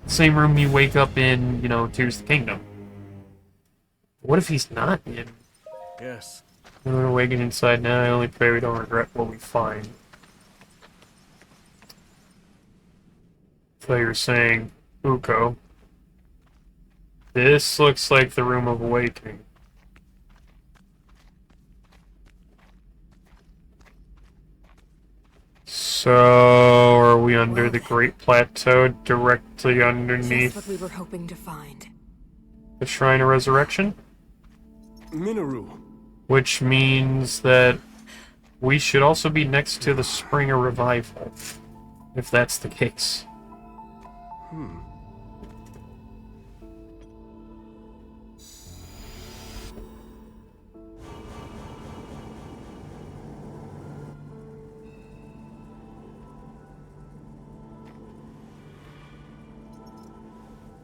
Same room you wake up in, you know, Tears of the Kingdom. What if he's not in? Yes. We're awakened inside now. I only pray we don't regret what we find. So you're saying, Uko. This looks like the Room of Awakening. So, are we under the Great Plateau, directly underneath Just what we were hoping to find. the Shrine of Resurrection? Minoru. Which means that we should also be next to the Spring of Revival, if that's the case.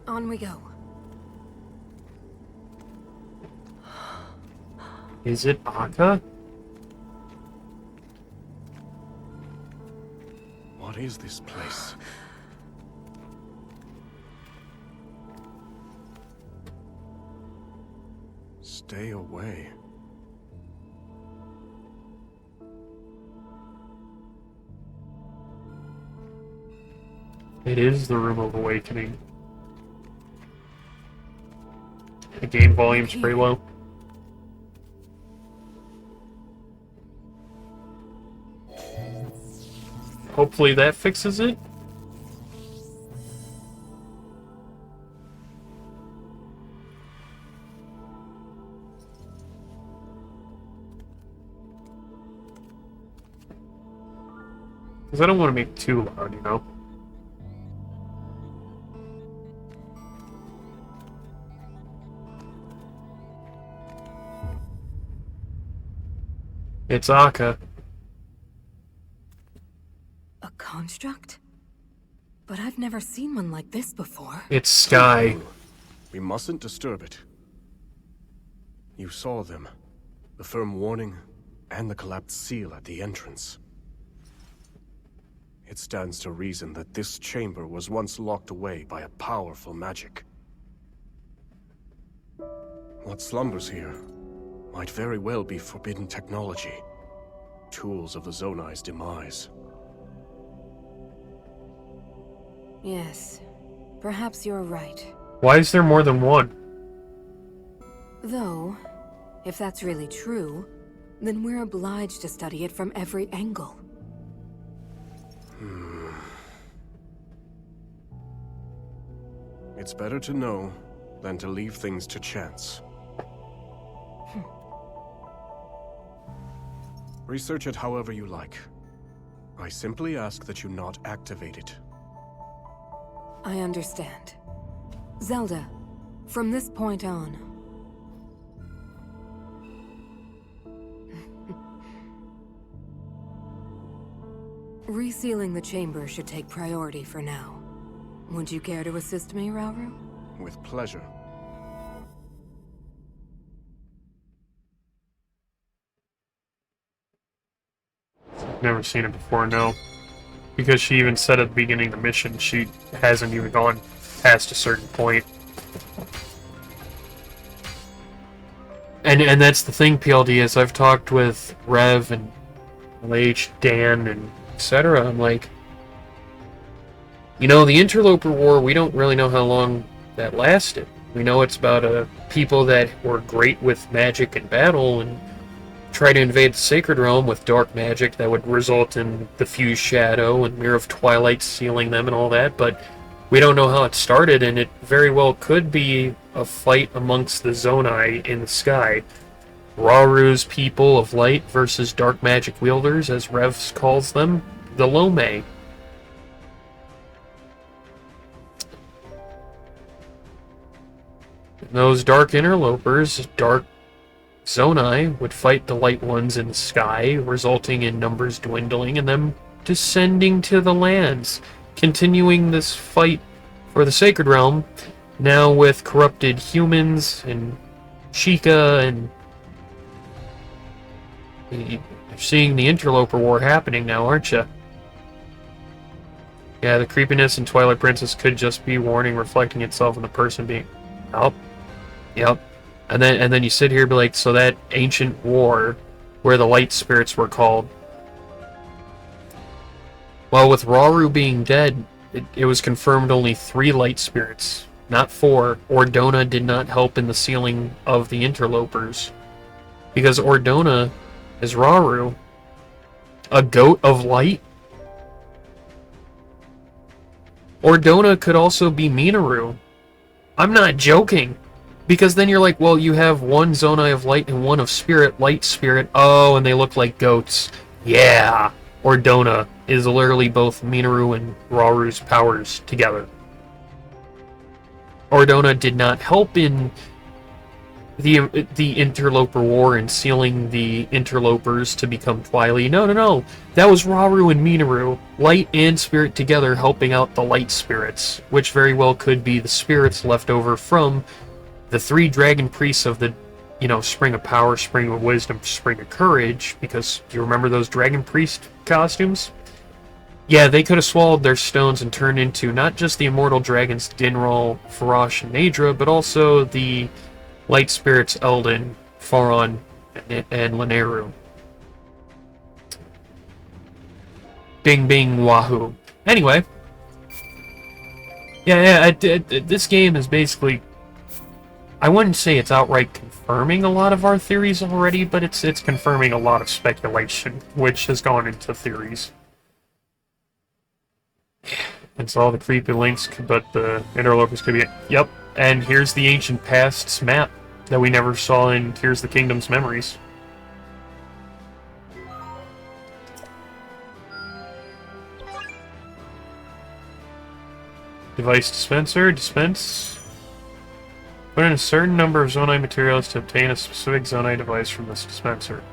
On we go. Is it Akka? What is this place? Stay away. It is the Room of Awakening. The game volume's pretty low. Hopefully that fixes it. Because I don't want to make it too loud, you know? It's Akka. A construct? But I've never seen one like this before. It's Sky. We mustn't disturb it. You saw them. The firm warning, and the collapsed seal at the entrance. It stands to reason that this chamber was once locked away by a powerful magic. What slumbers here might very well be forbidden technology. Tools of the Zonai's demise. Yes, perhaps you're right. Why is there more than one? Though, if that's really true, then we're obliged to study it from every angle. It's better to know than to leave things to chance. Research it however you like. I simply ask that you not activate it. I understand. Zelda, from this point on, Resealing the chamber should take priority for now. Would you care to assist me, Rauru? With pleasure. Never seen it before, no. Because she even said at the beginning of the mission, she hasn't even gone past a certain point. And that's the thing, PLD, is I've talked with Rev and LH, Dan, and etc. I'm like, you know, the Interloper War, we don't really know how long that lasted. We know it's about people that were great with magic and battle and try to invade the Sacred Realm with dark magic that would result in the Fused Shadow and Mirror of Twilight sealing them and all that, but we don't know how it started, and it very well could be a fight amongst the Zonai in the sky. Rauru's people of light versus dark magic wielders, as Rev calls them, the Lome. Those dark interlopers, dark Zonai, would fight the light ones in the sky, resulting in numbers dwindling and them descending to the lands, continuing this fight for the Sacred Realm, now with corrupted humans and Sheikah, and you're seeing the Interloper War happening now, aren't you? Yeah, the creepiness in Twilight Princess could just be warning reflecting itself in the person being... Oh. Yep. And then you sit here and be like, so that ancient war where the light spirits were called. Well, with Rauru being dead, it was confirmed only 3 light spirits, not 4. Ordona did not help in the sealing of the interlopers. Because Ordona is Rauru, a goat of light. Ordona could also be Minaru. I'm not joking. Because then you're like, well, you have one Zonai of light and one of spirit, light spirit. Oh, and they look like goats. Yeah. Ordona is literally both Minaru and Rauru's powers together. Ordona did not help in the Interloper War and sealing the interlopers to become Twilight. No. That was Rauru and Minaru, light and spirit together, helping out the light spirits, which very well could be the spirits left over from the 3 dragon priests of the, Spring of Power, Spring of Wisdom, Spring of Courage, because do you remember those dragon priest costumes? Yeah, they could have swallowed their stones and turned into not just the immortal dragons Dinral, Farash, and Nadra, but also the light spirits Eldin, Faron, and Lanayru. Bing bing wahoo. Anyway. Yeah, this game is basically... I wouldn't say it's outright confirming a lot of our theories already, but it's confirming a lot of speculation, which has gone into theories. It's all the creepy links, but the interlopers could be... Yep, and here's the Ancient Past's map that we never saw in Tears of the Kingdom's Memories. Device dispenser, dispense... Put in a certain number of Zonai materials to obtain a specific Zonai device from this dispenser.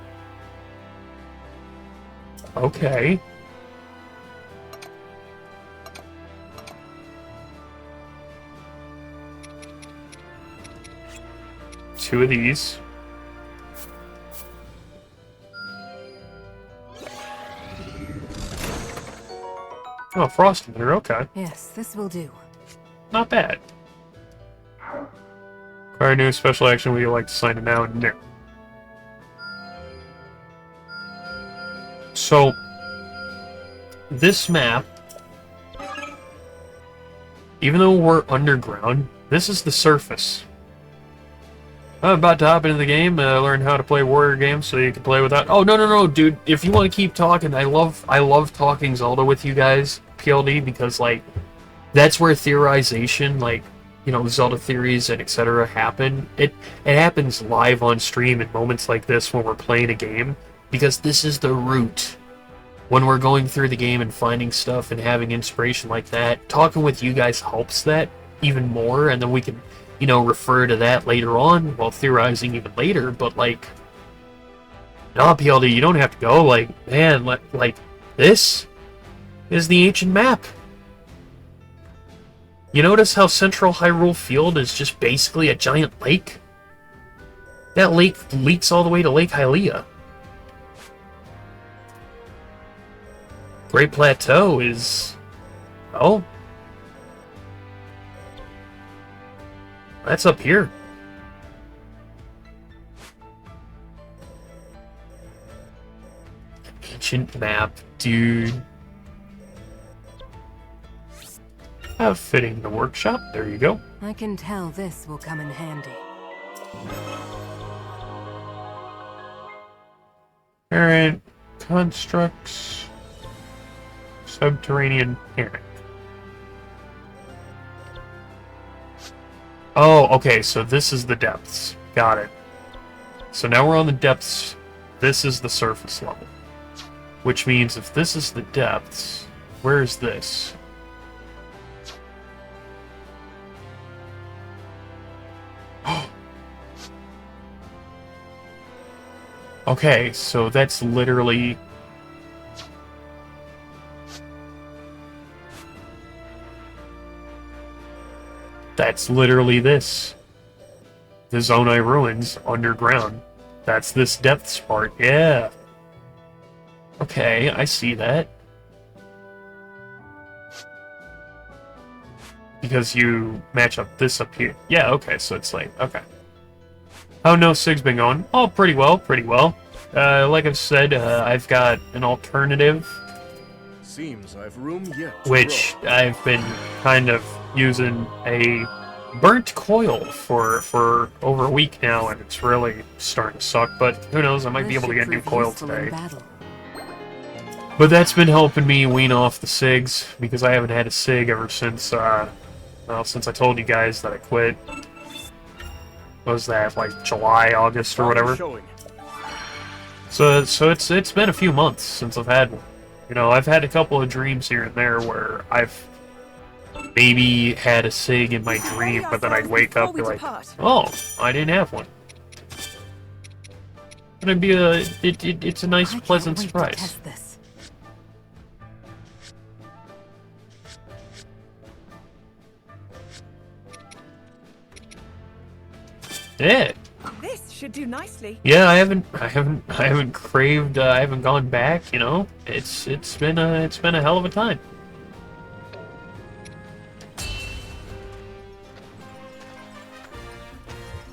Okay. Two of these. Oh, frost emitter, okay. Yes, this will do. Not bad. Acquire new special action, would you like to sign it now? No. So, this map, even though we're underground, this is the surface. I'm about to hop into the game, learn how to play warrior games so you can play without... Oh, no, dude. If you want to keep talking, I love talking Zelda with you guys, PLD, because, like, that's where theorization, like, Zelda theories and etc. happen. It happens live on stream in moments like this when we're playing a game, because this is the root. When we're going through the game and finding stuff and having inspiration like that, talking with you guys helps that even more, and then we can, refer to that later on while theorizing even later, but, like, no, PLD, you don't have to go, like, man, like, this? is the ancient map. You notice how Central Hyrule Field is just basically a giant lake? That lake leaks all the way to Lake Hylia. Great Plateau is... oh. That's up here. Ancient map, dude. Outfitting the workshop, there you go. I can tell this will come in handy. Parent, constructs, subterranean parent. Oh, okay, so this is the depths. Got it. So now we're on the depths. This is the surface level. Which means if this is the depths, where is this? Okay, so that's literally... that's literally this. The Zoey ruins underground. That's this depths part, yeah. Okay, I see that. Because you match up this up here. Yeah, okay, so it's like, okay. How no Sig's been going? Oh, pretty well, pretty well. Like I've said, I've got an alternative. Seems I've room yet to Which grow. I've been kind of using a burnt coil for over a week now, and it's really starting to suck, but who knows, I might be able to get a new coil today. But that's been helping me wean off the SIGs, because I haven't had a SIG ever since, well, since I told you guys that I quit. What was that, like July, August, or whatever? So it's been a few months since I've had one. You know, I've had a couple of dreams here and there where I've maybe had a SIG in my dream, but then I'd wake up and be like, oh, I didn't have one. And it'd be it's a nice, pleasant surprise. Yeah. This should do nicely. Yeah, I haven't craved, I haven't gone back, you know? It's been a hell of a time.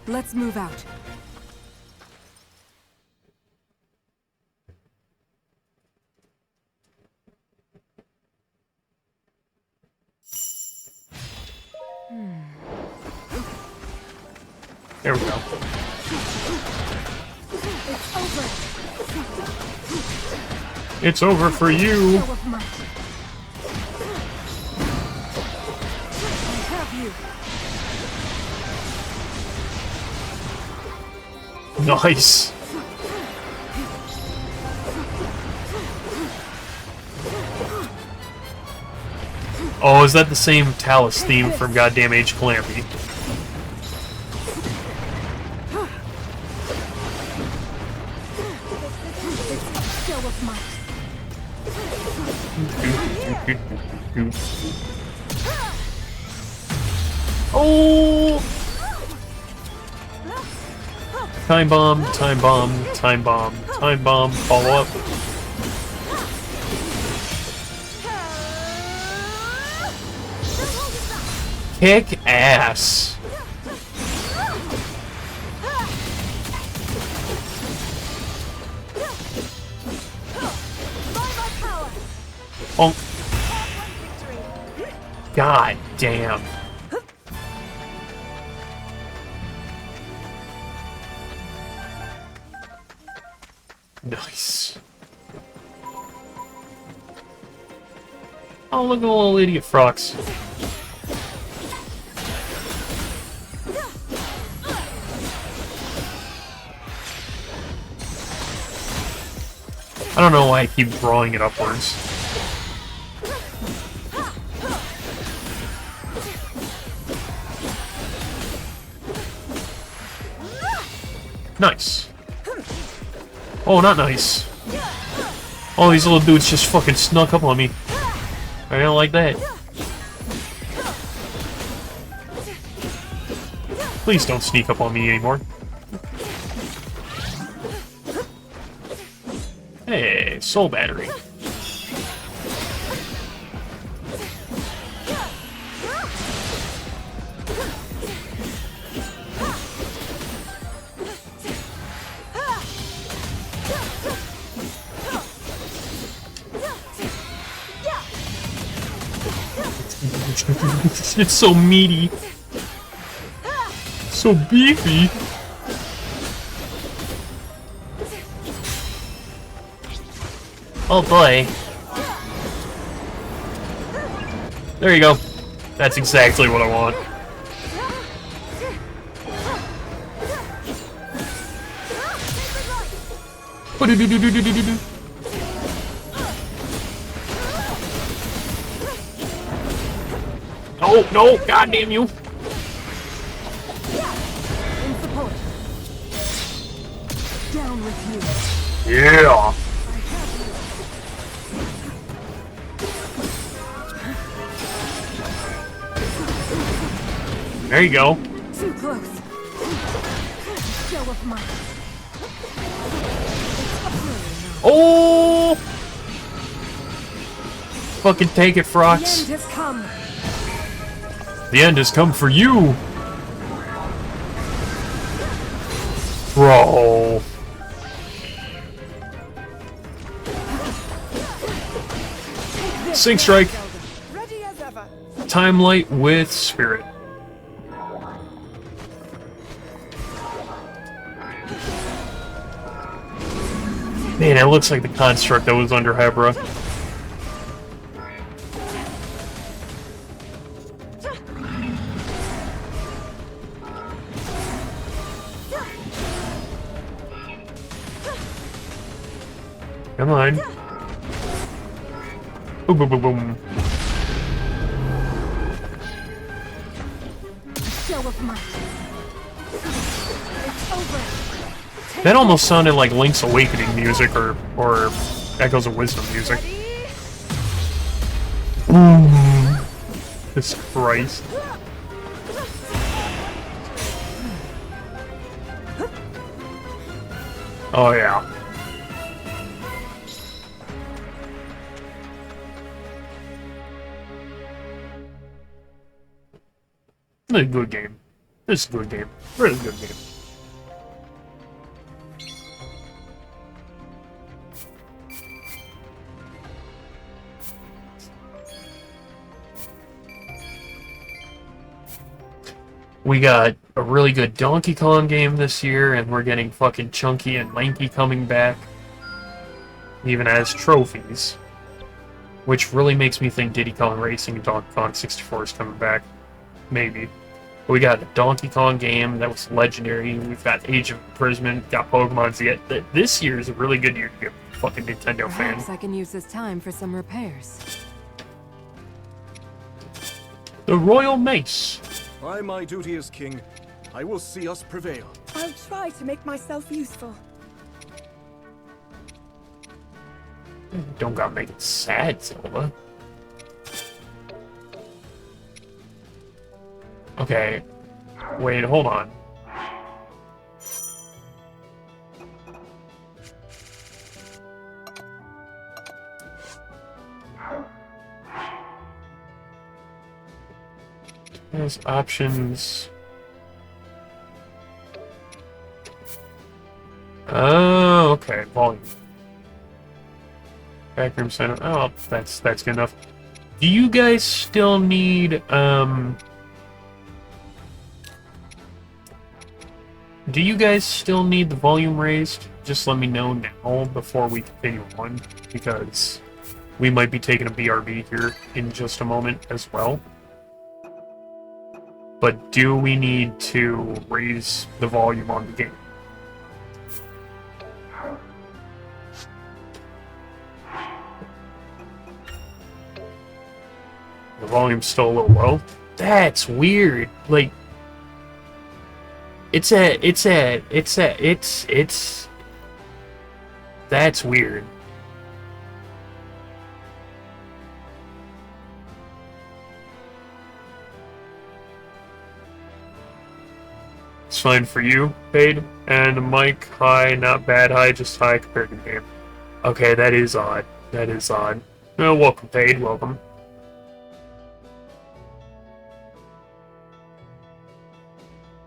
Let's move out. There we go. It's over for you. Nice. Oh, is that the same Talus theme from Goddamn Age Calamity? Oh! Time bomb, time bomb, time bomb, time bomb, follow up. Kick ass. Oh. God damn. Nice. Oh, look at the little idiot frogs. I don't know why I keep drawing it upwards. Nice. Oh, not nice. Oh, these little dudes just fucking snuck up on me. I don't like that. Please don't sneak up on me anymore. Hey, soul battery. It's so meaty. So beefy. Oh boy. There you go. That's exactly what I want. Oh no, god damn you. Down with you. Yeah. There you go. Too close. Show of might. Oh! Fucking take it, Frox. The end has come. The end has come for you. Bro. Sync strike. Ready as ever. Time light with spirit. Man, it looks like the construct that was under Hebra. Come on. Boom, boom, boom, boom. Show of might. It's over. That almost sounded like Link's Awakening music or Echoes of Wisdom music. Jesus Christ. Oh yeah. This is a good game. This is a good game. Really good game. We got a really good Donkey Kong game this year, and we're getting fucking Chunky and Lanky coming back. Even as trophies. Which really makes me think Diddy Kong Racing and Donkey Kong 64 is coming back. Maybe. We got a Donkey Kong game that was legendary. We've got Age of Imprisonment, got Pokemon Z. This year is a really good year to be a fucking Nintendo fan. Perhaps I can use this time for some repairs. The Royal Mace. By my duty as king, I will see us prevail. I'll try to make myself useful. Don't gotta make it sad, Zelda. Okay. Wait, hold on. There's options. Oh, okay. Volume. Backroom center. Oh, that's good enough. Do you guys still need do you guys still need the volume raised? Just let me know now before we continue on, because we might be taking a BRB here in just a moment as well. But do we need to raise the volume on the game? The volume's still a little low. That's weird. Like, that's weird. fine for you, Paid. And the mic, high, not bad high, just high compared to the game. Okay, that is odd. That is odd. Well, welcome, Paid. Welcome.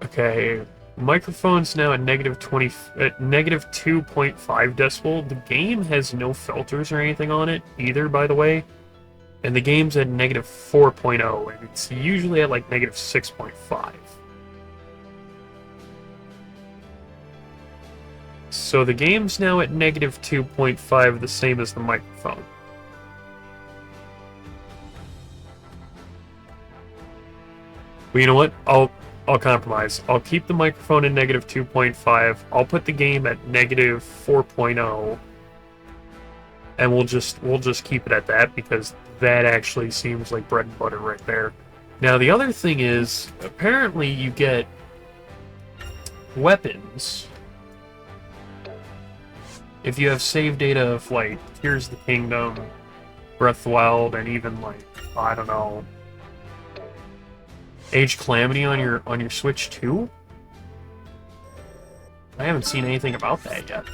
Okay, microphone's now at negative 2.5 decibel. The game has no filters or anything on it either, by the way. And the game's at negative 4.0, and it's usually at like negative 6.5. So the game's now at negative 2.5, the same as the microphone. Well, you know what? I'll compromise. I'll keep the microphone at negative 2.5. I'll put the game at negative 4.0. And we'll just keep it at that, because that actually seems like bread and butter right there. Now the other thing is, apparently you get weapons if you have save data of like Tears of the Kingdom, Breath of the Wild, and even like, I don't know, Age Calamity on your Switch too? I haven't seen anything about that yet.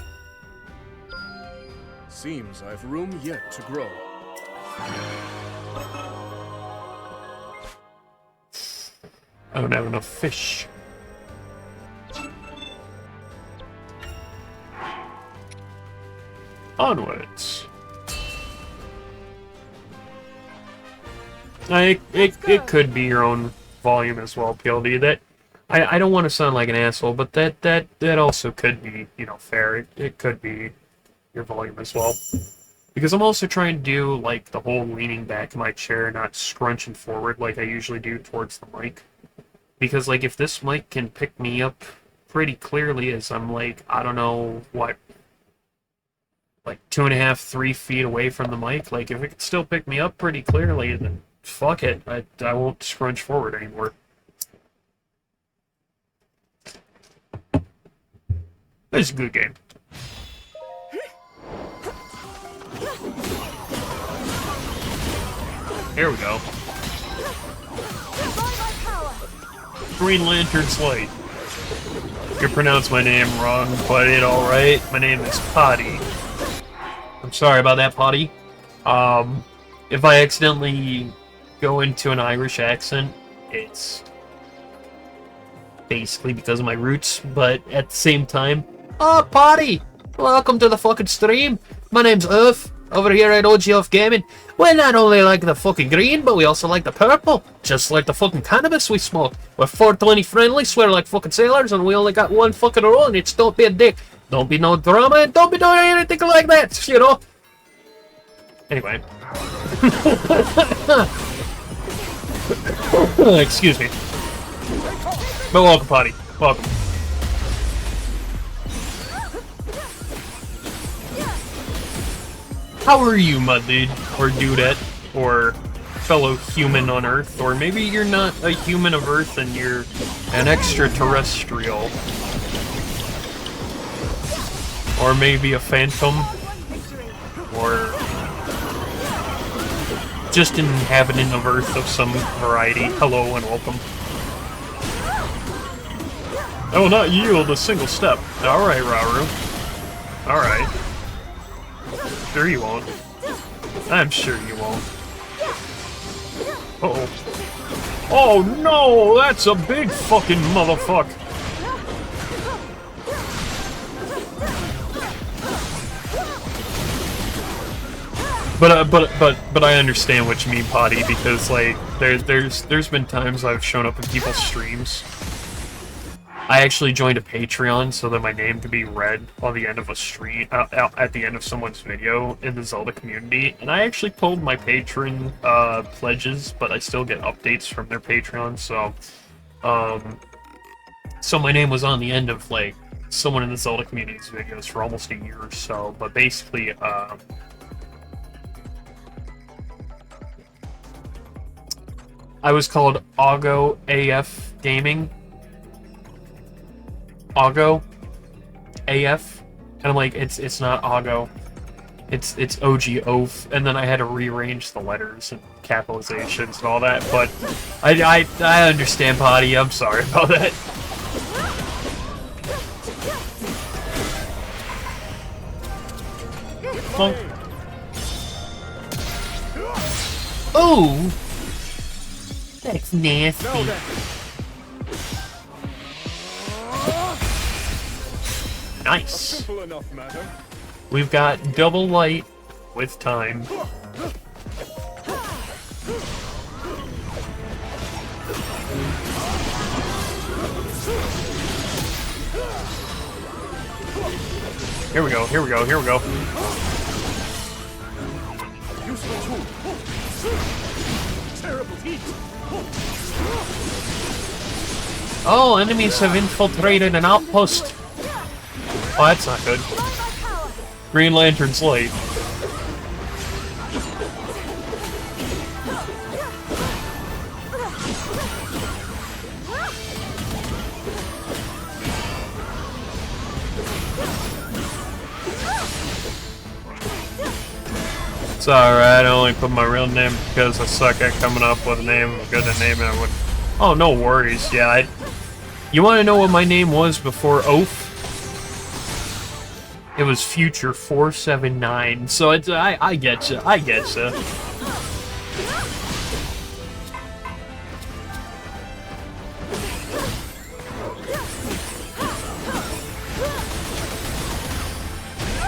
Seems I've room yet to grow. I don't have enough fish. Onwards. It could be your own volume as well, PLD. That I don't want to sound like an asshole, but that also could be, you know, fair. It could be your volume as well. Because I'm also trying to do like the whole leaning back in my chair, not scrunching forward like I usually do towards the mic. Because like if this mic can pick me up pretty clearly as I'm like, I don't know what, like 2.5, 3 feet away from the mic, like if it could still pick me up pretty clearly, then fuck it, I won't scrunch forward anymore. It's a good game. Here we go. Green Lantern's Light. You pronounced my name wrong, but it's alright. My name is Potty. I'm sorry about that, Potty. If I accidentally go into an Irish accent, it's basically because of my roots, but at the same time, oh, Potty! Welcome to the fucking stream. My name's Earth, over here at OG Gaming. We not only like the fucking green, but we also like the purple. Just like the fucking cannabis we smoke. We're 420 friendly, swear like fucking sailors, and we only got one fucking rule, and it's don't be a dick. Don't be no drama, and don't be doing anything like that, you know? Anyway. Excuse me. But welcome, Potty. Welcome. How are you, mud dude, or dudette, or fellow human on Earth? Or maybe you're not a human of Earth and you're an extraterrestrial. Or maybe a phantom. Or just an inhabitant of Earth of some variety. Hello and welcome. I will not yield a single step. Alright, Rauru. Alright. Sure you won't. I'm sure you won't. Uh-oh. Oh no! That's a big fucking motherfucker! But I understand what you mean, Potty, because like there's been times I've shown up in people's streams. I actually joined a Patreon so that my name could be read on the end of a stream, at the end of someone's video in the Zelda community, and I actually pulled my patron pledges, but I still get updates from their Patreon, so my name was on the end of like someone in the Zelda community's videos for almost a year or so, but basically I was called Augo AF Gaming. Augo AF, and I'm like, it's not Augo, it's OG Oaf, and then I had to rearrange the letters and capitalizations and all that, but I understand, Potty, I'm sorry about that. Funk. Oh! That's nasty. Nice. We've got double light with time. Here we go, here we go, here we go. Oh, enemies have infiltrated an outpost. Oh, that's not good. Green Lantern's late. It's alright, I only put my real name because I suck at coming up with a name. I'm good at naming it. Oh, no worries. Yeah, you want to know what my name was before Oath? It was Future 479. So it's I get you. I get you.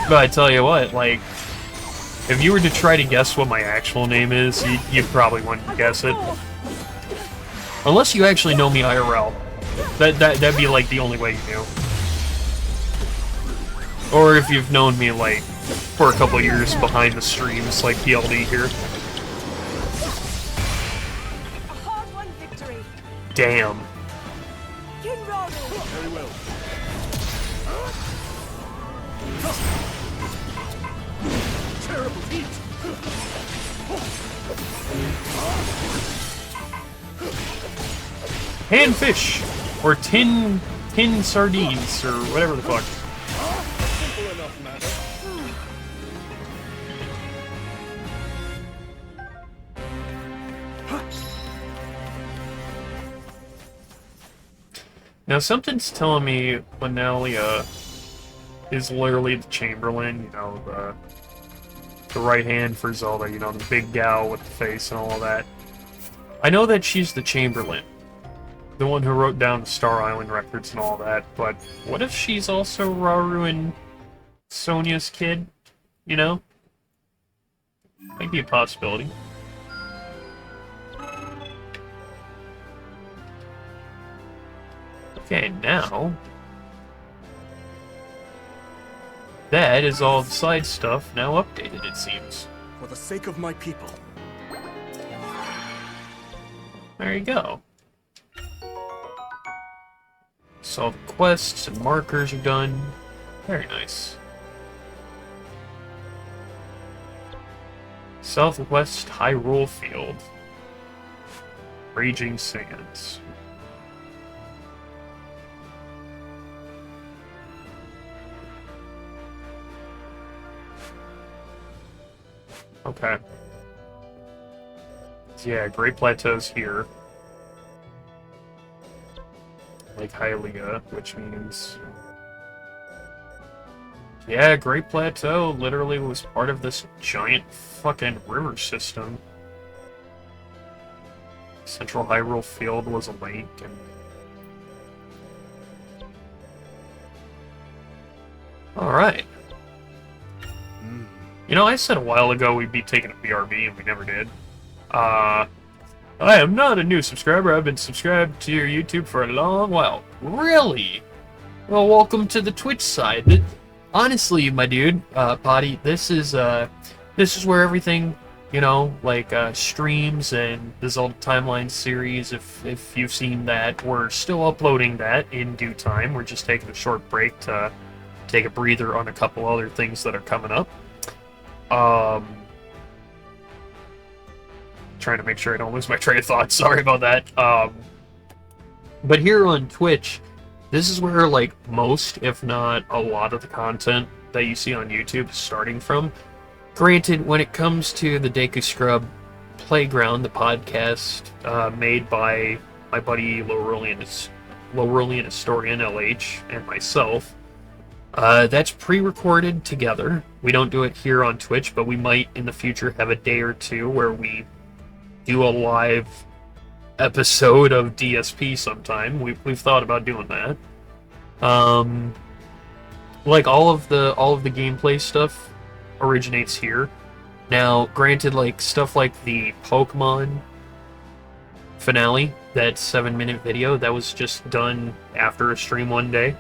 But I tell you what, like, if you were to try to guess what my actual name is, you probably wouldn't guess it. Unless you actually know me IRL. That'd be like the only way you knew. Or if you've known me like for a couple years behind the streams, like PLD here. A hard-won victory. Damn. King Ronald. Very well. Terrible heat. Panfish! Or tin sardines, or whatever the fuck. Simple enough matter. Now something's telling me Linelia is literally the Chamberlain, you know, the right hand for Zelda, you know, the big gal with the face and all that. I know that she's the Chamberlain, the one who wrote down the Star Island records and all that, but what if she's also Rauru and Sonia's kid, you know? Might be a possibility. Okay, now... that is all the side stuff now updated, it seems. For the sake of my people. There you go. So all the quests and markers are done. Very nice. Southwest Hyrule Field. Raging Sands. Okay. So yeah, Great Plateau's here. Lake Hylia, which means... yeah, Great Plateau literally was part of this giant fucking river system. Central Hyrule Field was a lake, and... alright. You know, I said a while ago we'd be taking a BRB, and we never did. I am not a new subscriber. I've been subscribed to your YouTube for a long while. Really? Well, welcome to the Twitch side. Honestly, my dude, Potty, this is where everything, you know, like streams and the Zelda Timeline series. If you've seen that, we're still uploading that in due time. We're just taking a short break to take a breather on a couple other things that are coming up. Trying to make sure I don't lose my train of thought. Sorry about that. But here on Twitch, this is where, like, most, if not a lot of the content that you see on YouTube is starting from. Granted, when it comes to the Deku Scrub Playground, the podcast made by my buddy Lorulian Historian LH and myself, That's pre-recorded together. We don't do it here on Twitch, but we might in the future have a day or two where we do a live episode of DSP sometime. We've thought about doing that. Like all of the gameplay stuff originates here. Now, granted, like stuff like the Pokemon finale, that 7-minute video, that was just done after a stream one day.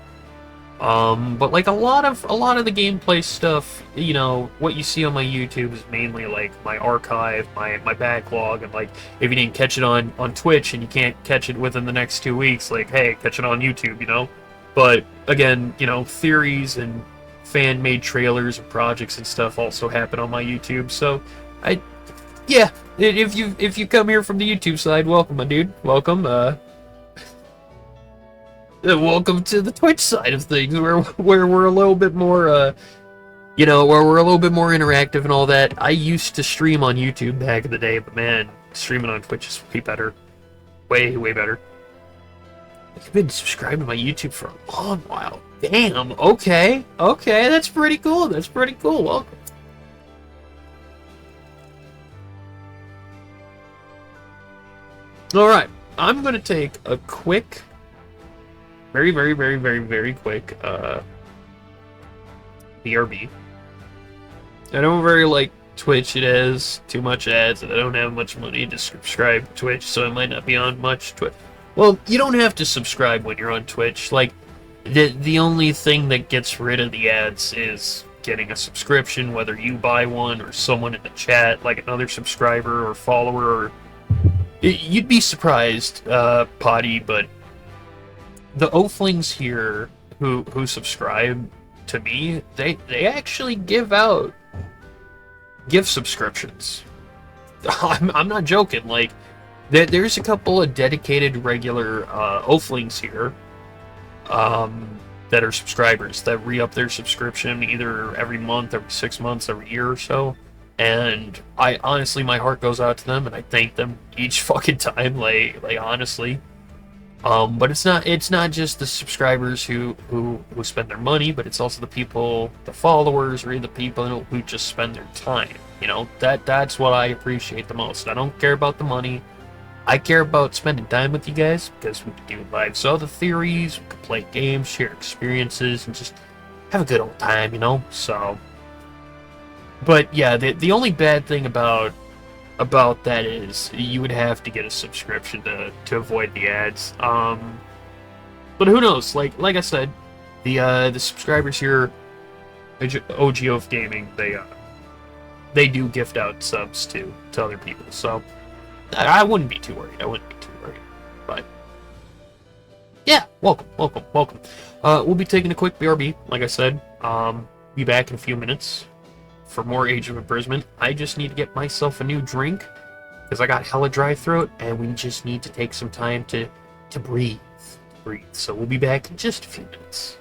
But like a lot of the gameplay stuff, you know, what you see on my YouTube is mainly like my archive, my backlog, and like if you didn't catch it on Twitch and you can't catch it within the next 2 weeks, like hey, catch it on YouTube, you know. But again, you know, theories and fan-made trailers and projects and stuff also happen on my YouTube. So yeah, if you come here from the YouTube side, welcome, my dude, welcome. Welcome to the Twitch side of things, where we're a little bit more, you know, where we're a little bit more interactive and all that. I used to stream on YouTube back in the day, but man, streaming on Twitch is way better, way better. You've been subscribed to my YouTube for a long while. Damn. Okay. That's pretty cool. Welcome. All right. I'm gonna take a quick. Very quick BRB. I don't very like Twitch. It has too much ads, and I don't have much money to subscribe to Twitch, so I might not be on much Twitch. Well, you don't have to subscribe when you're on Twitch. Like, the only thing that gets rid of the ads is getting a subscription, whether you buy one or someone in the chat, like another subscriber or follower. Or you'd be surprised, Potty, but the Oaflings here who subscribe to me, they actually give out gift subscriptions. I'm not joking. Like, there's a couple of dedicated regular Oaflings here that are subscribers that re-up their subscription either every month, every 6 months, every year or so. And I honestly, my heart goes out to them, and I thank them each fucking time. Like honestly. But it's not just the subscribers who spend their money, but it's also the people, the followers, or the people who just spend their time. You know, that's what I appreciate the most. I don't care about the money. I care about spending time with you guys, because we can do live Zelda theories, we can play games, share experiences, and just have a good old time, you know? So, but yeah, the only bad thing about that is you would have to get a subscription to avoid the ads. But who knows? Like I said, the subscribers here, OG of Gaming, they do gift out subs to other people. So I wouldn't be too worried. But yeah, welcome. We'll be taking a quick BRB, like I said. Be back in a few minutes for more Age of Imprisonment. I just need to get myself a new drink because I got hella dry throat, and we just need to take some time to breathe. So we'll be back in just a few minutes.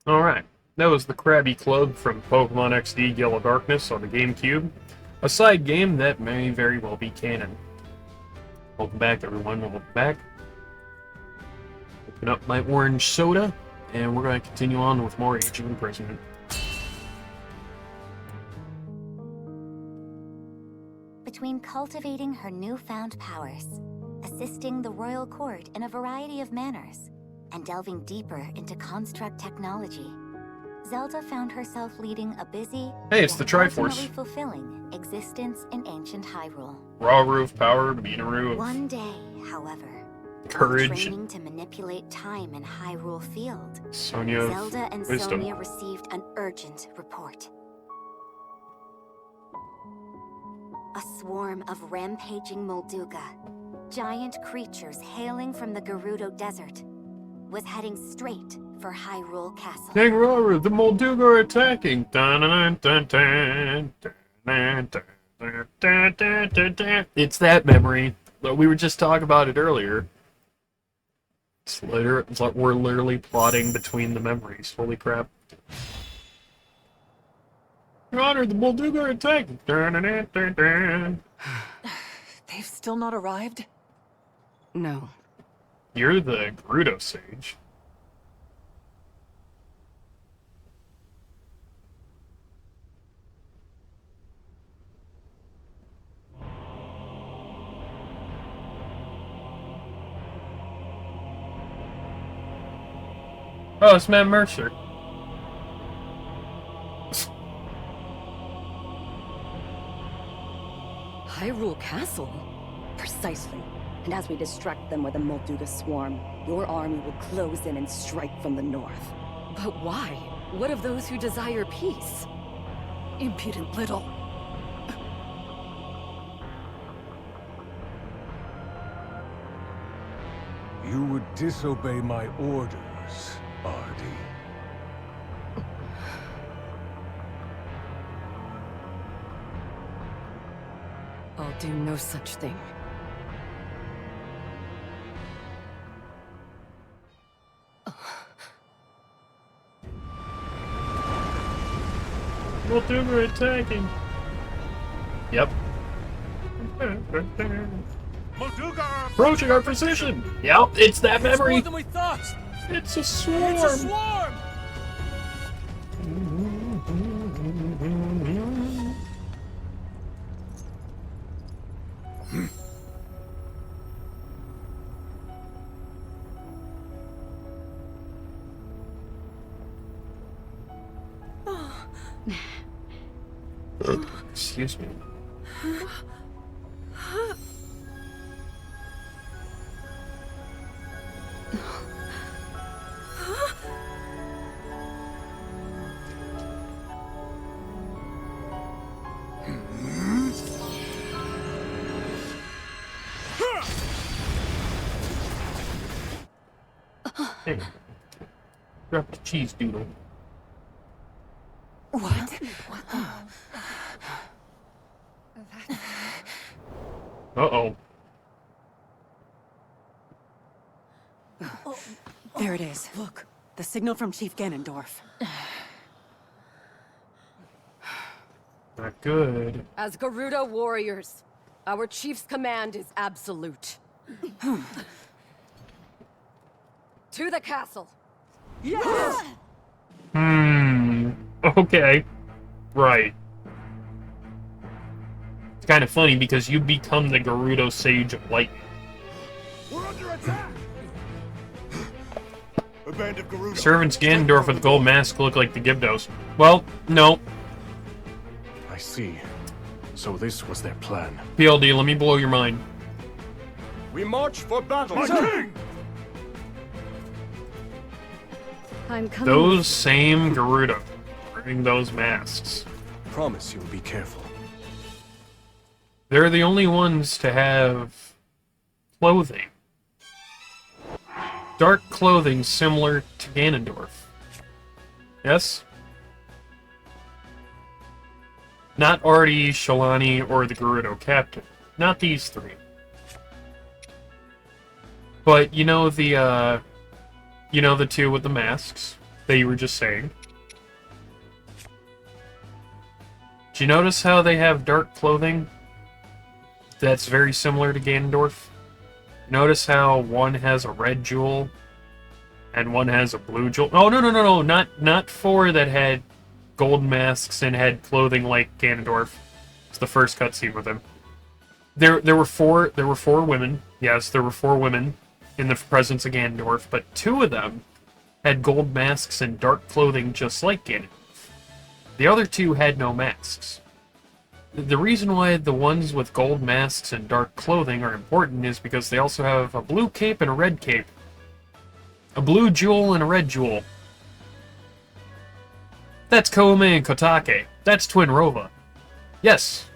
Alright, that was the Krabby Club from Pokemon XD Yellow Darkness on the GameCube. A side game that may very well be canon. Welcome back, everyone. Welcome back. Open up my orange soda, and we're going to continue on with more Age of Imprisonment. Between cultivating her newfound powers, assisting the royal court in a variety of manners, and delving deeper into construct technology, Zelda found herself leading a busy, hey, it's the Triforce. ultimately fulfilling existence in ancient Hyrule. Raw Roof Power, Minaru of One day, however, Courage, training to manipulate time in Hyrule Field, Sonia of Zelda and Wisdom. Sonia received an urgent report. A swarm of rampaging Molduga, giant creatures hailing from the Gerudo Desert, was heading straight for Hyrule Castle. King Roru, the Molduga are attacking! It's that memory. We were just talking about it earlier. It's like we're literally plotting between the memories. Holy crap. Your Honor, the Molduga are attacking! They've still not arrived? No. You're the Gerudo Sage. Oh, it's Matt Mercer. Hyrule Castle? Precisely. And as we distract them with a Molduga swarm, your army will close in and strike from the north. But why? What of those who desire peace? Impudent little. You would disobey my orders, Artie. I'll do no such thing. Molduga attacking. Yep. Approaching our position. Yep, it's that memory. More than we thought. It's a swarm. It's a swarm. Excuse me. Hey, drop the cheese doodle. What? Uh-oh. There it is. Look, the signal from Chief Ganondorf. Not good. As Gerudo warriors, our chief's command is absolute. To the castle. Yes! Okay. Right. It's kind of funny because you become the Gerudo Sage of Lightning. We're under attack! A band of Gerudo. Servants Ganondorf with the gold mask look like the Gibdos. Well, no. I see. So this was their plan. PLD, let me blow your mind. We march for battle! My king! I'm coming. Those same Gerudo wearing those masks. Promise you'll be careful. They're the only ones to have clothing. Dark clothing similar to Ganondorf. Yes? Not Artie, Shalani, or the Gerudo Captain. Not these three. But, you know, the You know, the two with the masks that you were just saying. Do you notice how they have dark clothing that's very similar to Ganondorf? Notice how one has a red jewel and one has a blue jewel? Oh, no, not four that had gold masks and had clothing like Ganondorf. It's the first cutscene with him. There were four women. Yes, there were 4 women in the presence of Ganondorf, but 2 of them had gold masks and dark clothing just like Ganondorf. The other 2 had no masks. The reason why the ones with gold masks and dark clothing are important is because they also have a blue cape and a red cape. A blue jewel and a red jewel. That's Koumei and Kotake. That's Twin Rova. Yes,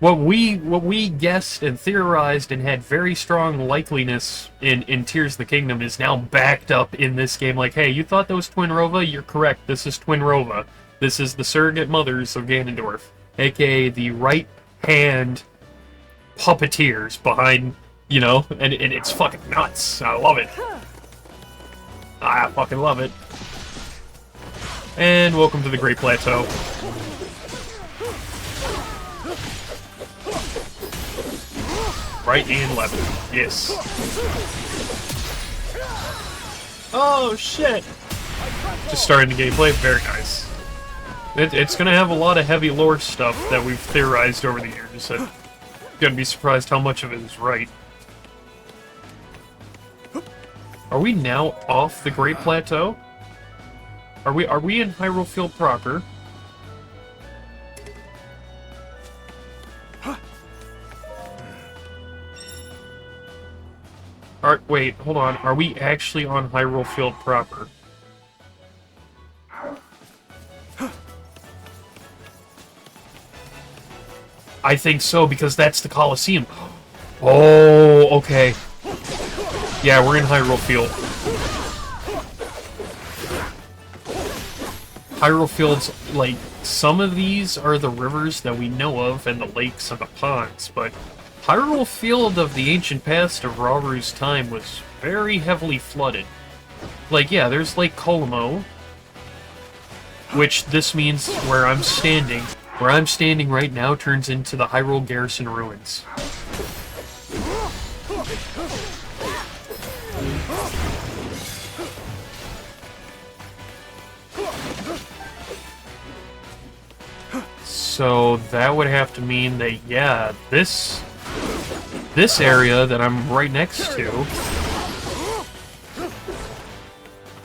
what we guessed and theorized and had very strong likeliness in Tears of the Kingdom is now backed up in this game. Like, hey, you thought that was Twin Rova? You're correct. This is Twin Rova. This is the surrogate mothers of Ganondorf, aka the right-hand puppeteers behind, you know, and it's fucking nuts. I love it. I fucking love it. And welcome to the Great Plateau. Right and left. Yes. Oh, shit. Just starting the gameplay. Very nice. It's gonna have a lot of heavy lore stuff that we've theorized over the years. I'm gonna be surprised how much of it is right. Are we now off the Great Plateau? Are we in Hyrule Field proper? Wait, hold on. Are we actually on Hyrule Field proper? I think so, because that's the Colosseum. Oh, okay. Yeah, we're in Hyrule Field. Hyrule Field's, like, some of these are the rivers that we know of, and the lakes and the ponds, but Hyrule Field of the ancient past of Raru's time was very heavily flooded. Like, yeah, there's Lake Colombo, which this means where I'm standing right now turns into the Hyrule Garrison ruins. So that would have to mean that, yeah, this area that I'm right next to,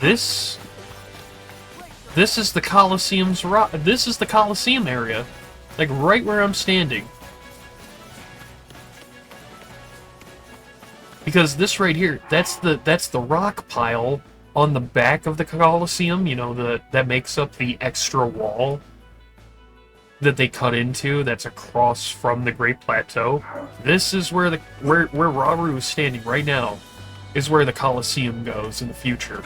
this is the Colosseum's this is the Colosseum area, like right where I'm standing. Because this right here, that's the rock pile on the back of the Colosseum, you know, that makes up the extra wall that they cut into that's across from the Great Plateau. This is where where Raru is standing right now, is where the Colosseum goes in the future.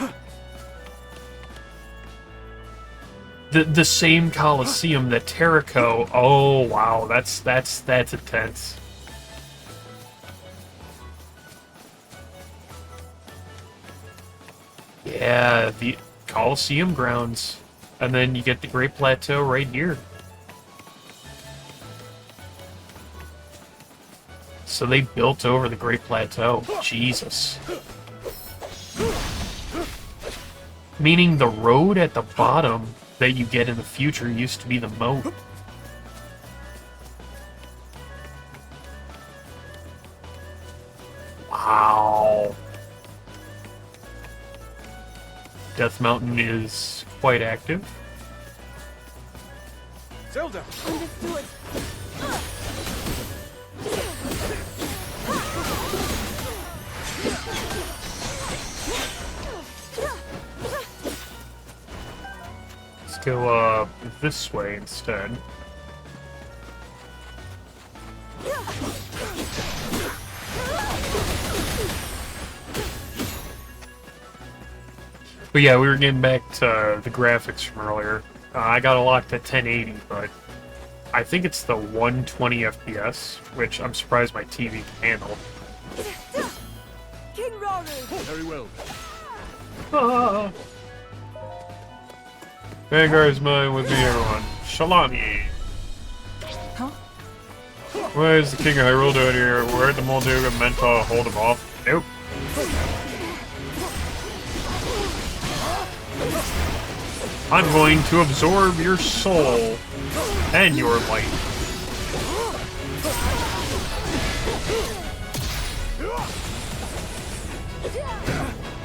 The same Colosseum that Terrico. Oh wow, that's intense. Yeah, the Colosseum grounds, and then you get the Great Plateau right here. So they built over the Great Plateau. Jesus. Meaning the road at the bottom that you get in the future used to be the moat. Wow. Death Mountain is quite active. Zelda! Understood. Let's go this way instead. But yeah, we were getting back to the graphics from earlier. I got it locked at 1080, but I think it's the 120 FPS, which I'm surprised my TV can handle. King Raru! Very well. Ah. Vanguard's mine with me, everyone. Shalani. Huh? What is the King of Hyrule doing here? Where'd the Molduga meant to hold him off? Nope. I'm going to absorb your soul and your light.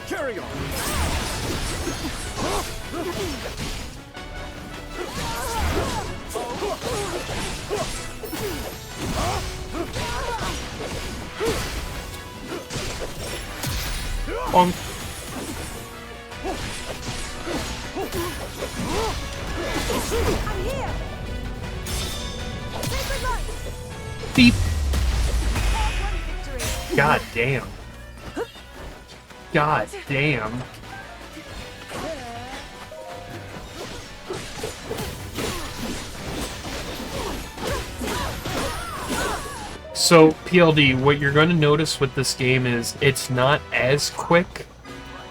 Carry on. Bonk. I'm here! Sacred light! Beep. Part one victory! God damn. God damn. So, PLD, what you're going to notice with this game is it's not as quick,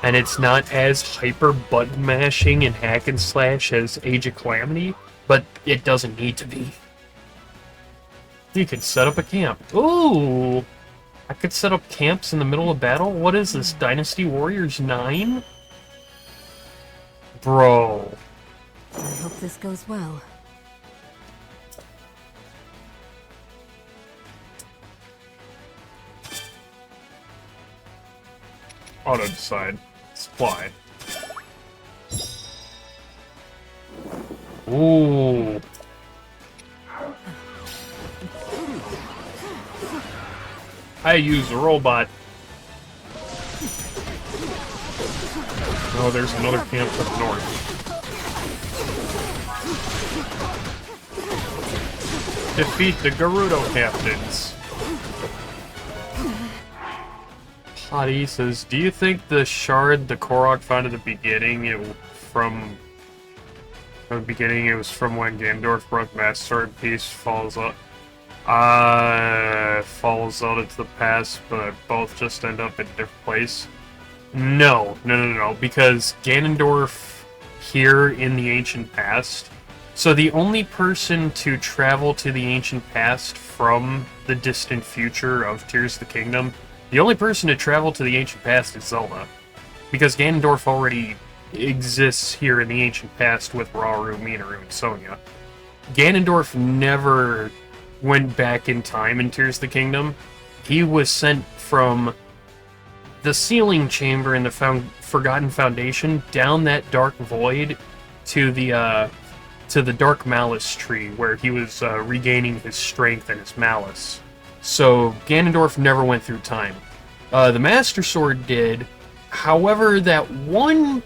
and it's not as hyper button mashing and hack and slash as Age of Calamity, but it doesn't need to be. You can set up a camp. Ooh! I could set up camps in the middle of battle? What is this, Dynasty Warriors 9? Bro. I hope this goes well. Auto decide. Supply. Ooh. I use a robot. Oh, there's another camp up north. Defeat the Gerudo captains. Hottie says, do you think the shard the Korok found at the beginning, it was from when Ganondorf broke Master Sword Piece falls out into the past, but both just end up in a different place? No, because Ganondorf here in the ancient past. So the only person to travel to the ancient past from the distant future of Tears of the Kingdom, the only person to travel to the ancient past is Zelda. Because Ganondorf already exists here in the ancient past with Rauru, Minaru, and Sonia. Ganondorf never went back in time in Tears of the Kingdom. He was sent from the sealing chamber in the Forgotten Foundation down that dark void to the Dark Malice tree, where he was regaining his strength and his malice. So Ganondorf never went through time. The Master Sword did. However, that one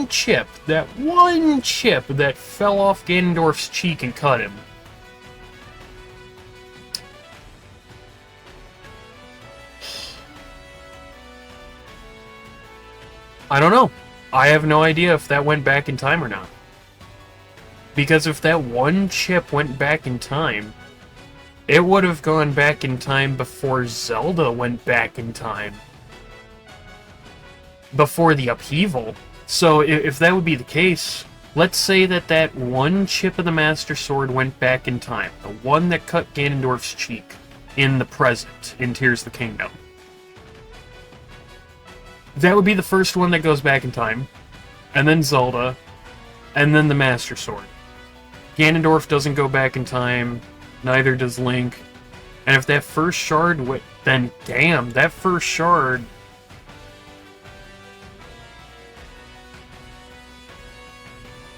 chip that fell off Ganondorf's cheek and cut him. I don't know. I have no idea if that went back in time or not. Because if that one chip went back in time, it would have gone back in time before Zelda went back in time. Before the upheaval. So if that would be the case, let's say that one chip of the Master Sword went back in time. The one that cut Ganondorf's cheek in the present, in Tears of the Kingdom. That would be the first one that goes back in time. And then Zelda. And then the Master Sword. Ganondorf doesn't go back in time. Neither does Link. And if that first shard went... Then, damn, that first shard...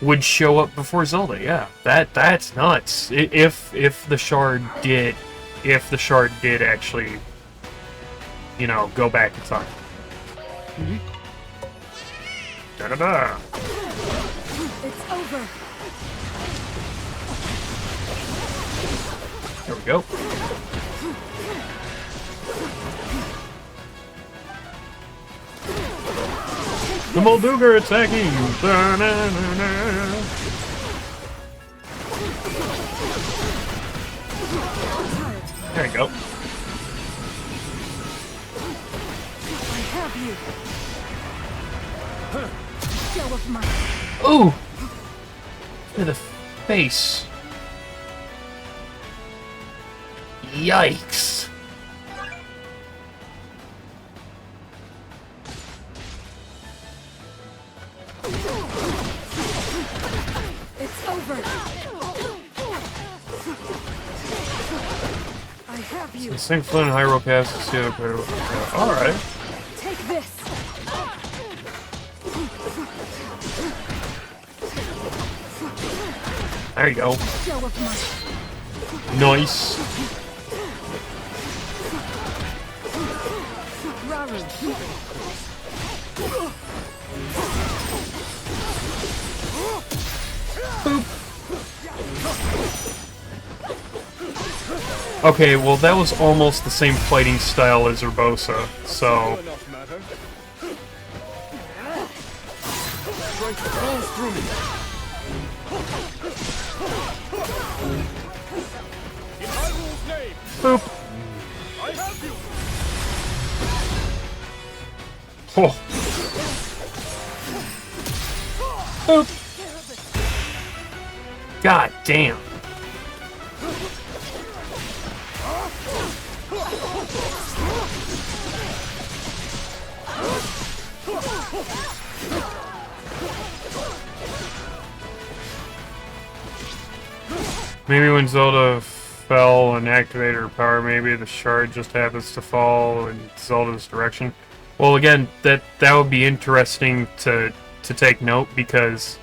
would show up before Zelda, yeah. That's nuts. If the shard did actually, you know, go back in time. Da-da-da. It's over. There we go. The Molduga are attacking! Da-na-na-na. There you go. I have you. Ooh! To the face. Yikes. It's over. I have you. Sink Flynn and Hyrule cast to see alright. Take this. There you go. Show of might. Nice. Okay, well that was almost the same fighting style as Urbosa, so... Boop. Oh. Boop. God damn. Maybe when Zelda fell and activated her power, maybe the shard just happens to fall in Zelda's direction. Well, again, that would be interesting to take note, because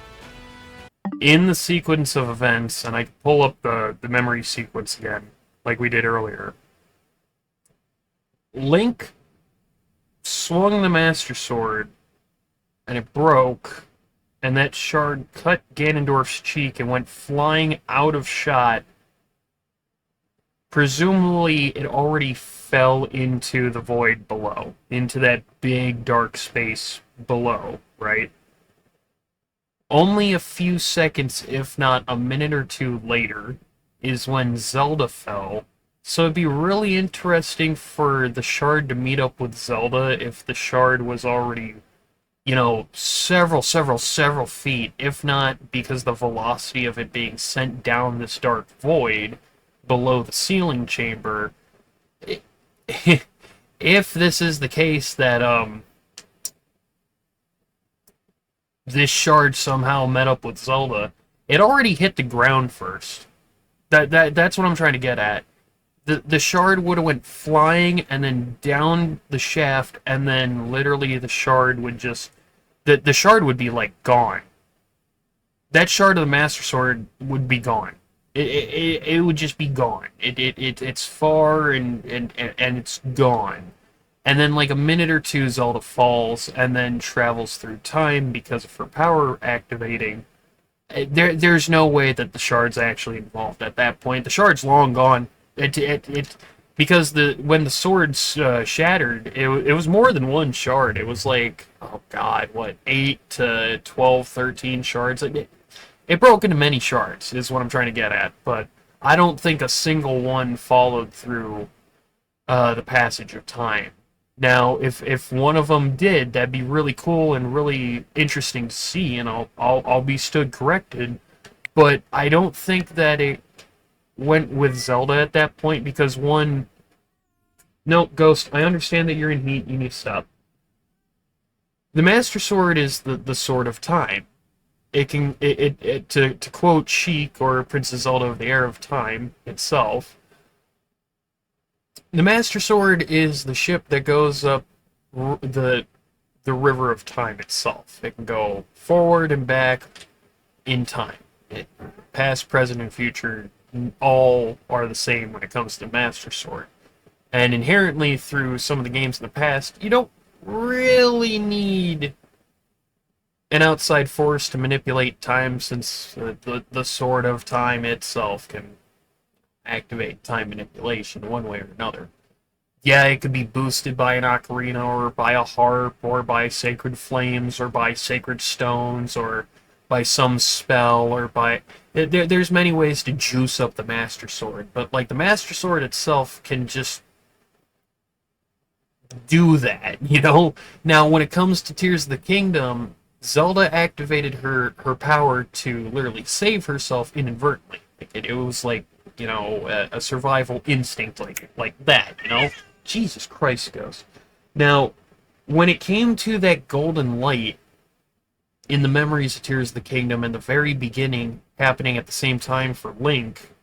in the sequence of events, and I can pull up the memory sequence again, like we did earlier, Link swung the Master Sword, and it broke, and that shard cut Ganondorf's cheek and went flying out of shot. Presumably, it already fell into the void below, into that big dark space below, right? Only a few seconds, if not a minute or two later, is when Zelda fell. So it'd be really interesting for the shard to meet up with Zelda if the shard was already, you know, several feet, if not because the velocity of it being sent down this dark void below the sealing chamber. If this is the case that this shard somehow met up with Zelda, it already hit the ground first. That's what I'm trying to get at. The shard would have went flying and then down the shaft, and then literally the shard would just... The shard would be, like, gone. That shard of the Master Sword would be gone. It would just be gone. It's far and it's gone. And then like a minute or two, Zelda falls and then travels through time because of her power activating. There's no way that the shard's actually involved at that point. The shard's long gone. Because when the swords shattered, it was more than one shard. It was like, oh god, what, 8 to 12, 13 shards. It broke into many shards, is what I'm trying to get at, but I don't think a single one followed through the passage of time. Now, if one of them did, that'd be really cool and really interesting to see, and I'll be stood corrected. But I don't think that it went with Zelda at that point, because one... No, Ghost, I understand that you're in heat, you need to stop. The Master Sword is the Sword of Time. It can, to quote Sheik, or Princess Zelda of the Heir of Time itself, the Master Sword is the ship that goes up the River of Time itself. It can go forward and back in time. Past, present, and future all are the same when it comes to Master Sword. And inherently, through some of the games in the past, you don't really need an outside force to manipulate time, since the Sword of Time itself can activate time manipulation one way or another. Yeah, it could be boosted by an ocarina, or by a harp, or by sacred flames, or by sacred stones, or by some spell, or by... There's many ways to juice up the Master Sword, but like the Master Sword itself can just do that, you know? Now, when it comes to Tears of the Kingdom, Zelda activated her power to literally save herself inadvertently. It was like, you know, a survival instinct like that, you know? Jesus Christ, Ghost. Now, when it came to that golden light in the Memories of Tears of the Kingdom in the very beginning, happening at the same time for Link,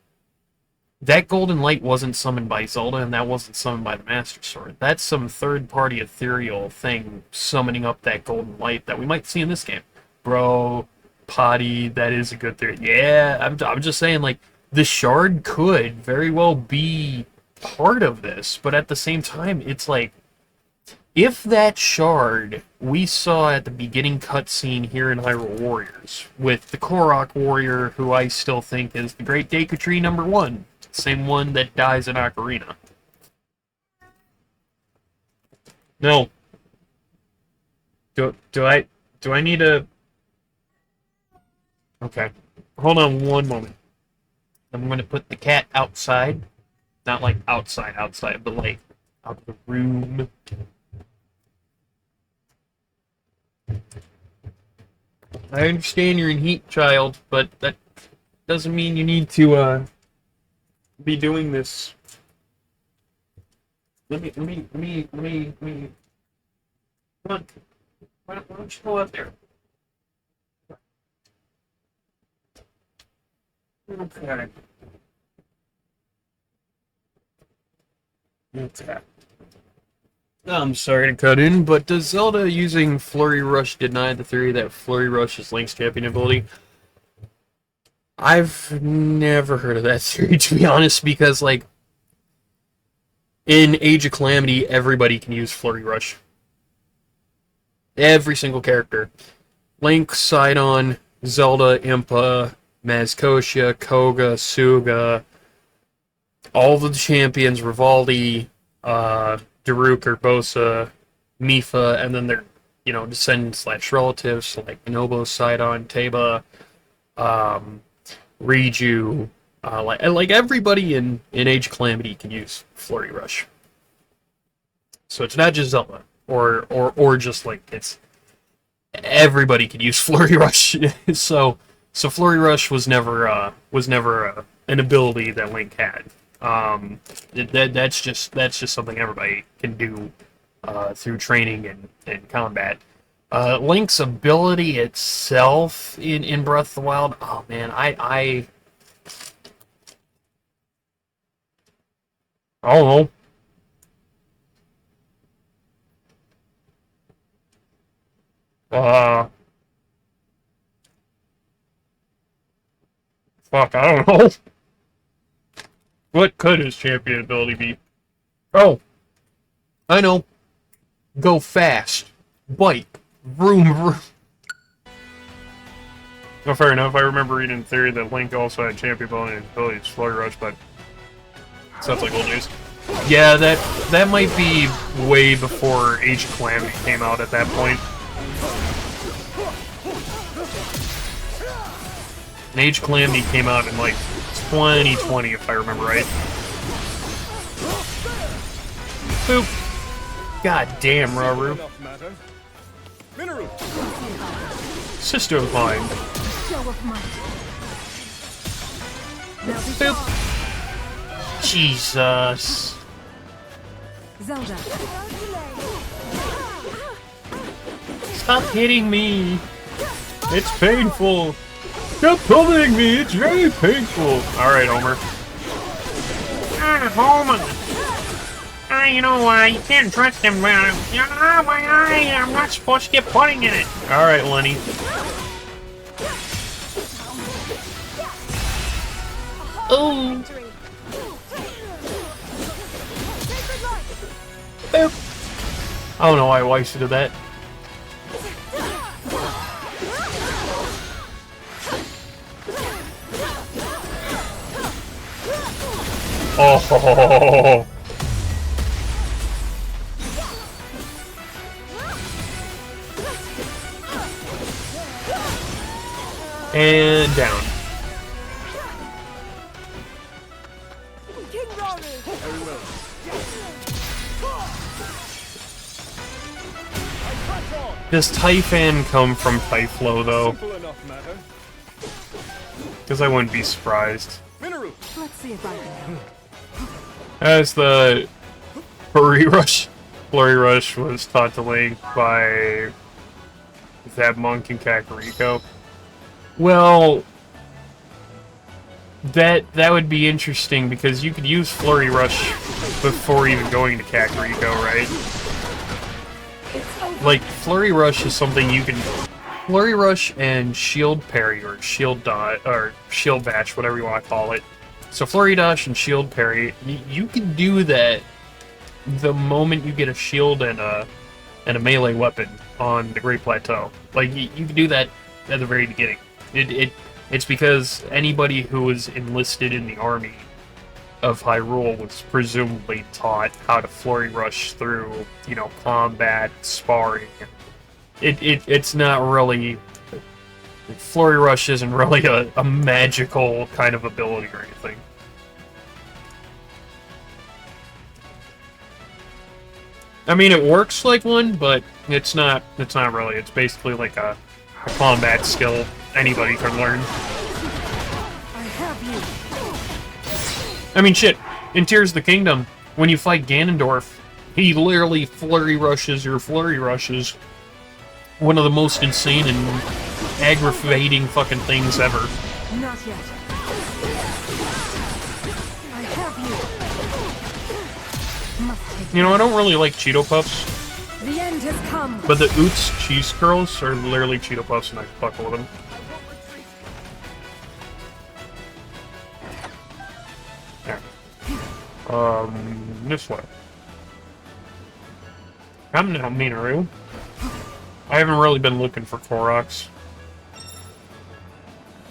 that golden light wasn't summoned by Zelda, and that wasn't summoned by the Master Sword. That's some third-party ethereal thing summoning up that golden light that we might see in this game. Bro, Potty, that is a good theory. Yeah, I'm just saying, like, the shard could very well be part of this, but at the same time, it's like, if that shard we saw at the beginning cutscene here in Hyrule Warriors, with the Korok warrior, who I still think is the Great Deku Tree #1, same one that dies in Ocarina. No. Do I need a... Okay. Hold on one moment. I'm going to put the cat outside. Not like outside, but like out of the room. I understand you're in heat, child, but that doesn't mean you need to be doing this. Let me. Come on. Why don't you go out there? Okay. Okay. I'm sorry to cut in, but does Zelda using Flurry Rush deny the theory that Flurry Rush is Link's champion ability? I've never heard of that theory, to be honest, because, like, in Age of Calamity, everybody can use Flurry Rush. Every single character. Link, Sidon, Zelda, Impa, Mazcotia, Koga, Suga, all of the champions, Rivaldi, Daruk, Urbosa, Mipha, and then their, you know, descendants/relatives, like Nobo, Sidon, Teba, Riju, like everybody in Age of Calamity can use Flurry Rush. So it's not just Zelda, or just like it's everybody can use Flurry Rush. so Flurry Rush was never an ability that Link had. That's just something everybody can do through training and combat. Link's ability itself in Breath of the Wild, oh man, I don't know. Fuck, I don't know. What could his champion ability be? Oh, I know. Go fast. Bite. Vroom, vroom. Well, fair enough. I remember reading the theory that Link also had champion ability to Flurry Rush, but sounds like old news. Yeah, that might be way before Age of Calamity came out at that point. And Age of Calamity came out in like 2020, if I remember right. Boop. God damn, Rauru. Sister of mine. Boop. Jesus. Zelda. Stop hitting me. It's painful. Stop pulling me. It's very painful. Alright, Homer. Homer. You know, you can't trust him. My eye, I'm not supposed to get pudding in it. Alright, Lenny. Ooh. Boop. I don't know why Weiss did that. Oh. And down. Does Typhon come from Typhlo, though? Simple enough matter. Because I wouldn't be surprised. Mineru! Let's see if I can help. As the Flurry Rush was taught to Link by that monk in Kakariko. Well, that would be interesting because you could use Flurry Rush before even going to Kakariko, right? Like, Flurry Rush is something you can... Flurry Rush and Shield Parry, or Shield Dot, or Shield Bash, whatever you want to call it. So Flurry Dash and Shield Parry, you can do that the moment you get a shield and a melee weapon on the Great Plateau. Like, you can do that at the very beginning. It's because anybody who was enlisted in the army of Hyrule was presumably taught how to Flurry Rush through, you know, combat, sparring. It's not really... Flurry Rush isn't really a magical kind of ability or anything. I mean, it works like one, but it's not really. It's basically like a combat skill anybody can learn. I mean, shit, in Tears of the Kingdom, when you fight Ganondorf, he literally Flurry Rushes your Flurry Rushes. One of the most insane and aggravating fucking things ever. Not yet. I have you. You know, I don't really like Cheeto Puffs, The end has come. but the Oots cheese curls are literally Cheeto Puffs and I fuck with them. There. This way. I'm now Minaru. I haven't really been looking for Koroks.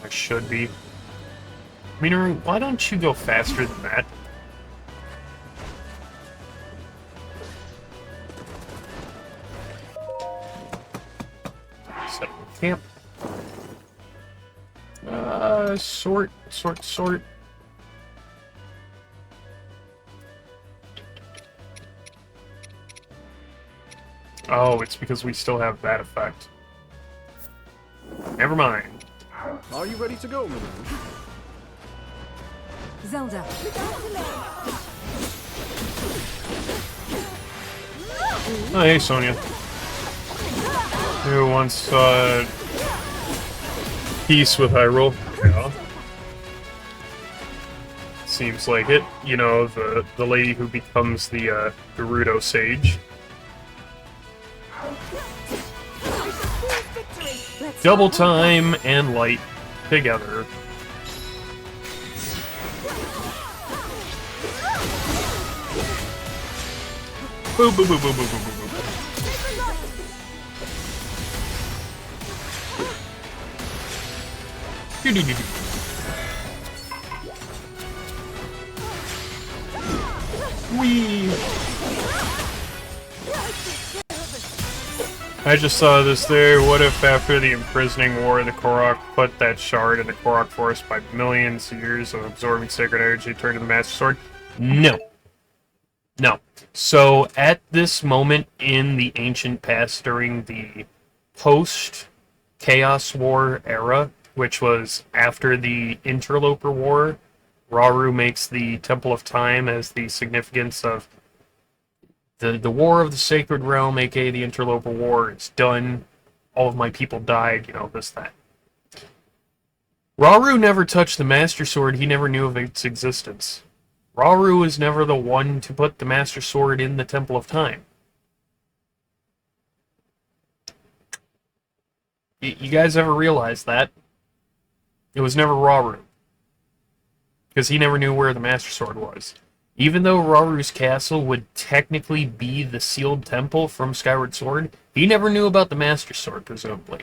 I should be. Minaru, why don't you go faster than that? Set up camp. Sort. Oh, it's because we still have that effect. Never mind. Are you ready to go, Mineru? Zelda. Oh, hey, Sonia. Who wants peace with Hyrule? Yeah. Seems like it. You know, the lady who becomes the Gerudo Sage. Double time and light together. Boop, boop, boop, boop, boop, boop, boop, boop. Do-do-do-do. Whee! I just saw this there. What if after the imprisoning war, the Korok put that shard in the Korok forest by millions of years of absorbing sacred energy turned to the Master Sword? No. No. So, at this moment in the ancient past during the post-Chaos War era, which was after the Interloper War, Rauru makes the Temple of Time as the significance of the War of the Sacred Realm, aka the Interloper War. It's done. All of my people died, you know, this, that. Rauru never touched the Master Sword. He never knew of its existence. Rauru was never the one to put the Master Sword in the Temple of Time. You guys ever realize that? It was never Rauru. Because he never knew where the Master Sword was. Even though Rauru's castle would technically be the sealed temple from Skyward Sword, he never knew about the Master Sword, presumably.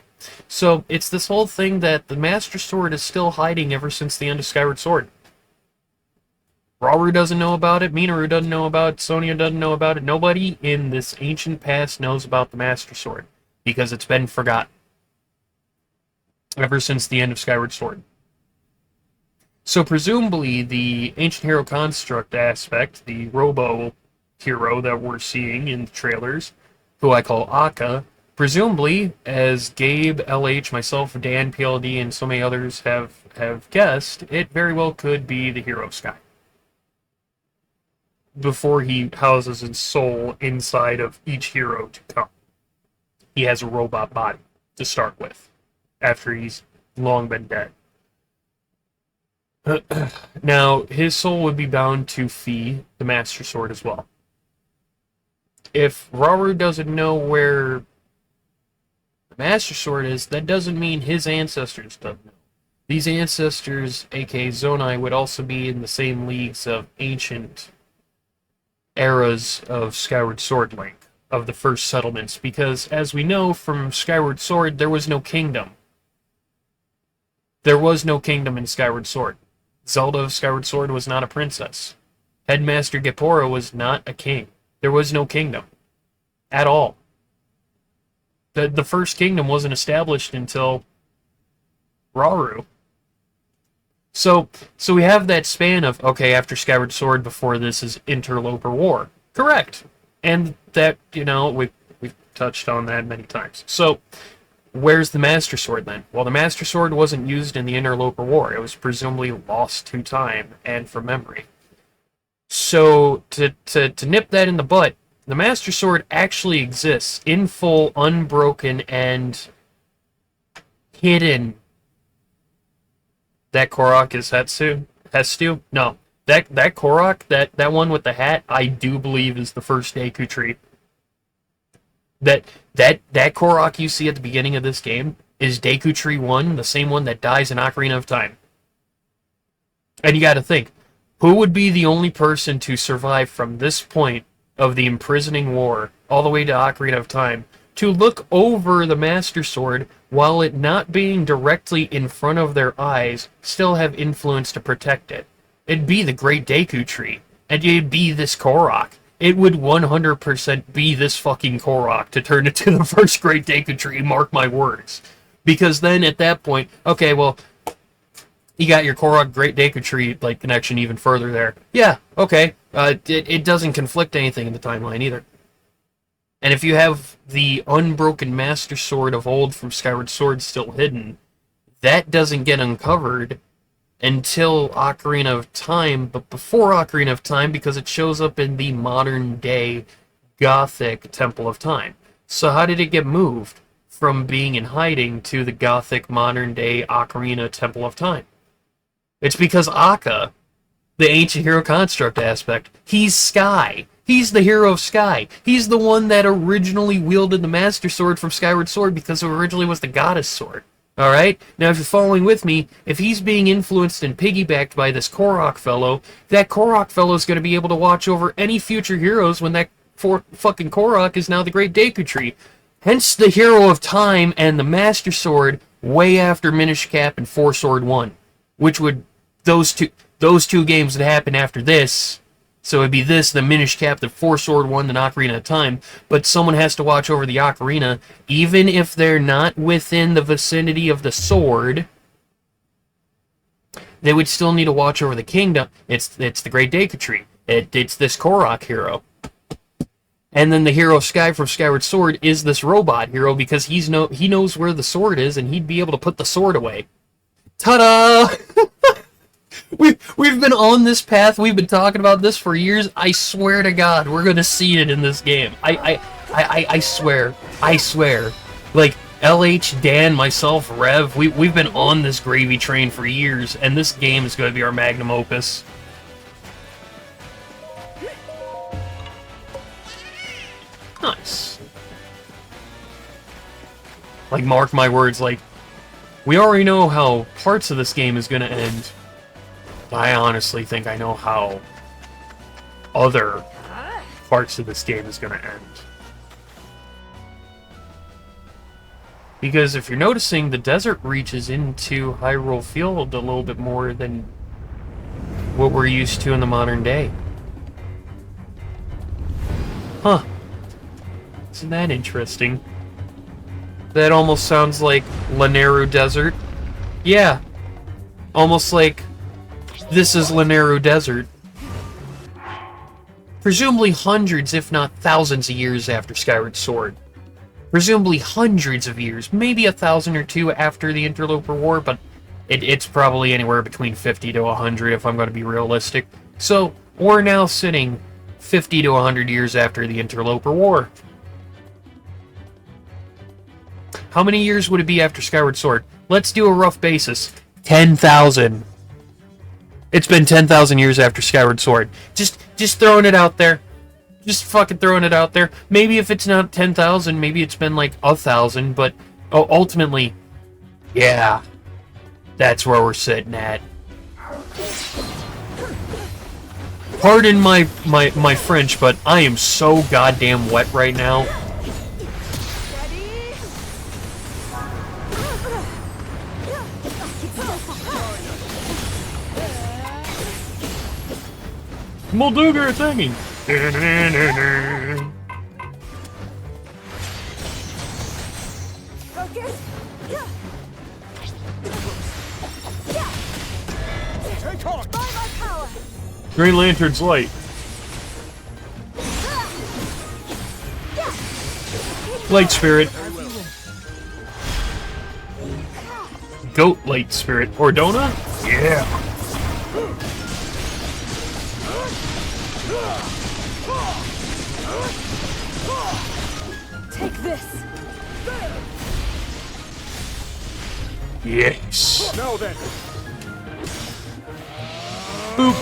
So, it's this whole thing that the Master Sword is still hiding ever since the end of Skyward Sword. Rauru doesn't know about it, Minaru doesn't know about it, Sonia doesn't know about it. Nobody in this ancient past knows about the Master Sword, because it's been forgotten. Ever since the end of Skyward Sword. So presumably, the Ancient Hero Construct aspect, the Robo Hero that we're seeing in the trailers, who I call Akka, presumably, as Gabe, LH, myself, Dan, PLD, and so many others have guessed, it very well could be the hero Sky. Before he houses his soul inside of each hero to come. He has a robot body to start with, after he's long been dead. Now, his soul would be bound to Fee, the Master Sword, as well. If Rauru doesn't know where the Master Sword is, that doesn't mean his ancestors don't know. These ancestors, aka Zonai, would also be in the same leagues of ancient eras of Skyward Sword Link, of the first settlements, because as we know from Skyward Sword, there was no kingdom. There was no kingdom in Skyward Sword. Zelda of Skyward Sword was not a princess. Headmaster Gepora was not a king. There was no kingdom. At all. The first kingdom wasn't established until Rauru. So we have that span of, okay, after Skyward Sword, before this is Interloper War. Correct. And that, you know, we've touched on that many times. So, where's the Master Sword then? Well, the Master Sword wasn't used in the Interloper War. It was presumably lost to time and from memory. So, to nip that in the butt, the Master Sword actually exists in full, unbroken, and hidden. That Korok is Hestu? No. That Korok, that one with the hat, I do believe is the first Deku Tree. That Korok you see at the beginning of this game is Deku Tree 1, the same one that dies in Ocarina of Time. And you gotta think, who would be the only person to survive from this point of the imprisoning war all the way to Ocarina of Time to look over the Master Sword while it not being directly in front of their eyes, still have influence to protect it? It'd be the Great Deku Tree, and it'd be this Korok. It would 100% be this fucking Korok to turn into the first Great Deku Tree, mark my words. Because then at that point, okay, well, you got your Korok Great Deku Tree like connection even further there. Yeah, okay. It doesn't conflict anything in the timeline either. And if you have the unbroken Master Sword of old from Skyward Sword still hidden, that doesn't get uncovered until Ocarina of Time, but before Ocarina of Time, because it shows up in the modern-day Gothic Temple of Time. So how did it get moved from being in hiding to the Gothic modern-day Ocarina Temple of Time? It's because Akka, the ancient hero construct aspect, he's Sky. He's the hero of Sky. He's the one that originally wielded the Master Sword from Skyward Sword because it originally was the Goddess Sword. Alright? Now, if you're following with me, if he's being influenced and piggybacked by this Korok fellow, that Korok fellow is going to be able to watch over any future heroes when that fucking Korok is now the Great Deku Tree. Hence the Hero of Time and the Master Sword way after Minish Cap and Four Sword 1. Which would, those two games would happen after this. So it'd be this, the Minish Cap, the Four Sword 1, the Ocarina of Time. But someone has to watch over the Ocarina, even if they're not within the vicinity of the sword. They would still need to watch over the kingdom. It's the Great Deku Tree. It's this Korok hero. And then the hero of Sky from Skyward Sword is this robot hero because he knows where the sword is and he'd be able to put the sword away. Ta-da! We've been on this path. We've been talking about this for years. I swear to God, we're gonna see it in this game. I swear. I swear. Like LH, Dan, myself, Rev, we've been on this gravy train for years, and this game is gonna be our magnum opus. Nice. Like, mark my words. Like, we already know how parts of this game is gonna end. I honestly think I know how other parts of this game is going to end. Because if you're noticing, the desert reaches into Hyrule Field a little bit more than what we're used to in the modern day. Huh. Isn't that interesting? That almost sounds like Lanayru Desert. Yeah. Almost like this is Lanayru Desert. Presumably hundreds, if not thousands of years after Skyward Sword. presumably hundreds of years, maybe 1,000 or two after the Interloper War, but it's probably anywhere between 50 to 100 if I'm going to be realistic. So, we're now sitting 50 to 100 years after the Interloper War. How many years would it be after Skyward Sword? Let's do a rough basis. 10,000. It's been 10,000 years after Skyward Sword. Just throwing it out there. Just fucking throwing it out there. Maybe if it's not 10,000, maybe it's been like 1,000, but ultimately, yeah, that's where we're sitting at. Pardon my French, but I am so goddamn wet right now. Molduga thingy. Green Lantern's light. Light Spirit. Goat Light Spirit. Ordona? Yeah. Take this. Yes. Now then. Boop.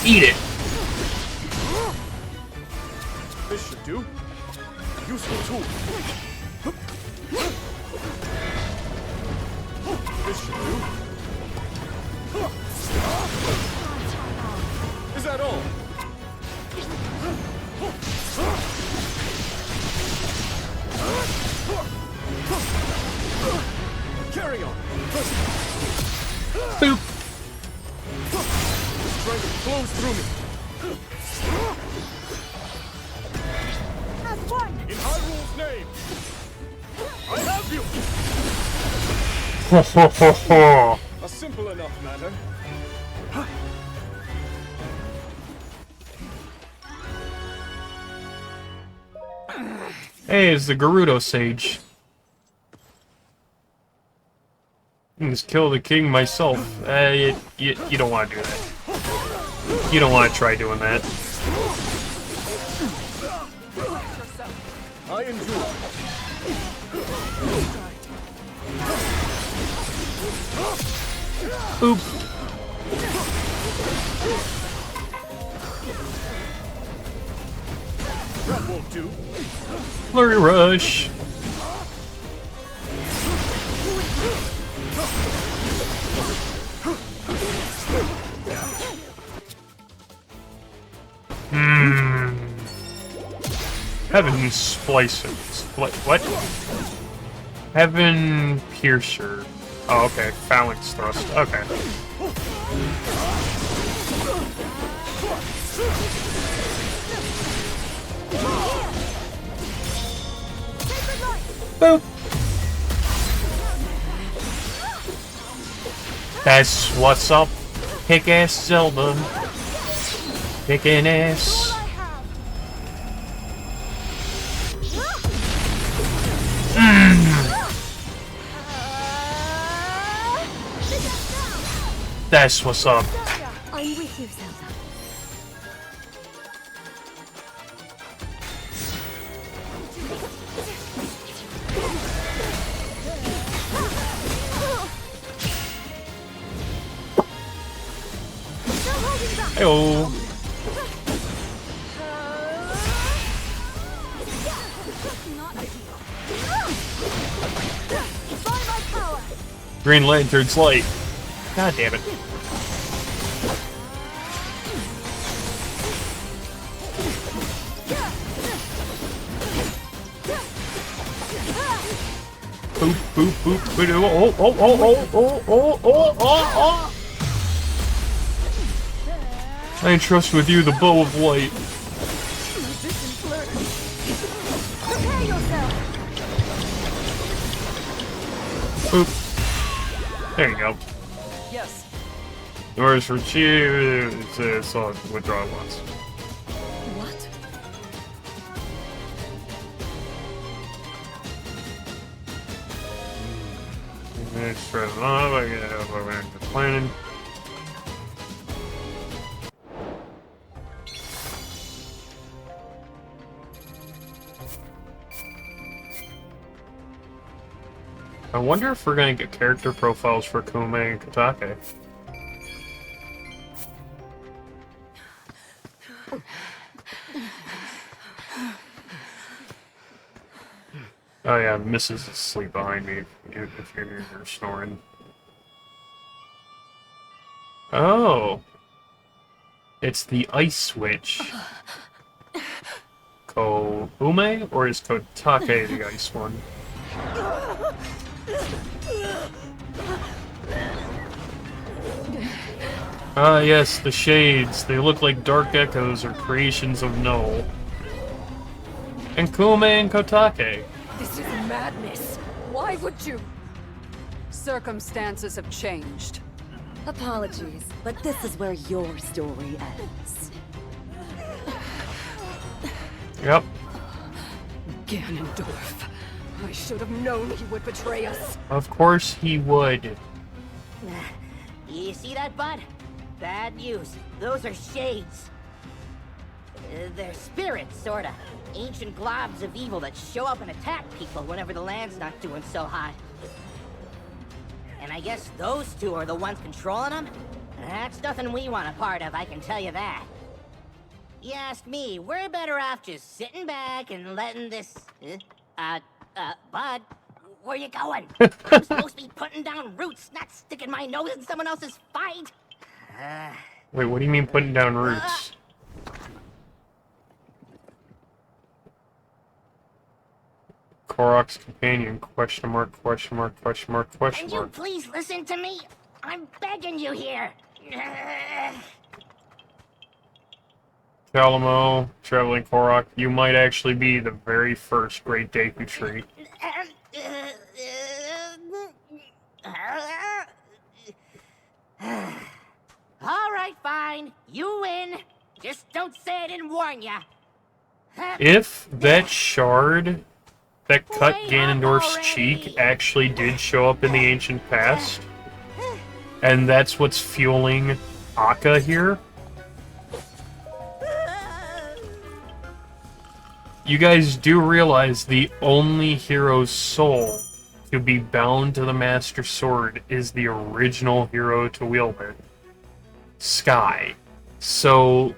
Eat it. This should do. Useful tool. This should do. Is that all? Carry on. Boop. Strength flows through me. In Hyrule's name, I have you. Ho ho ho ho. A simple enough matter. Hey, it's the Gerudo Sage. I can just kill the king myself. You don't want to do that. You don't want to try doing that. I endure. Oop. That won't do. Flurry Rush. Heaven Splicer. What? Heaven Piercer. Oh, okay. Phalanx Thrust. Okay. Boop. That's what's up. Kick-ass Zelda. Kicking ass. That's what's up. I'm with you, Zelda. Hey-oh. Green Lantern's light. God damn it. Boop, boop, boop. Oh. I entrust with you the bow of light. Prepare yourself. Oop. There you go. Yes. Orders for cheer to select withdraw once. What? Let's try it off. I get planning. I wonder if we're gonna get character profiles for Kume and Katake. Oh yeah, Mrs. is asleep behind me if you're hearing her snoring. Oh! It's the ice switch. Ko-ume, or is Kotake the ice one? Ah yes, the shades. They look like dark echoes or creations of Null. And Kume and Kotake. This is madness. Why would you? Circumstances have changed. Apologies, but this is where your story ends. Yep. Ganondorf. I should have known he would betray us. Of course he would. You see that, bud? Bad news. Those are shades. They're spirits, sorta. Ancient globs of evil that show up and attack people whenever the land's not doing so hot. And I guess those two are the ones controlling them? That's nothing we want a part of, I can tell you that. You ask me, we're better off just sitting back and letting this... Bud, where you going? I'm supposed to be putting down roots, not sticking my nose in someone else's fight. Wait, what do you mean putting down roots? Korok's companion, question mark, question mark, question mark, question Can you mark. please listen to me? I'm begging you here. Kalamo, traveling Korok, you might actually be the very first Great Deku Tree. Alright, fine. You win. Just don't say I didn't warn ya. If that shard that cut Ganondorf's cheek actually did show up in the ancient past, and that's what's fueling Akka here, you guys do realize the only hero's soul to be bound to the Master Sword is the original hero to wield it, Sky. So,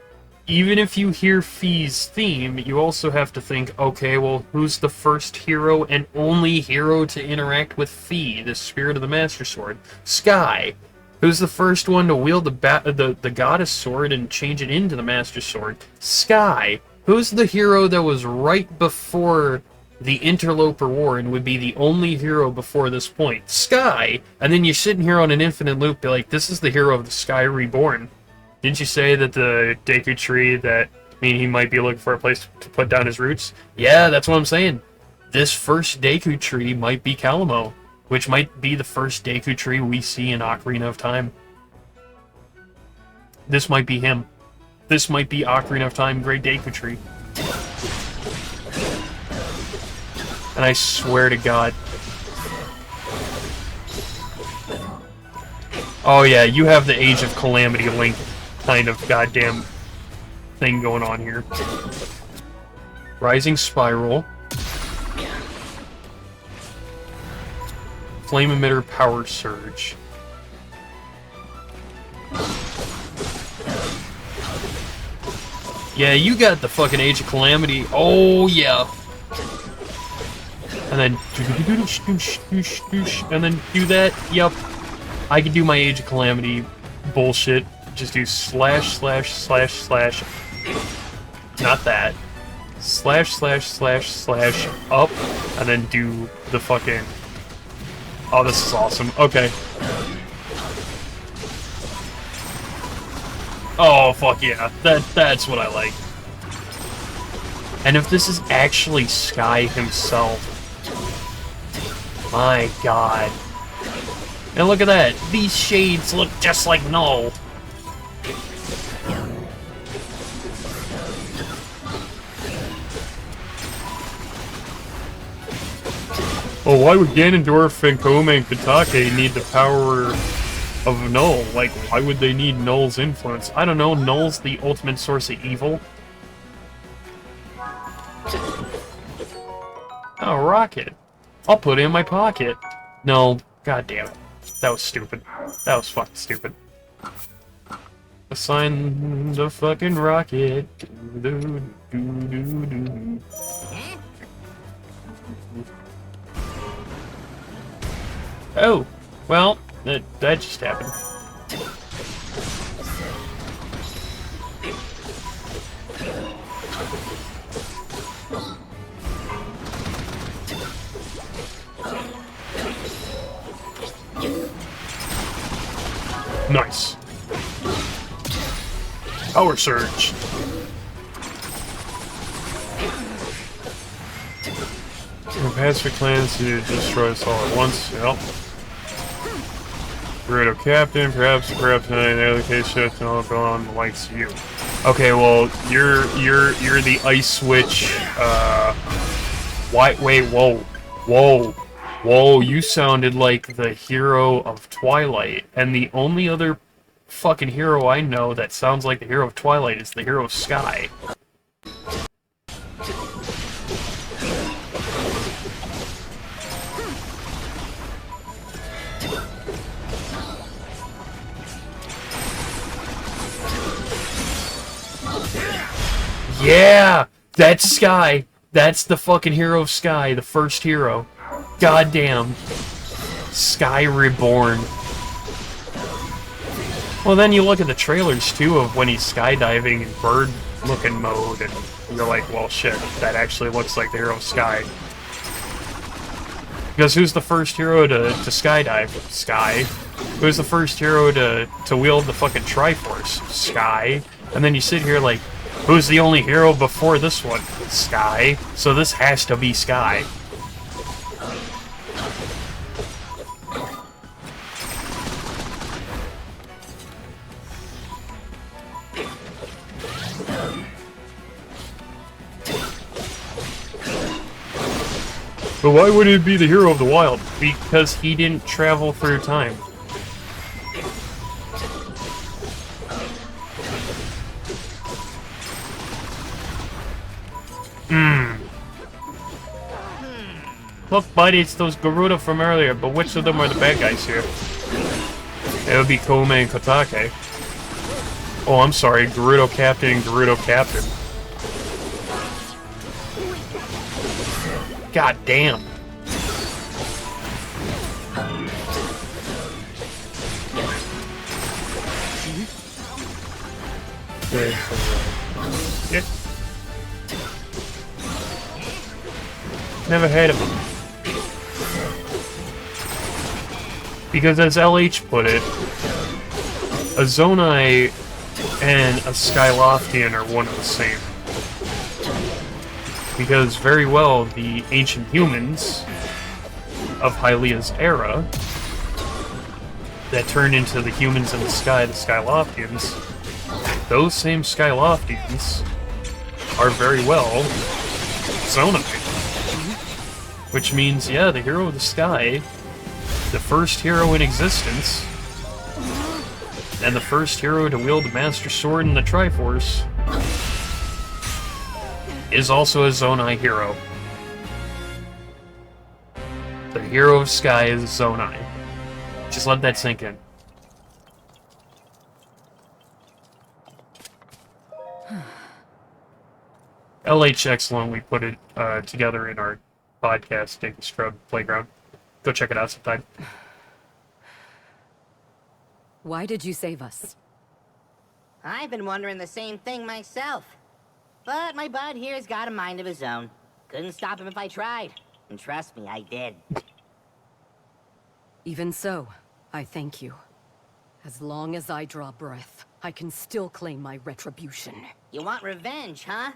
even if you hear Fi's theme, you also have to think, okay, well, who's the first hero and only hero to interact with Fi, the spirit of the Master Sword? Sky. Who's the first one to wield the Goddess Sword and change it into the Master Sword? Sky. Who's the hero that was right before the Interloper War and would be the only hero before this point? Sky! And then you're sitting here on an infinite loop, be like, this is the hero of the Sky Reborn. Didn't you say that the Deku Tree, that, I mean, he might be looking for a place to put down his roots? Yeah, that's what I'm saying. This first Deku Tree might be Kalamo, which might be the first Deku Tree we see in Ocarina of Time. This might be him. This might be Ocarina of Time Great Deku Tree. And I swear to God. Oh yeah, you have the Age of Calamity Link kind of goddamn thing going on here. Rising Spiral. Flame Emitter Power Surge. Yeah, you got the fucking Age of Calamity. Oh yeah. And then do that. Yep. I can do my Age of Calamity bullshit. Just do slash slash slash slash. Not that. Slash slash slash slash up, and then do the fucking. Oh, this is awesome. Okay. Oh fuck yeah. That's what I like. And if this is actually Sky himself, my god. And look at that. These shades look just like Null. Well, why would Ganondorf and Kome and Kitake need the power of Null? Like, why would they need Null's influence? I don't know, Null's the ultimate source of evil. Oh, rocket. I'll put it in my pocket. No, god damn it. That was stupid. That was fucking stupid. Assign the fucking rocket. Oh, well, that just happened. Nice. Power surge. Pacific plans to destroy us all at once. Yep. Gerudo Captain, perhaps in the other case, should know go on the likes of you. Okay, well, you're the Ice Switch. Wait, whoa! You sounded like the hero of Twilight, and the only other fucking hero I know that sounds like the hero of Twilight is the hero of Sky. Yeah! That's Sky! That's the fucking hero of Sky, the first hero. Goddamn. Sky Reborn. Well, then you look at the trailers, too, of when he's skydiving in bird-looking mode, and you're like, well, shit, that actually looks like the hero of Sky. Because who's the first hero to skydive? Sky. Who's the first hero to wield the fucking Triforce? Sky. And then you sit here like, who's the only hero before this one? Sky. So this has to be Sky. But why wouldn't it be the hero of the wild? Because he didn't travel through time. Look, buddy, it's those Gerudo from earlier, but which of them are the bad guys here? It would be Kome and Kitake. Oh, I'm sorry, Gerudo Captain and Gerudo Captain. God damn. Yeah. Never heard of him. Because as LH put it, a Zonai and a Skyloftian are one and the same. Because very well, the ancient humans of Hylia's era that turned into the humans in the sky, the Skyloftians, those same Skyloftians are very well Zonai. Which means, yeah, the hero of the sky, the first hero in existence, and the first hero to wield the Master Sword and the Triforce is also a Zonai hero. The hero of Sky is Zonai. Just let that sink in. LH excellent, we put it together in our podcast, Dinky Scrub Playground. Go check it out sometime. Why did you save us? I've been wondering the same thing myself. But my bud here's got a mind of his own. Couldn't stop him if I tried. And trust me, I did. Even so, I thank you. As long as I draw breath, I can still claim my retribution. You want revenge, huh?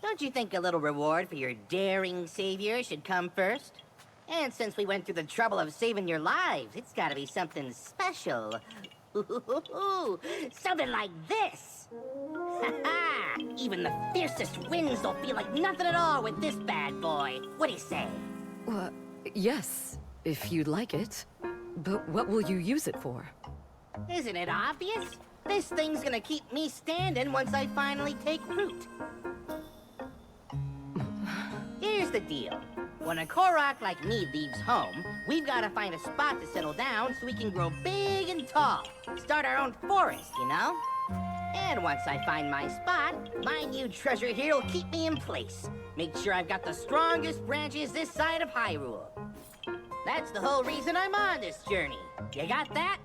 Don't you think a little reward for your daring savior should come first? And since we went through the trouble of saving your lives, it's gotta be something special. Something like this! Ha-ha! Even the fiercest winds don't feel like nothing at all with this bad boy. What do you say? Yes, if you'd like it. But what will you use it for? Isn't it obvious? This thing's gonna keep me standing once I finally take root. Here's the deal. When a Korok like me leaves home, we've gotta find a spot to settle down so we can grow big and tall. Start our own forest, you know? And once I find my spot, my new treasure here will keep me in place. Make sure I've got the strongest branches this side of Hyrule. That's the whole reason I'm on this journey. You got that?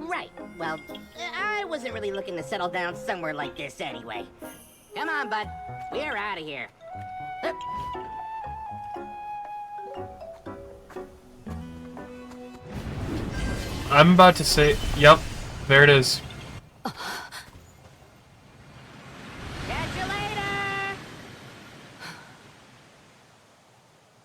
Right. Well, I wasn't really looking to settle down somewhere like this anyway. Come on, bud. We're out of here. I'm about to say, yep, there it is. Catch you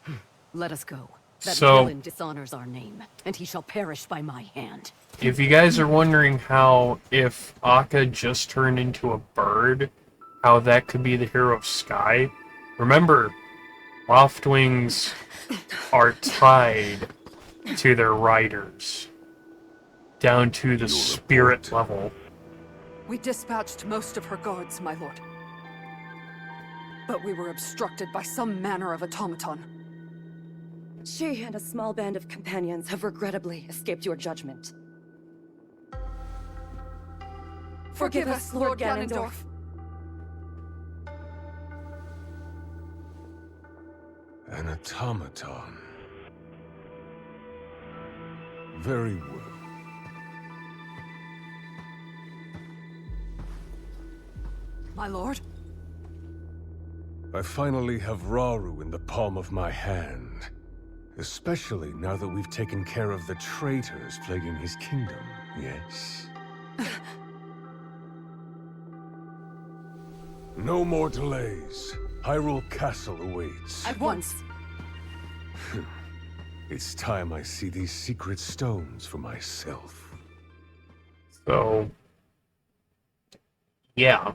later! Let us go. That So- villain dishonors our name, and he shall perish by my hand. If you guys are wondering how, if Akka just turned into a bird, how that could be the hero of Sky, remember, Loftwings are tied to their riders, down to the spirit level. We dispatched most of her guards, my lord. But we were obstructed by some manner of automaton. She and a small band of companions have regrettably escaped your judgment. Forgive us, Lord Ganondorf. An automaton. Very well. My lord? I finally have Rauru in the palm of my hand. Especially now that we've taken care of the traitors plaguing his kingdom, yes? No more delays. Hyrule Castle awaits. At once. It's time I see these secret stones for myself. So, yeah.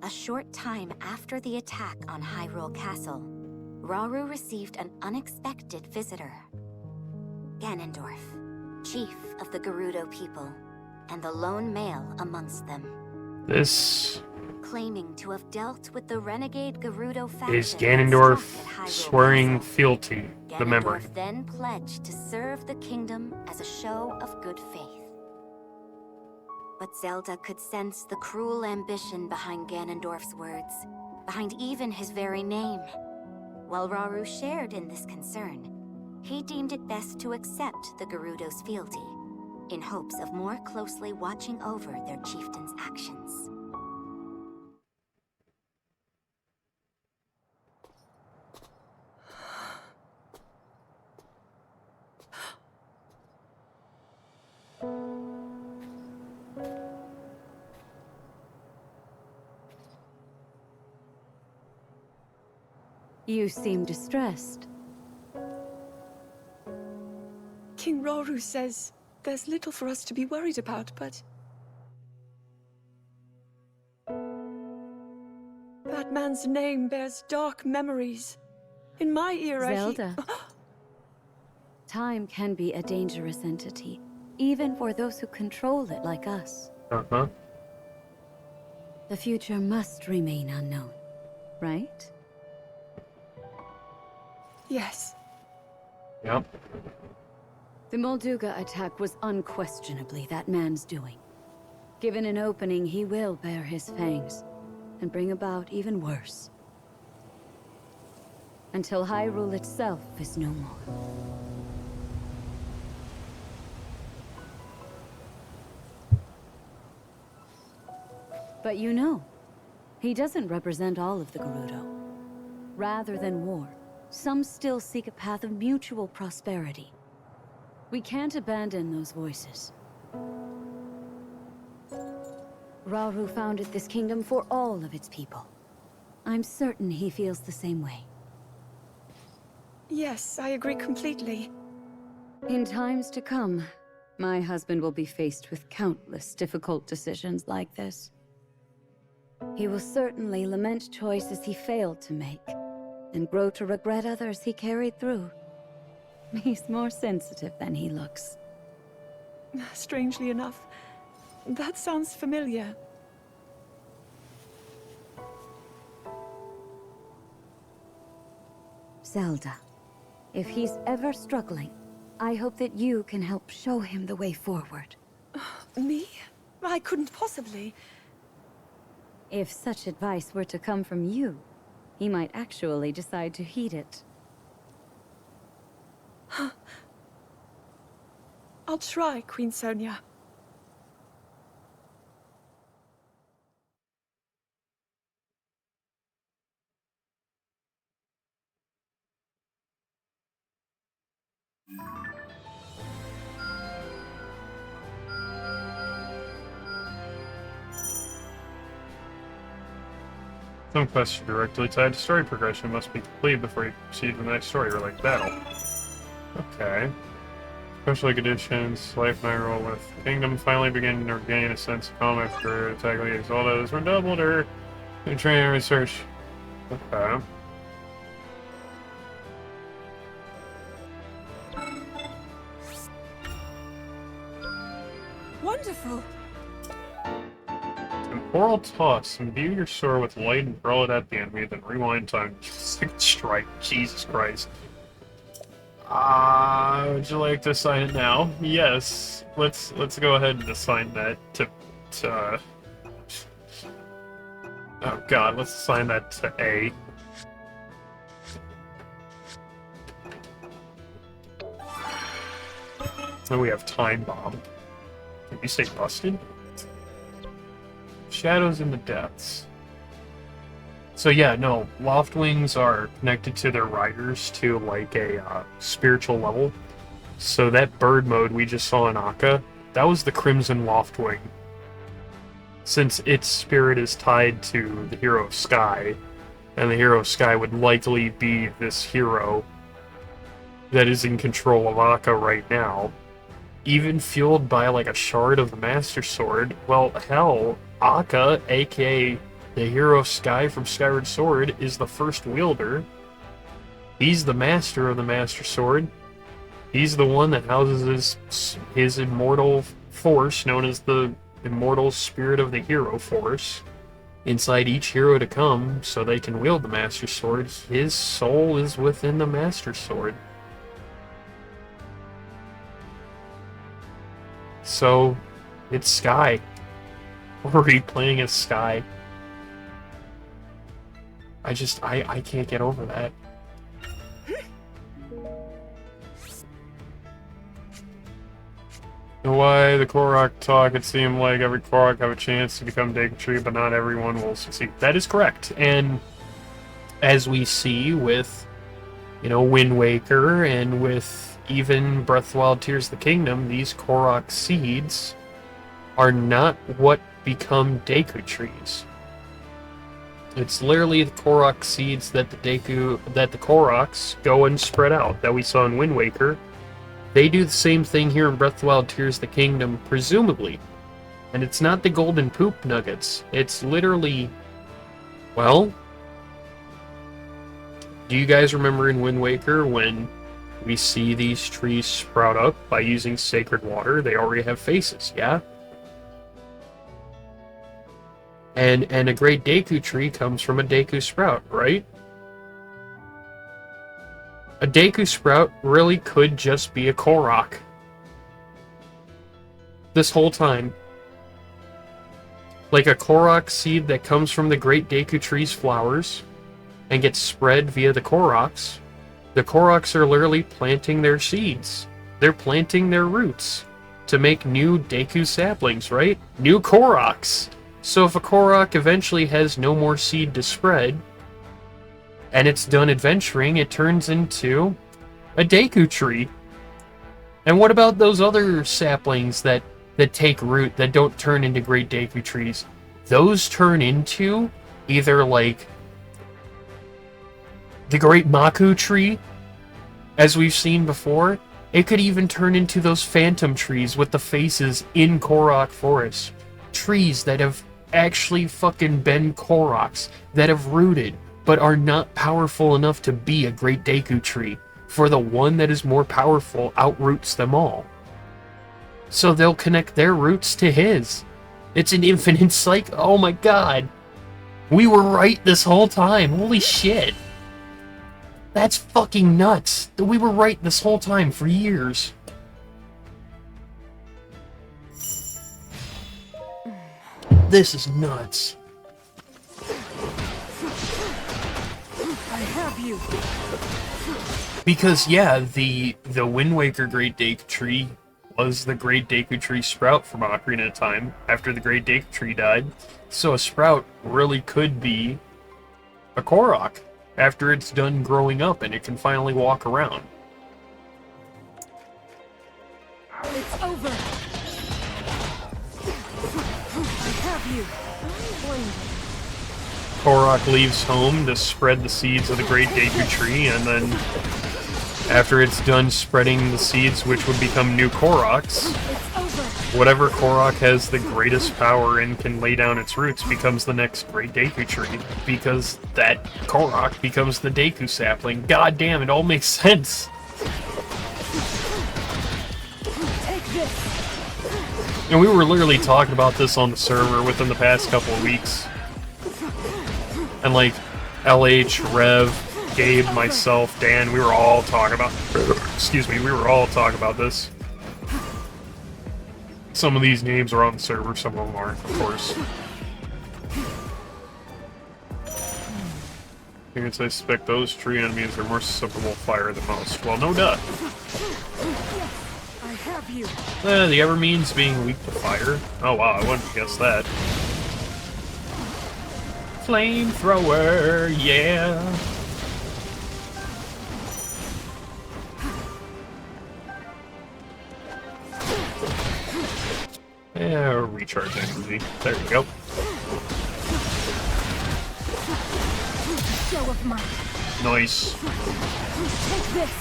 A short time after the attack on Hyrule Castle, Rauru received an unexpected visitor. Ganondorf, chief of the Gerudo people, and the lone male amongst them. This Claiming to have dealt with the renegade Gerudo faction is Ganondorf that struck at Hyrule swearing Castle. fealty to the memory. Ganondorf then pledged to serve the kingdom as a show of good faith. But Zelda could sense the cruel ambition behind Ganondorf's words, behind even his very name. While Rauru shared in this concern, he deemed it best to accept the Gerudo's fealty, in hopes of more closely watching over their chieftain's actions. You seem distressed. King Rauru says there's little for us to be worried about, but... that man's name bears dark memories. In my era, Zelda. Time can be a dangerous entity, even for those who control it like us. Uh-huh. The future must remain unknown, right? Yes. Yep. The Molduga attack was unquestionably that man's doing. Given an opening, he will bare his fangs and bring about even worse. Until Hyrule itself is no more. But you know, he doesn't represent all of the Gerudo. Rather than war, some still seek a path of mutual prosperity. We can't abandon those voices. Rauru founded this kingdom for all of its people. I'm certain he feels the same way. Yes, I agree completely. In times to come, my husband will be faced with countless difficult decisions like this. He will certainly lament choices he failed to make, and grow to regret others he carried through. He's more sensitive than he looks. Strangely enough, that sounds familiar. Zelda, if he's ever struggling, I hope that you can help show him the way forward. Me? I couldn't possibly. If such advice were to come from you, he might actually decide to heed it. I'll try, Queen Sonia. Some quests directly tied to story progression must be completed before you proceed to the next story, or like battle. Okay. Special conditions, life and Hyrule with Kingdom finally begin to gain a sense of calm after attacking the Zelda has redoubled her in training and research. Okay. Wonderful! Temporal toss. Imbue your sword with light and hurl it at the enemy, then rewind time. Strike. Jesus Christ. Would you like to assign it now? Yes. Let's go ahead and assign that to oh god, let's assign that to A. And we have Time Bomb. Did you say busted? Shadows in the Depths. So yeah, no, Loftwings are connected to their riders to like a spiritual level. So that bird mode we just saw in Akka, that was the Crimson Loftwing. Since its spirit is tied to the Hero of Sky, and the Hero of Sky would likely be this hero that is in control of Akka right now, even fueled by like a shard of the Master Sword, well, hell, Akka, aka the Hero of Sky from Skyward Sword, is the first wielder. He's the master of the Master Sword. He's the one that houses his immortal force, known as the Immortal Spirit of the Hero Force, inside each hero to come, so they can wield the Master Sword. His soul is within the Master Sword. So, it's Sky. We're replaying as Sky. I can't get over that. Why the Korok talk, it seemed like every Korok have a chance to become Deku Tree, but not everyone will succeed. That is correct, and as we see with, you know, Wind Waker, and with even Breath of the Wild Tears of the Kingdom, these Korok seeds are not what become Deku Trees. It's literally the Korok seeds that the Koroks go and spread out, that we saw in Wind Waker. They do the same thing here in Breath of the Wild Tears of the Kingdom, presumably. And it's not the golden poop nuggets. It's literally, well, do you guys remember in Wind Waker when we see these trees sprout up by using sacred water? They already have faces, yeah? And a great Deku tree comes from a Deku sprout, right? A Deku sprout really could just be a Korok. This whole time. Like a Korok seed that comes from the great Deku tree's flowers and gets spread via the Koroks. The Koroks are literally planting their seeds. They're planting their roots to make new Deku saplings, right? New Koroks! So if a Korok eventually has no more seed to spread, and it's done adventuring, it turns into a Deku tree. And what about those other saplings that take root, that don't turn into great Deku trees? those turn into either like the Great Maku Tree, as we've seen before. It could even turn into those phantom trees with the faces in Korok Forest. Trees that have actually fucking been Koroks, that have rooted, but are not powerful enough to be a Great Deku Tree, for the one that is more powerful outroots them all. So they'll connect their roots to his. It's an infinite cycle. Oh my god. We were right this whole time. Holy shit. That's fucking nuts. We were right this whole time for years. This is nuts. I have you. Because yeah, the Wind Waker Great Deku Tree was the Great Deku Tree sprout from Ocarina of Time after the Great Deku Tree died. So a sprout really could be a Korok after it's done growing up and it can finally walk around. It's over. I have you. Korok leaves home to spread the seeds of the Great Deku Tree, and then after it's done spreading the seeds which would become new Koroks, whatever Korok has the greatest power and can lay down its roots becomes the next Great Deku Tree, because that Korok becomes the Deku sapling. God damn, it all makes sense. And we were literally talking about this on the server within the past couple of weeks. And like, LH, Rev, Gabe, myself, Dan, we were all talking about... excuse me, we were all talking about this. Some of these names are on the server, some of them aren't, of course. I suspect those tree enemies are more susceptible to fire than most. Well, no duh. I have you. The ever means being weak to fire. Oh wow, I wouldn't have guessed that. Flamethrower, yeah. Yeah, recharge energy. There you go. Show of mine. Nice. Take this.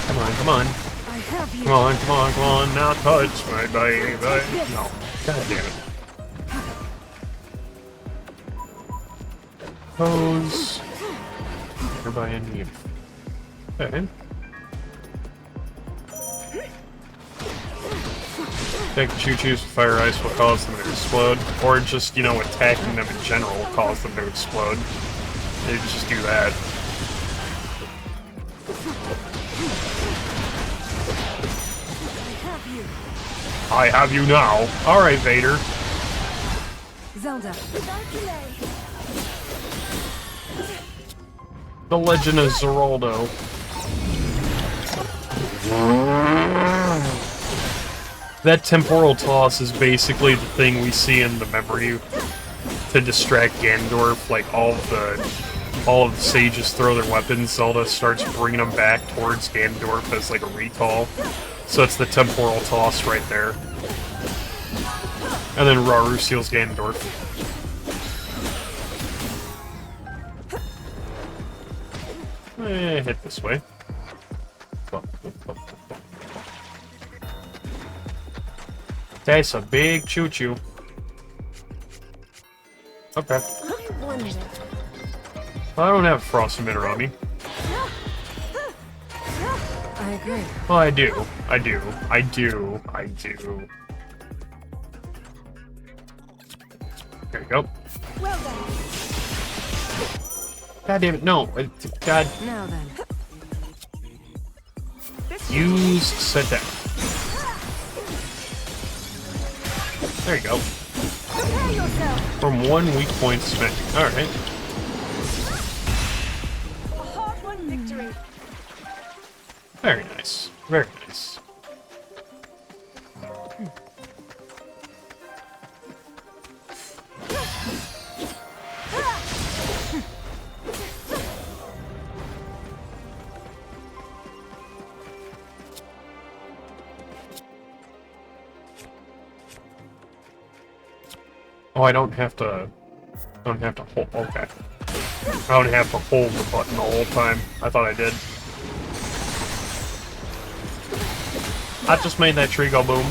Come on, come on. I have you. Come on, come on, come on. Now touch my baby. No. God damn it. Pose. Nearby enemy. Okay. Take choo-choos with fire ice will cause them to explode. Or just, you know, attacking them in general will cause them to explode. They just do that. I have you now. Alright, Vader. Zelda. The Legend of Zeraldo. That temporal toss is basically the thing we see in the memory to distract Ganondorf. Like all of the sages throw their weapons, Zelda starts bringing them back towards Ganondorf as like a recall. So it's the temporal toss right there. And then Rauru seals Ganondorf. Hit this way. That's a big choo-choo. Okay. Well, I don't have Frost Emitter on me. I agree. Well, I do. I do. I do. I do. There you go. Well done. God damn it, no. God. Now then. Use set down. There you go. From one weak point smacking. Alright. A hard-won victory. Very nice. Very nice. Oh, I don't have to hold, okay. I don't have to hold the button the whole time. I thought I did. I just made that tree go boom.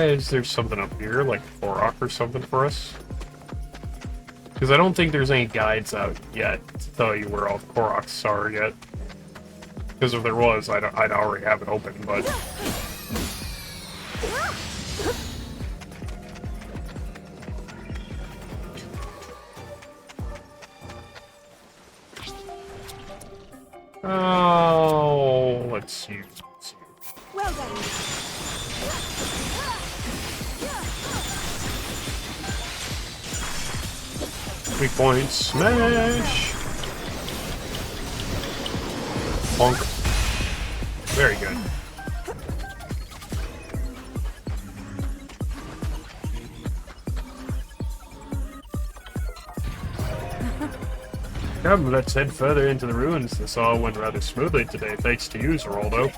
Is there something up here, like a rock or something for us? Because I don't think there's any guides out yet to tell you where all the Koroks are yet. Because if there was, I'd already have it open, but... Oh, let's see. Well done. Weak point, smash! Bonk. Very good. Come, let's head further into the ruins. This all went rather smoothly today, thanks to you, Zeraldo.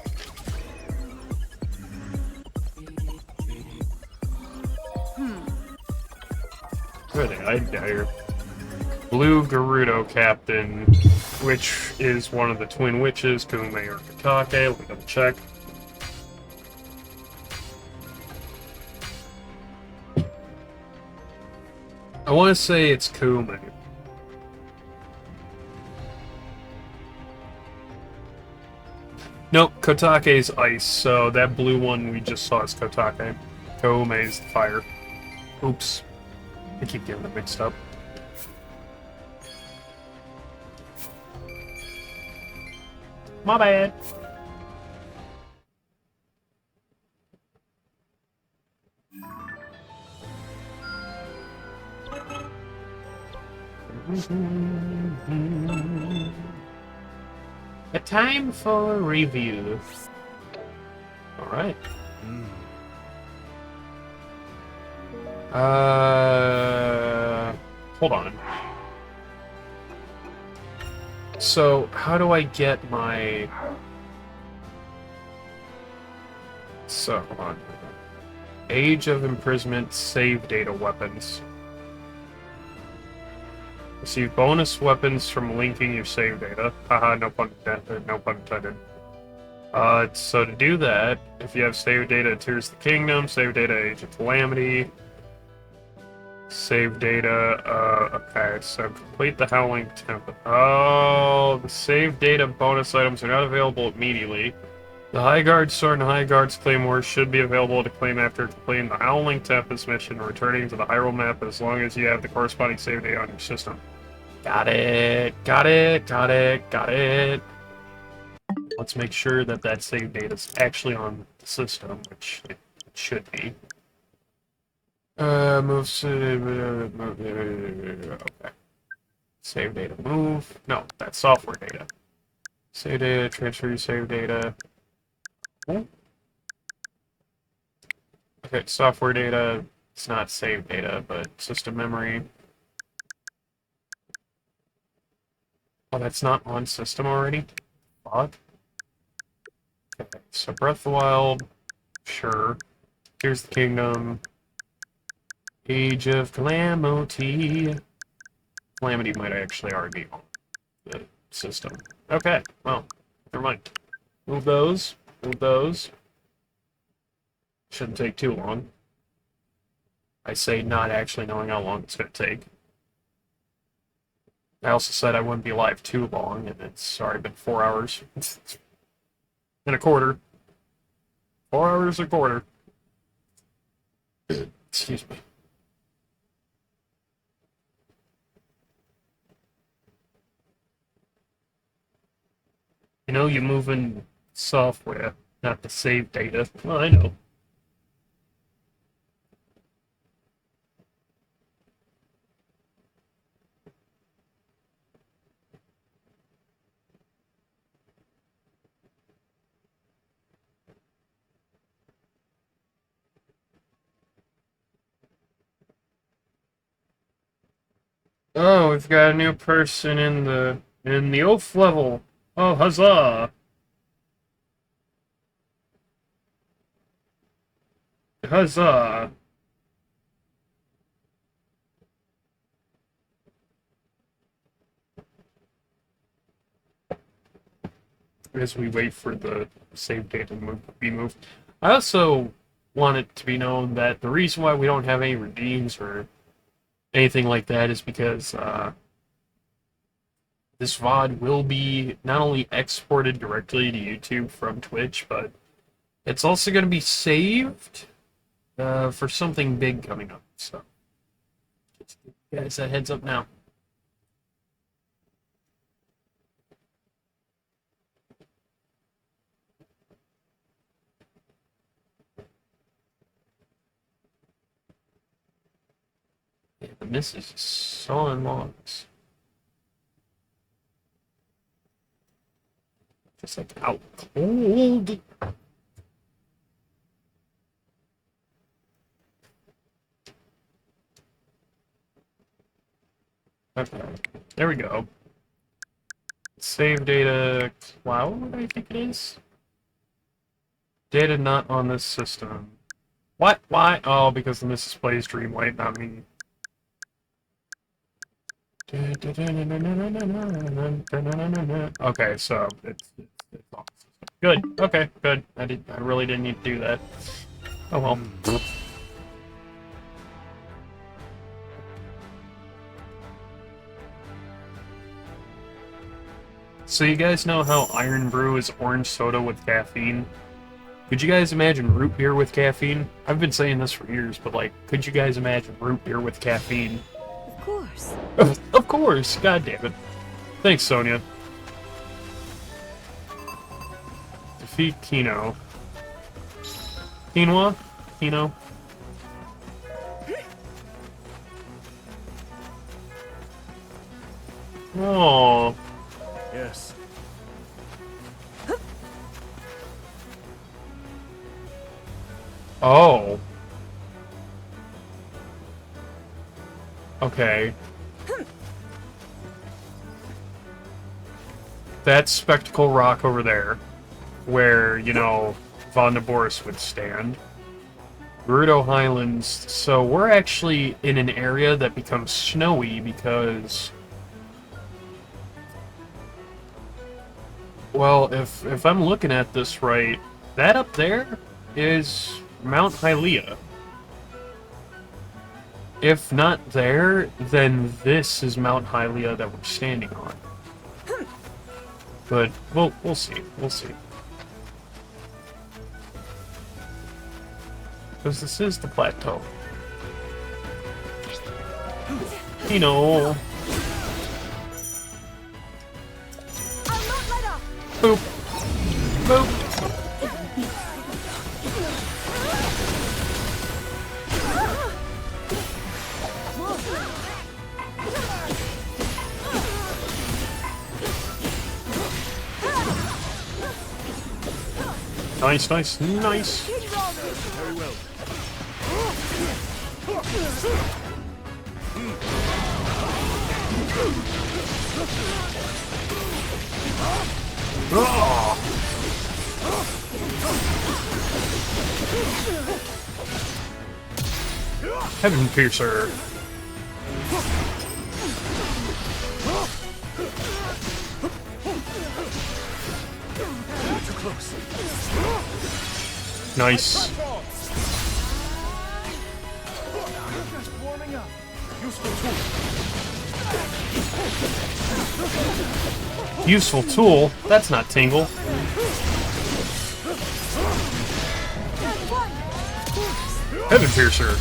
Where are they hiding down here? Blue Gerudo Captain, which is one of the twin witches, Kume or Katake. Let me double check. I want to say it's Kume. Nope, Kotake's ice, so that blue one we just saw is Kotake. Kume's fire. Oops. I keep getting them mixed up. My bad. A time for review. All right. Hold on. So, how do I get my... So, hold on. Age of Imprisonment save data weapons. Receive bonus weapons from linking your save data. Haha, no pun intended. No pun intended. So to do that, if you have save data Tears of the Kingdom, save data Age of Calamity, save data, okay, so complete the Howling Tempest. Oh, the save data bonus items are not available immediately. The High Guard Sword and High Guard's Claymore should be available to claim after completing the Howling Tempest mission and returning to the Hyrule map as long as you have the corresponding save data on your system. Got it, got it, got it, got it. Let's make sure that that save data is actually on the system, which it should be. Move, okay. Save data, move. No, that's software data. Save data, transfer your save data. Oh. Okay, software data, it's not save data, but system memory. Oh, that's not on system already? Fuck. Okay, so Breath of the Wild, sure. Here's the Kingdom. Age of Calamity. Calamity might actually already be on the system. Okay, well, never mind. Move those. Move those. Shouldn't take too long. I say not actually knowing how long it's going to take. I also said I wouldn't be live too long, and it's already been 4 hours. And a quarter. 4 hours and a quarter. Excuse me. You know, you're moving software, not the save data. Well, I know. Oh, we've got a new person in the oath level. Oh, huzzah! Huzzah! As we wait for the save data to be moved. I also want it to be known that the reason why we don't have any redeems or anything like that is because this VOD will be not only exported directly to YouTube from Twitch, but it's also going to be saved for something big coming up. So, just give you guys that heads up now. Yeah, the missus is sawing logs. Just like out cold. Okay, there we go. Save data cloud, I think it is. Data not on this system. What? Why? Oh, because the missus plays Dreamlight, not me. Okay, so it's off. Good. Okay, good. I really didn't need to do that. Oh well. So you guys know how Iron Brew is orange soda with caffeine? Could you guys imagine root beer with caffeine? I've been saying this for years, but like, could you guys imagine root beer with caffeine? Of course. Of course! God damn it. Thanks, Sonia. Defeat Kino. Quinoa? Kino? Oh. Yes. Oh. Okay. That's Spectacle Rock over there, where, you know, Vonneborus would stand. Gerudo Highlands, so we're actually in an area that becomes snowy because... Well, if I'm looking at this right, that up there is Mount Hylia. If not there, then this is Mount Hylia that we're standing on. But we'll see. We'll see. Because this is the plateau. You know. Boop. Boop. Nice, nice, nice. Very well. Oh. Heaven Piercer. Too close. Nice. Just warming up. Useful tool. Useful tool? That's not Tingle. Heaven Piercer.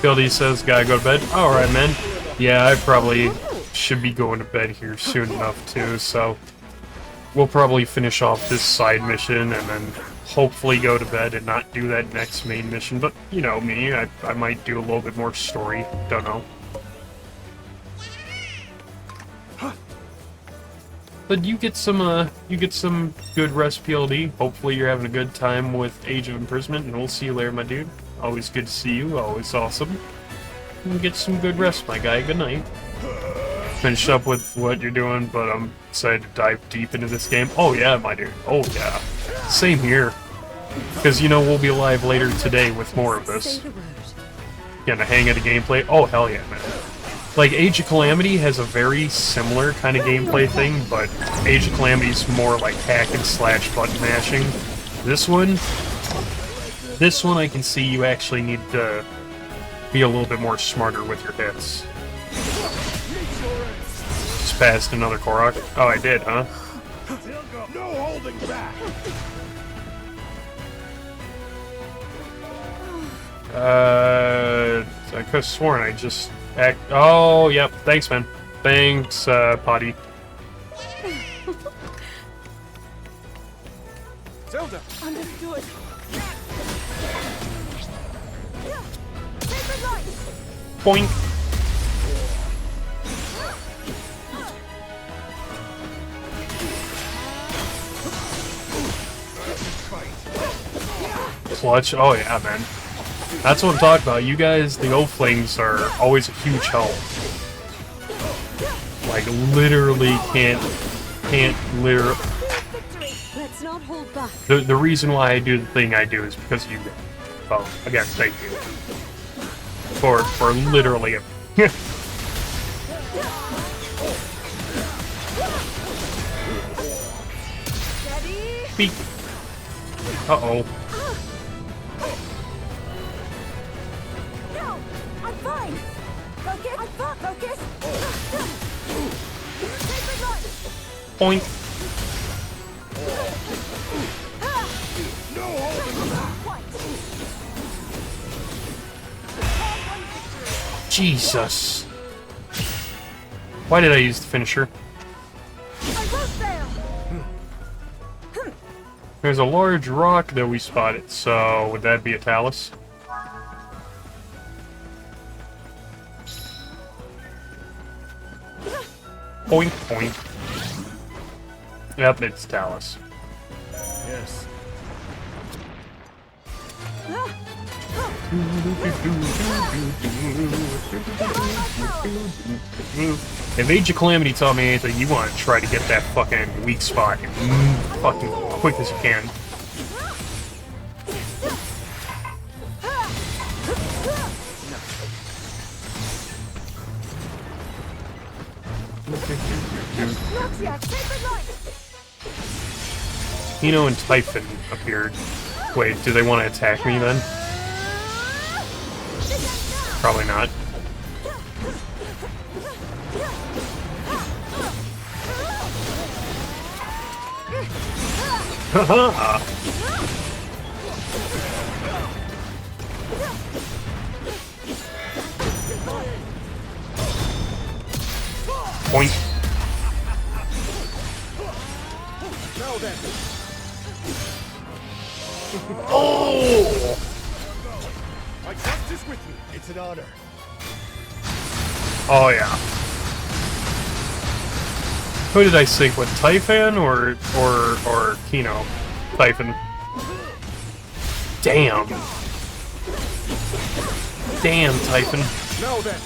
Fieldy says, gotta go to bed. Alright, man. Yeah, I probably should be going to bed here soon enough, too, so... We'll probably finish off this side mission and then hopefully go to bed and not do that next main mission. But, you know me, I might do a little bit more story. Don't know. But you get some good rest, PLD. Hopefully you're having a good time with Age of Imprisonment, and we'll see you later, my dude. Always good to see you, always awesome. Get some good rest, my guy. Good night. Finish up with what you're doing, but I'm excited to dive deep into this game. Oh yeah, my dude. Oh yeah. Same here. Because, you know, we'll be live later today with more of this. Getting a hang of the gameplay. Oh, hell yeah, man. Like, Age of Calamity has a very similar kind of gameplay thing, but Age of Calamity's more like hack and slash button mashing. This one I can see you actually need to be a little bit more smarter with your hits. Just passed another Korok. Oh, I did, huh? No holding back. I could have sworn I just oh, yep. Thanks, man. Thanks, Potty. Zelda! Understood. Boink. Clutch. Oh yeah, man. That's what I'm talking about. You guys, the O-Flings, are always a huge help. Like, literally can't literally... Let's not hold back. The reason why I do the thing I do is because of you guys. Oh, again, thank you. For literally... Beep. Uh-oh. I'm fine. Focus. I'm focus. Point. Jesus. Why did I use the finisher? There's a large rock that we spotted, so would that be a talus? Point, point. Yep, it's talus. Yes. If Age of Calamity taught me anything, you want to try to get that fucking weak spot fucking quick as you can. Kino and Typhon appeared. Wait, do they want to attack me then? Probably not. Haha! Point. Now then. Oh! My trust is with you. It's an honor. Oh yeah. Who did I sync with? Typhon or Kino? Typhon. Damn. Damn, Typhon. Now then.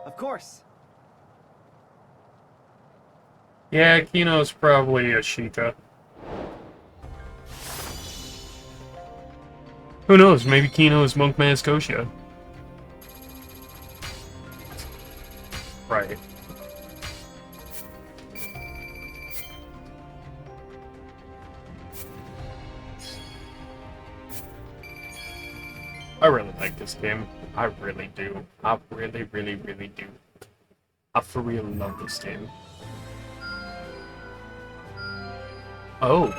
Of course. Yeah, Kino's probably a Sheikah. Who knows? Maybe Kino is Monkman Scotia. Right. I really like this game. I really do. I really, really, really do. I for real love this game. Oh.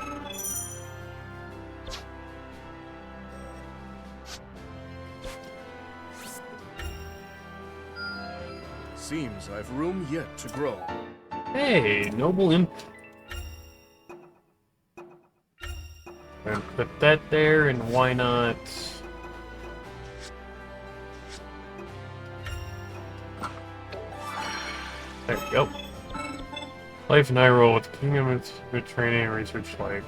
Seems I've room yet to grow. Hey, Noble Imp. And put that there, and why not... There we go. Life in Hyrule with the Kingdom of training and research like.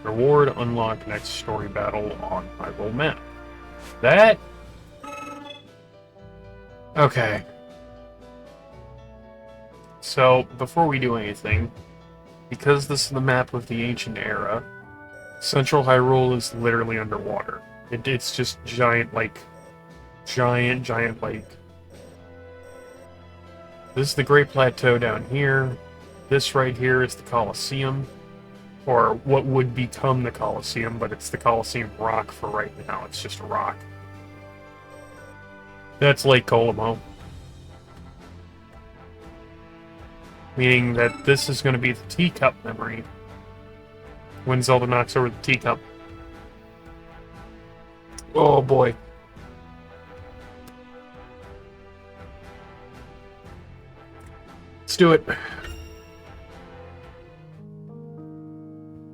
Reward unlock next story battle on Hyrule map. That. Okay. So before we do anything, because this is the map of the ancient era, Central Hyrule is literally underwater. It's just giant lake. Giant lake. This is the Great Plateau down here. This right here is the Colosseum. Or what would become the Colosseum, but it's the Colosseum rock for right now. It's just a rock. That's Lake Colombo. Meaning that this is going to be the teacup memory. When Zelda knocks over the teacup. Oh boy. Let's do it.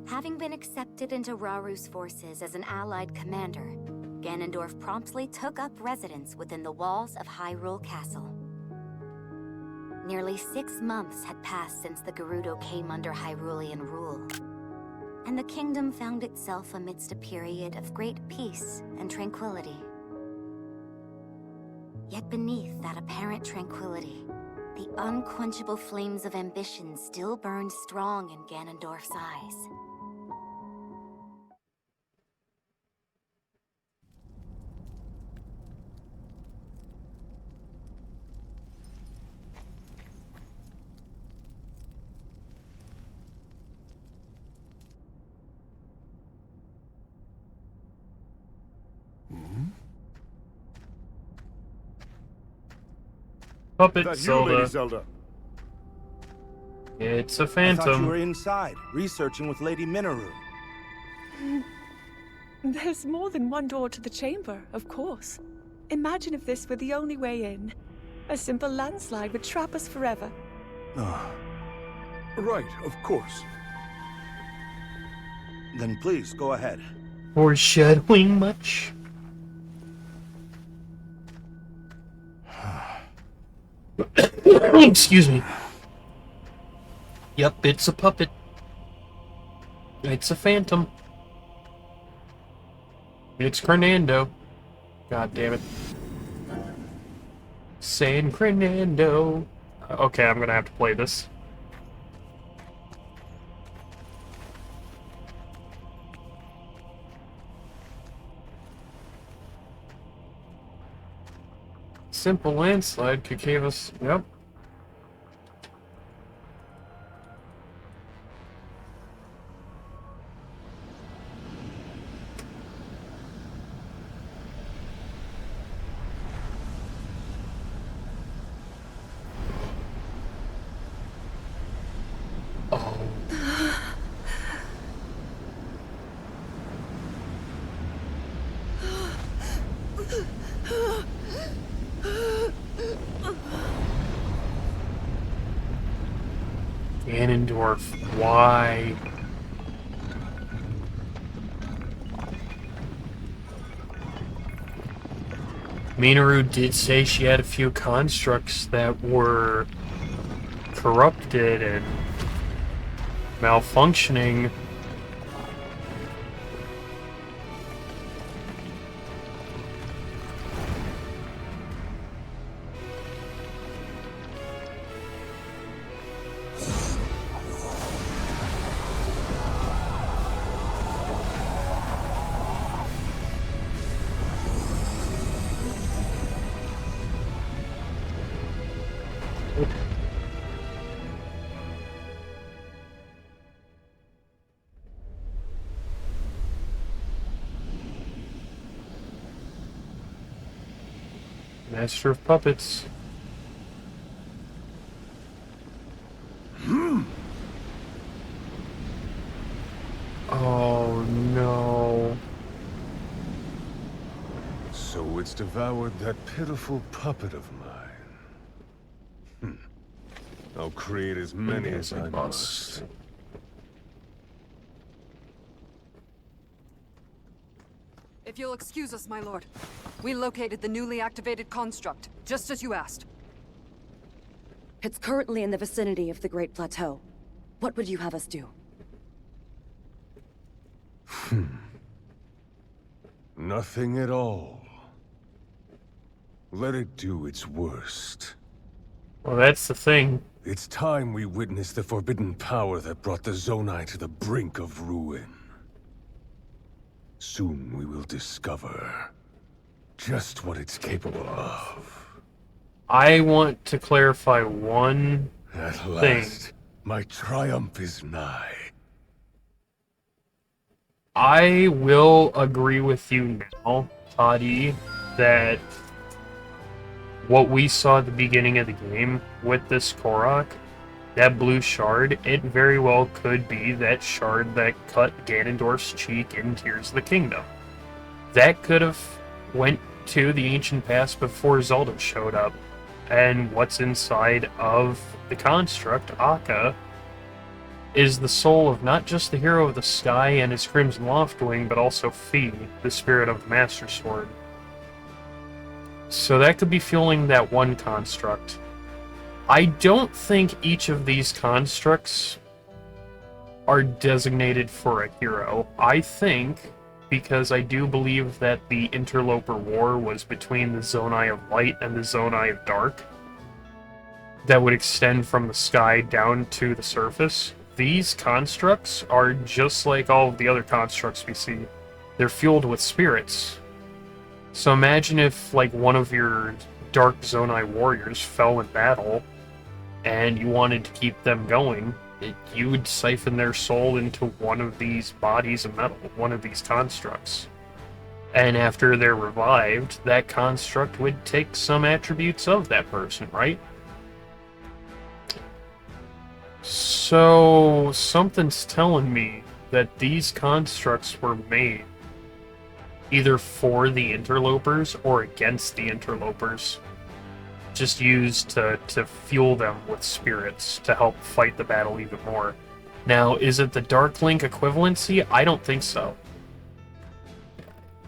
Having been accepted into Raru's forces as an allied commander, Ganondorf promptly took up residence within the walls of Hyrule Castle. Nearly 6 months had passed since the Gerudo came under Hyrulean rule, and the kingdom found itself amidst a period of great peace and tranquility. Yet beneath that apparent tranquility, the unquenchable flames of ambition still burned strong in Ganondorf's eyes. Puppet Is that you, Lady Zelda. Zelda? It's a I thought phantom. you were inside, researching with Lady Minaru. There's more than one door to the chamber, of course. Imagine if this were the only way in. A simple landslide would trap us forever. Right, of course. Then please, go ahead. Foreshadowing much? Excuse me. Yep, it's a puppet. It's a phantom. It's Fernando. God damn it. San Fernando. Okay, I'm gonna have to play this. Simple landslide could give us. Yep. Ganondorf, why? Minaru did say she had a few constructs that were corrupted and malfunctioning. Master of Puppets. Oh no. So it's devoured that pitiful puppet of mine. I'll create as many as I must. If If you'll excuse us, my lord. We located the newly activated construct, just as you asked. It's currently in the vicinity of the Great Plateau. What would you have us do? Nothing at all. Let it do its worst. Well, that's the thing. It's time we witness the forbidden power that brought the Zonai to the brink of ruin. Soon we will discover just what it's capable of. I want to clarify one At thing. last, my triumph is nigh. I will agree with you now, Toddy, that what we saw at the beginning of the game with this Korok, that blue shard, it very well could be that shard that cut Ganondorf's cheek in Tears of the Kingdom. That could have went to the ancient past before Zelda showed up. And what's inside of the construct, Akka, is the soul of not just the hero of the sky and his Crimson Loftwing, but also Fi, the spirit of the Master Sword. So that could be fueling that one construct. I don't think each of these constructs are designated for a hero. I think, because I do believe that the Interloper War was between the Zonai of Light and the Zonai of Dark, that would extend from the sky down to the surface. These constructs are just like all of the other constructs we see. They're fueled with spirits. So imagine if, like, one of your Dark Zonai warriors fell in battle, and you wanted to keep them going, you would siphon their soul into one of these bodies of metal, one of these constructs. And after they're revived, that construct would take some attributes of that person, right? So, something's telling me that these constructs were made either for the interlopers or against the interlopers. Just used to fuel them with spirits to help fight the battle even more. Now, is it the Dark Link equivalency? I don't think so.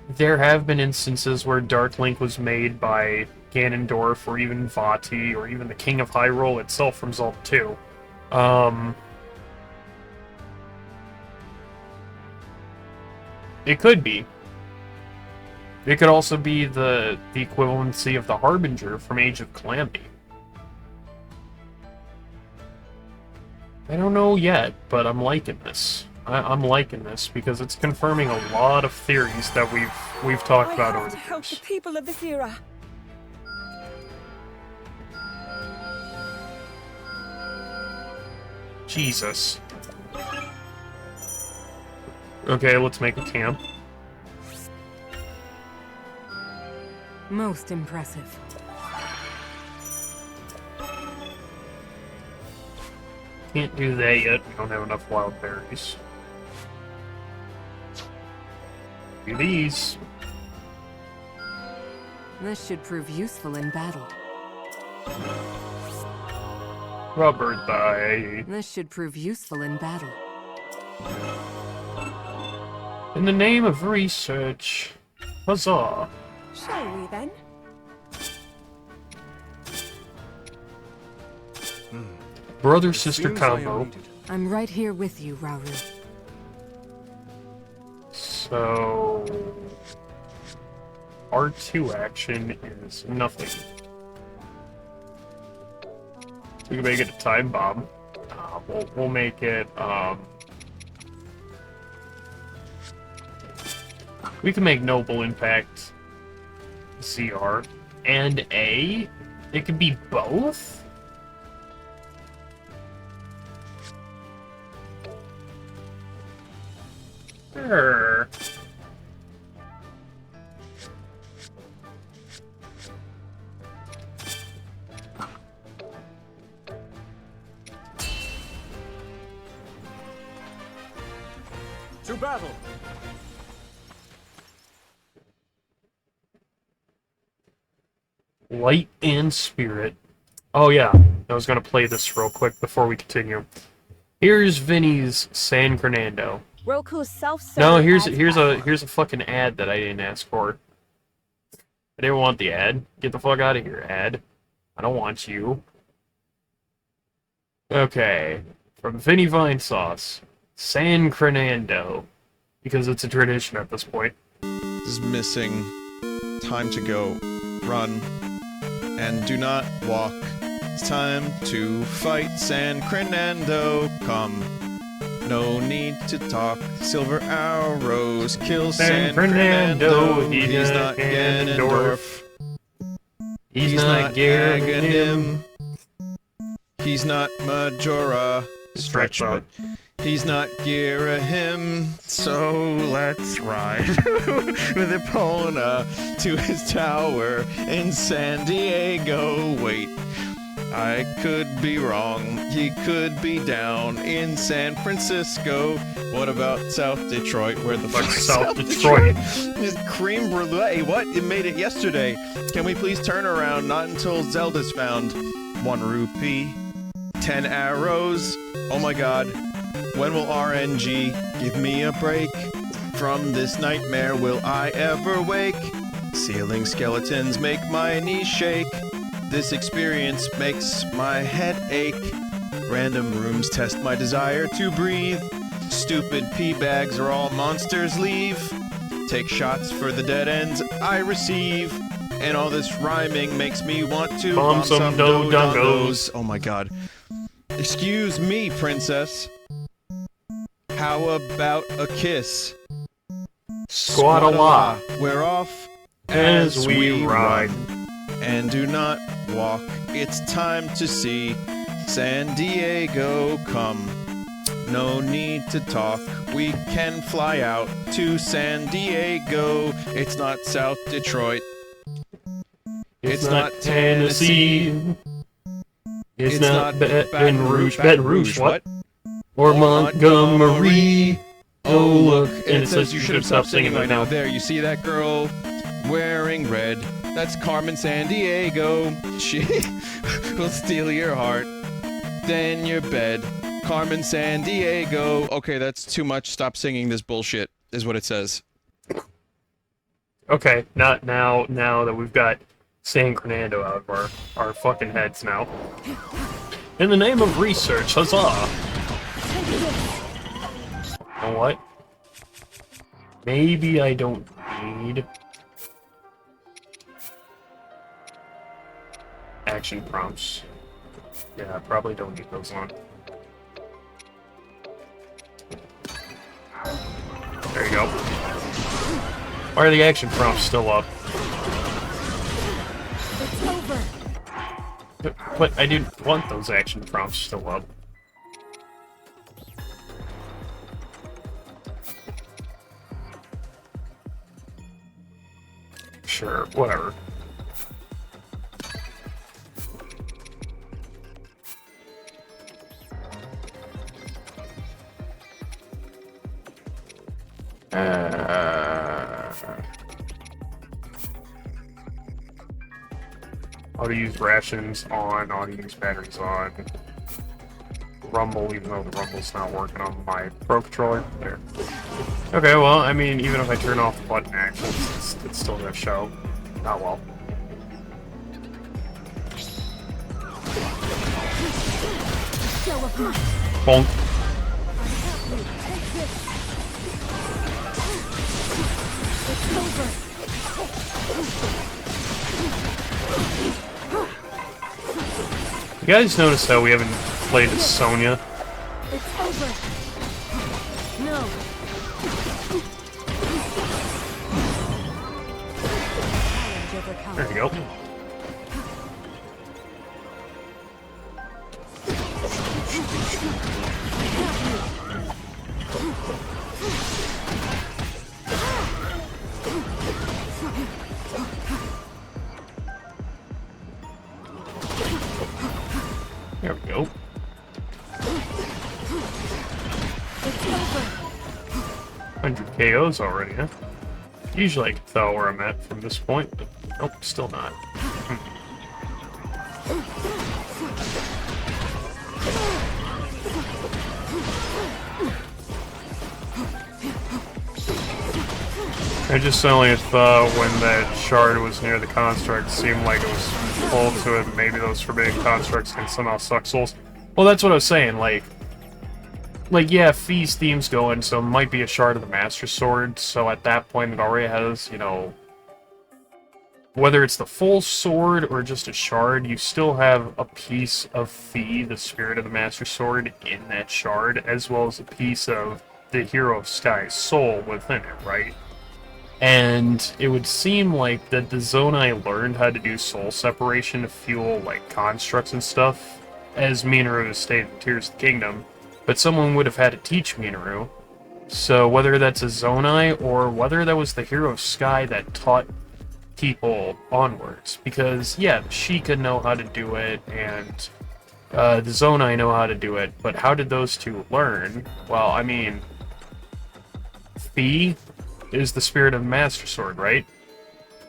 There have been instances where Dark Link was made by Ganondorf or even Vati or even the King of Hyrule itself from Zelda 2. It could be. It could also be the equivalency of the Harbinger from Age of Calamity. I don't know yet, but I'm liking this. I'm liking this because it's confirming a lot of theories that we've talked about over the years. Help the people of this era. Jesus. Okay, let's make a camp. Most impressive. Can't do that yet. We don't have enough wild berries. Do these. This should prove useful in battle. Rubber thigh. This should prove useful in battle. In the name of research. Huzzah. Shall we then? Brother-sister combo. I'm right here with you, Rauru. So... R2 action is nothing. We can make it a time bomb. We'll make it, we can make Noble Impact CR and A. It could be both? Sure. To battle! Light and Spirit. Oh yeah, I was gonna play this real quick before we continue. Here's Vinny's San Fernando. Roku's self-serve. No, here's a fucking ad that I didn't ask for. I didn't want the ad. Get the fuck out of here, ad. I don't want you. Okay. From Vinny Vine Sauce. San Fernando. Because it's a tradition at this point. Is missing. Time to go. Run. And do not walk. It's time to fight San Fernando. Come. No need to talk. Silver arrows kill San Fernando. He's not Ganondorf. He's not Aghanim. He's not Majora. Stretch out. He's not Girahim. So let's ride with Epona to his tower in San Diego. Wait. I could be wrong. He could be down in San Francisco. What about South Detroit? Where the fuck is South Detroit? This cream brulee. What? It made it yesterday. Can we please turn around? Not until Zelda's found. 1 rupee. 10 arrows. Oh my god. When will RNG give me a break? From this nightmare will I ever wake? Ceiling skeletons make my knees shake. This experience makes my head ache. Random rooms test my desire to breathe. Stupid pee bags are all monsters leave. Take shots for the dead ends I receive. And all this rhyming makes me want to bomb some dodongos. Oh my god. Excuse me, princess. How about a kiss? Squat-a-la. We're off as we ride. And do not walk. It's time to see San Diego come. No need to talk. We can fly out to San Diego. It's not South Detroit. It's not Tennessee. It's not Baton Rouge. Baton Rouge, what? Or Montgomery. Oh, look. And it says you should have stopped singing right now. There, you see that girl wearing red? That's Carmen San Diego. She will steal your heart, then your bed. Carmen San Diego. Okay, that's too much. Stop singing this bullshit, is what it says. Okay, not now that we've got San Fernando out of our fucking heads now. In the name of research, huzzah! You know what? Maybe I don't need action prompts. Yeah, I probably don't need those on. There you go. Why are the action prompts still up? It's over. But I didn't want those action prompts still up. Sure, whatever. Auto use rations on, auto use batteries on. Rumble, even though the rumble's not working on my Pro Controller. There. Okay, well, I mean, even if I turn off the button actions, it's still gonna show. Oh well. Bonk. You guys notice how we haven't played as Sonya? It's over. No. There you go. There we go. 100 KOs already, huh? Usually I can tell where I'm at from this point, but nope, still not. just only thought when that shard was near the construct, it seemed like it was pulled to it. Maybe those forbidden constructs can somehow suck souls. Well, that's what I was saying. Like yeah, Fee's theme's going, so it might be a shard of the Master Sword. So at that point, it already has, you know, whether it's the full sword or just a shard, you still have a piece of Fee, the spirit of the Master Sword, in that shard, as well as a piece of the Hero of Sky's soul within it, right? And it would seem like that the Zonai learned how to do soul separation to fuel, like, constructs and stuff, as Minaru stated in Tears of the Kingdom, but someone would have had to teach Minaru. So whether that's a Zonai, or whether that was the Hero of Sky that taught people onwards, because, yeah, she could know how to do it, and the Zonai know how to do it, but how did those two learn? Well, I mean, Fee is the spirit of Master Sword, right?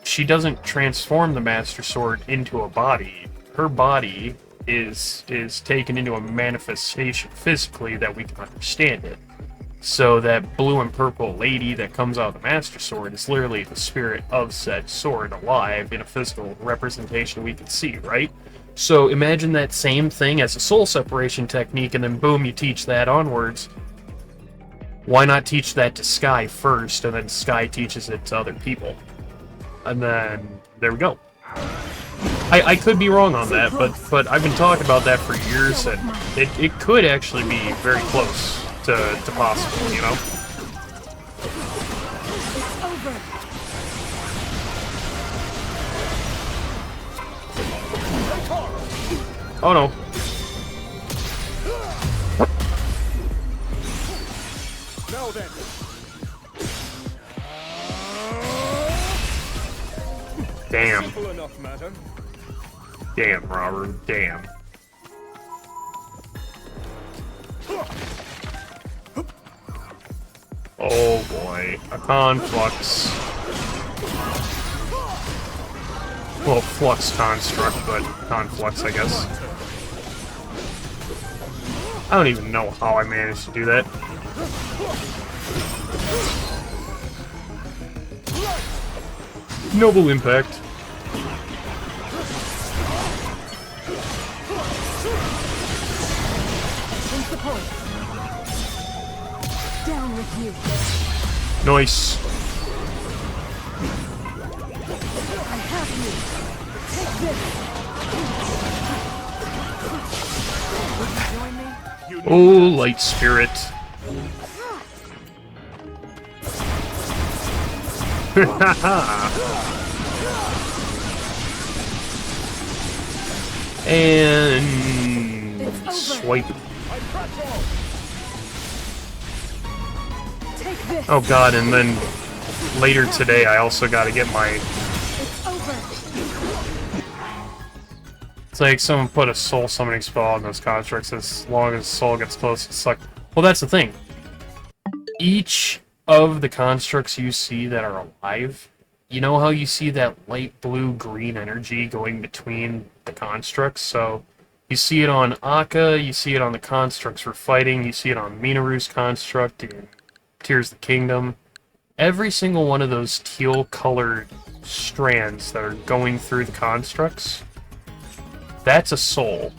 She doesn't transform the Master Sword into a body. Her body is taken into a manifestation physically that we can understand it. So that blue and purple lady that comes out of the Master Sword is literally the spirit of said sword alive in a physical representation we can see, right? So imagine that same thing as a soul separation technique, and then boom, you teach that onwards. Why not teach that to Sky first, and then Sky teaches it to other people? And then, there we go. I could be wrong on that, but I've been talking about that for years, and it could actually be very close to possible, you know? Oh no. Now then. Damn. Simple enough, madam. Damn, Robert. Damn. Oh boy. A conflux. Well, flux construct, but conflux, I guess. I don't even know how I managed to do that. Noble impact. Down with you. Nice. I have you. Take this. Would you join me? Oh, light spirit. And swipe. Oh god, and then later today I also gotta get my... It's like someone put a soul summoning spell on those constructs. As long as soul gets close, it's like... Well, that's the thing. Each of the constructs you see that are alive, you know how you see that light blue-green energy going between the constructs? So you see it on Akka, you see it on the constructs we're fighting, you see it on Minaru's construct in Tears of the Kingdom. Every single one of those teal-colored strands that are going through the constructs, that's a soul.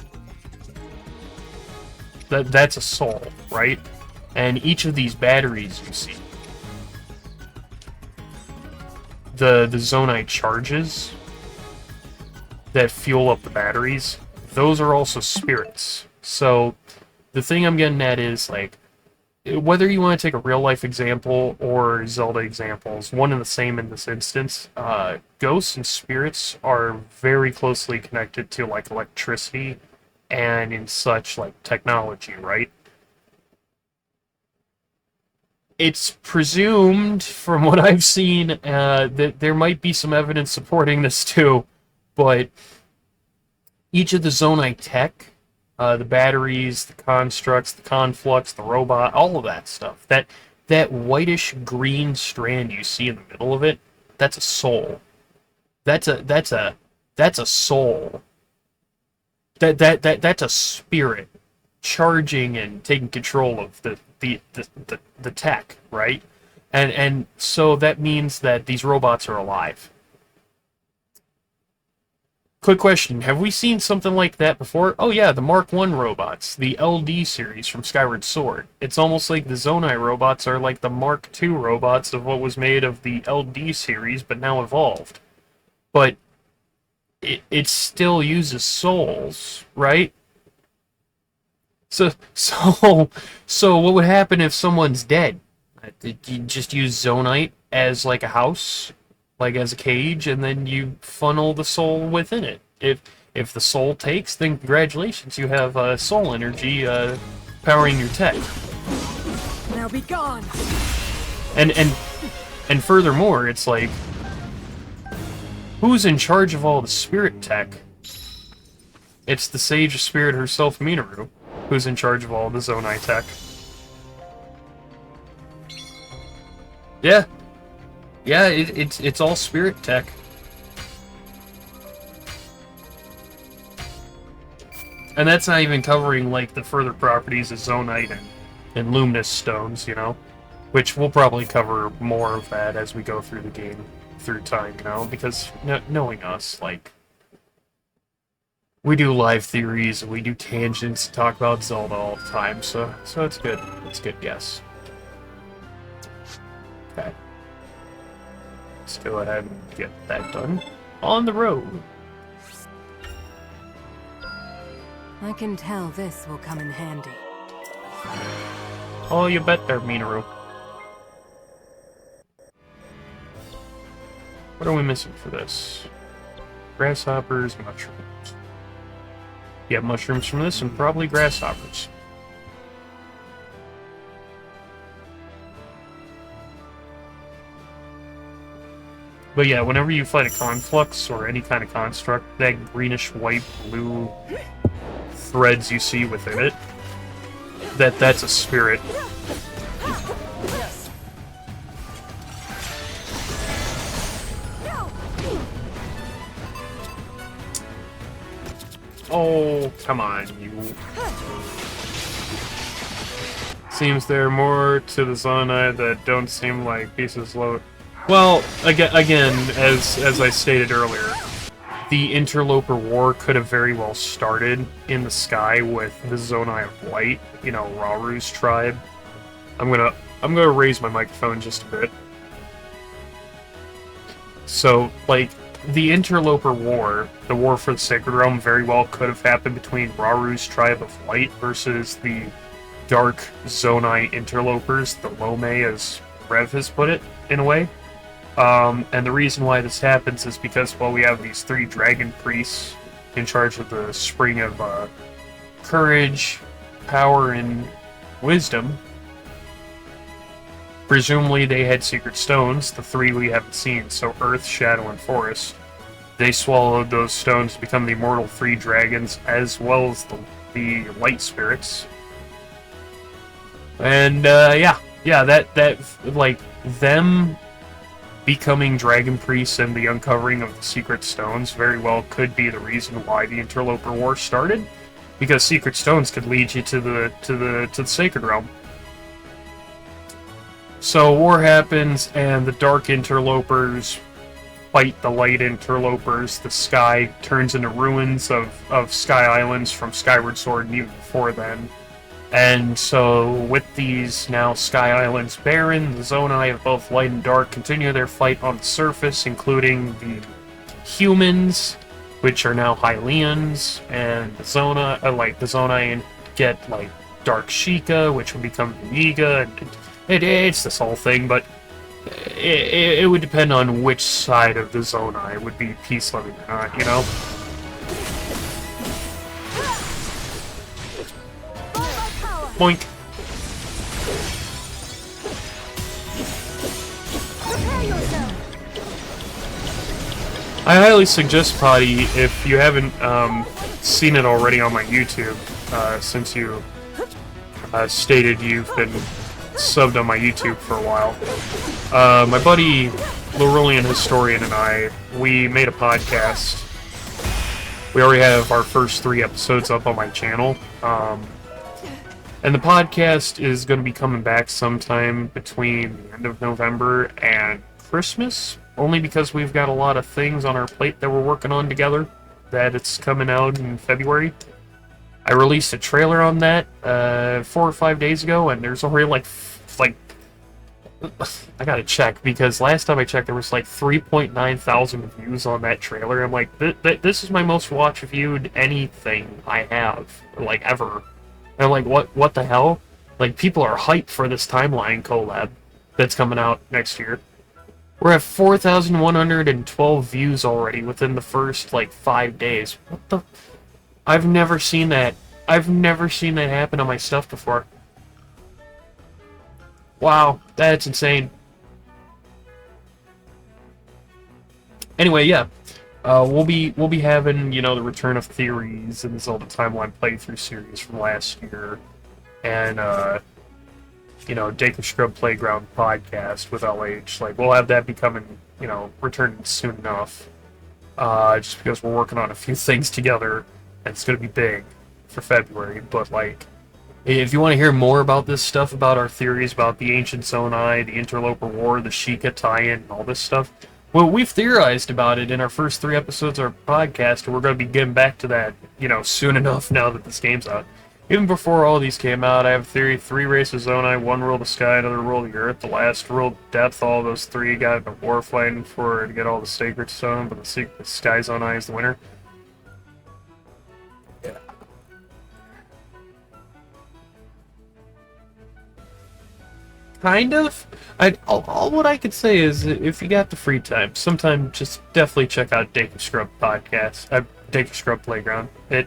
That's a soul, right? And each of these batteries you see, the Zonai charges that fuel up the batteries, those are also spirits. So the thing I'm getting at is, like, whether you want to take a real-life example or Zelda examples, one and the same in this instance, ghosts and spirits are very closely connected to, like, electricity and in such, like, technology, right? It's presumed, from what I've seen, that there might be some evidence supporting this too, but each of the Zonai tech, the batteries, the constructs, the conflux, the robot, all of that stuff, that whitish green strand you see in the middle of it, that's a soul. That's a soul. That's a spirit charging and taking control of the tech, right? And so that means that these robots are alive. Quick question, have we seen something like that before? Oh yeah, the Mark I robots, the LD series from Skyward Sword. It's almost like the Zonai robots are like the Mark II robots of what was made of the LD series, but now evolved. But it still uses souls, right? So what would happen if someone's dead? You just use Zonite as like a house? Like as a cage, and then you funnel the soul within it. If the soul takes, then congratulations, you have soul energy powering your tech. Now be gone. And furthermore, it's like, who's in charge of all the spirit tech? It's the Sage of Spirit herself, Minaru, who's in charge of all the Zonai tech. Yeah. Yeah, it's all spirit tech. And that's not even covering, like, the further properties of Zonite and Luminous Stones, you know? Which we'll probably cover more of that as we go through the game, through time, you know? Because, knowing us, like, we do live theories, and we do tangents, talk about Zelda all the time, so it's good. It's good, yes. Okay. Let's go ahead and get that done. On the road. I can tell this will come in handy. Oh, you bet there, Minaru. What are we missing for this? Grasshoppers, mushrooms. Yeah, mushrooms from this, and probably grasshoppers. But yeah, whenever you fight a conflux or any kind of construct, that greenish white blue threads you see within it, that's a spirit. Oh, come on, you. Seems there are more to the Zonai that don't seem like pieces load. Well, again, as I stated earlier, the Interloper War could have very well started in the sky with the Zonai of Light, you know, Raru's tribe. I'm gonna raise my microphone just a bit. So, like, the Interloper War, the War for the Sacred Realm, very well could have happened between Raru's tribe of Light versus the Dark Zonai Interlopers, the Lome, as Rev has put it, in a way. And the reason why this happens is because, well, we have these 3 dragon priests in charge of the spring of courage, power, and wisdom. Presumably they had secret stones, the 3 we haven't seen, so Earth, Shadow, and Forest. They swallowed those stones to become the immortal 3 dragons, as well as the light spirits. And, yeah, that, like, them becoming Dragon Priests and the uncovering of the Secret Stones very well could be the reason why the Interloper War started, because Secret Stones could lead you to the Sacred Realm. So war happens, and the Dark Interlopers fight the Light Interlopers. The sky turns into ruins of Sky Islands from Skyward Sword and even before then. And so, with these now Sky Islands barren, the Zonai of both Light and Dark continue their fight on the surface, including the humans, which are now Hylians, and the Zonai get, like, Dark Sheikah, which will become Yiga, and it's this whole thing, but it would depend on which side of the Zonai would be peace-loving or not, you know? Boink. I highly suggest Potty, if you haven't seen it already on my YouTube, since you stated you've been subbed on my YouTube for a while. My buddy, Laurelian Historian, and I, we made a podcast. We already have our first 3 episodes up on my channel. And the podcast is going to be coming back sometime between the end of November and Christmas, only because we've got a lot of things on our plate that we're working on together, that it's coming out in February. I released a trailer on that 4 or 5 days ago, and there's already like I gotta check, because last time I checked there was like 3.9 thousand views on that trailer. I'm like, this is my most watch viewed anything I have, like, ever. And I'm like, what the hell? Like, people are hyped for this timeline collab that's coming out next year. We're at 4,112 views already within the first, like, 5 days. What the... I've never seen that. I've never seen that happen on my stuff before. Wow, that's insane. Anyway, yeah, we'll be having, you know, the return of theories and the Zelda Timeline playthrough series from last year, and you know, Daker Scrub Playground podcast with LH. Like, we'll have that becoming, you know, returning soon enough. Just because we're working on a few things together, and it's gonna be big for February. But like, if you want to hear more about this stuff, about our theories about the Ancient Zoey, the Interloper War, the Sheikah tie-in, and all this stuff, well, we've theorized about it in our first 3 episodes of our podcast, and we're going to be getting back to that, you know, soon enough now that this game's out. Even before all these came out, I have a theory: 3 races Zoey, 1 ruled the sky, another ruled the earth, the last ruled depth. All those 3 got in a war fighting to get all the sacred stone, but the sky Zoey is the winner. Kind of. All what I could say is, if you got the free time, sometime just definitely check out Daker Scrub podcast, Daker Scrub Playground. The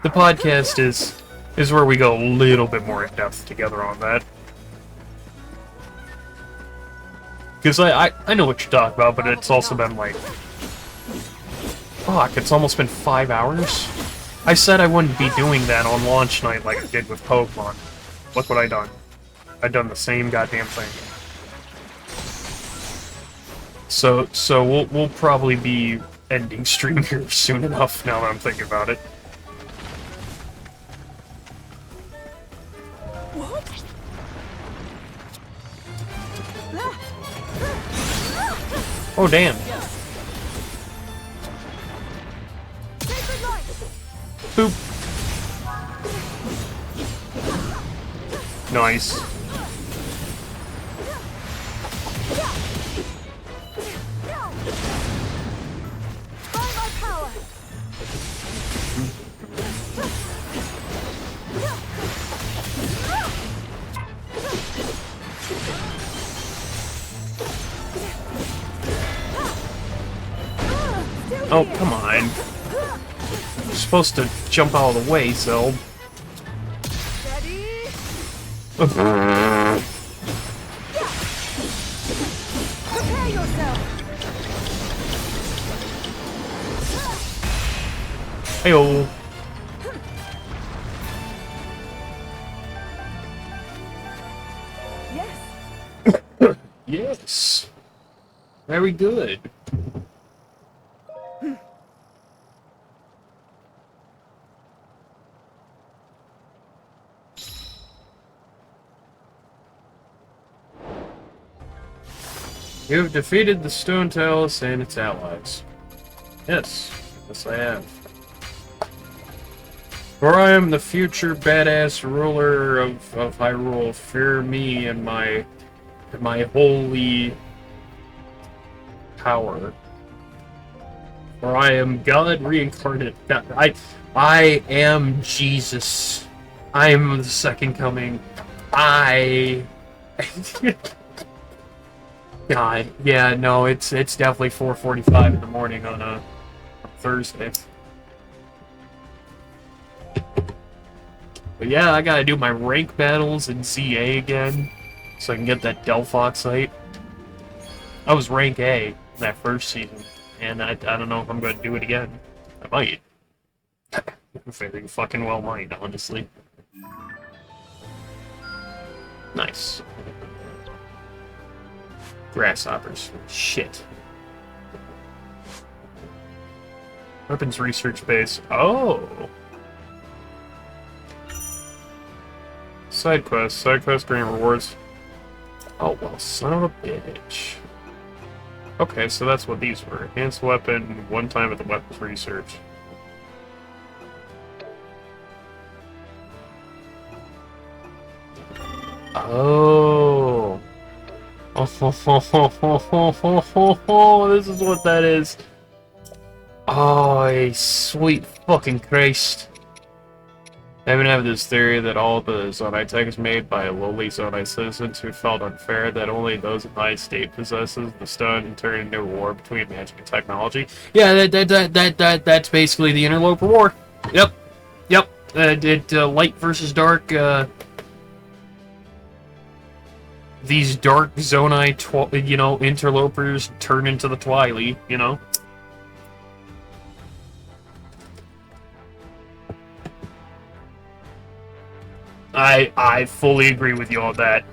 podcast is where we go a little bit more in depth together on that. Because I know what you're talking about, but it's also been like, fuck, it's almost been 5 hours. I said I wouldn't be doing that on launch night like I did with Pokemon. Look what I done. I've done the same goddamn thing. So we'll probably be ending stream here soon enough, now that I'm thinking about it. Oh damn. Boop. Nice. Oh, come on. You're supposed to jump out of the way, so... Hey-oh. Yes. Yes. Very good. You have defeated the Stone Talus and its allies. Yes. Yes, I have. For I am the future badass ruler of Hyrule. Fear me and my holy power. For I am God reincarnate. I am Jesus. I am the second coming. God, yeah, no, it's definitely 4:45 in the morning on a Thursday. But yeah, I gotta do my rank battles in ZA again, so I can get that Delphoxite. I was rank A in that first season, and I don't know if I'm gonna do it again. I might. I very fucking well might, honestly. Nice. Grasshoppers. Shit. Weapons research base. Oh! side quest. Side quest green rewards. Oh, well, son of a bitch. Okay, so that's what these were. Enhanced weapon, one time at the weapons research. Oh. Oh, this is what that is. Oh, sweet fucking Christ. I even have this theory that all the Zonai tech is made by lowly Zonai citizens who felt unfair that only those in high state possesses the stone and turn into a war between magic and technology. Yeah, that's basically the Interloper War. Yep. Light versus dark, these dark Zonai, interlopers turn into the Twilight, you know? I fully agree with you on that.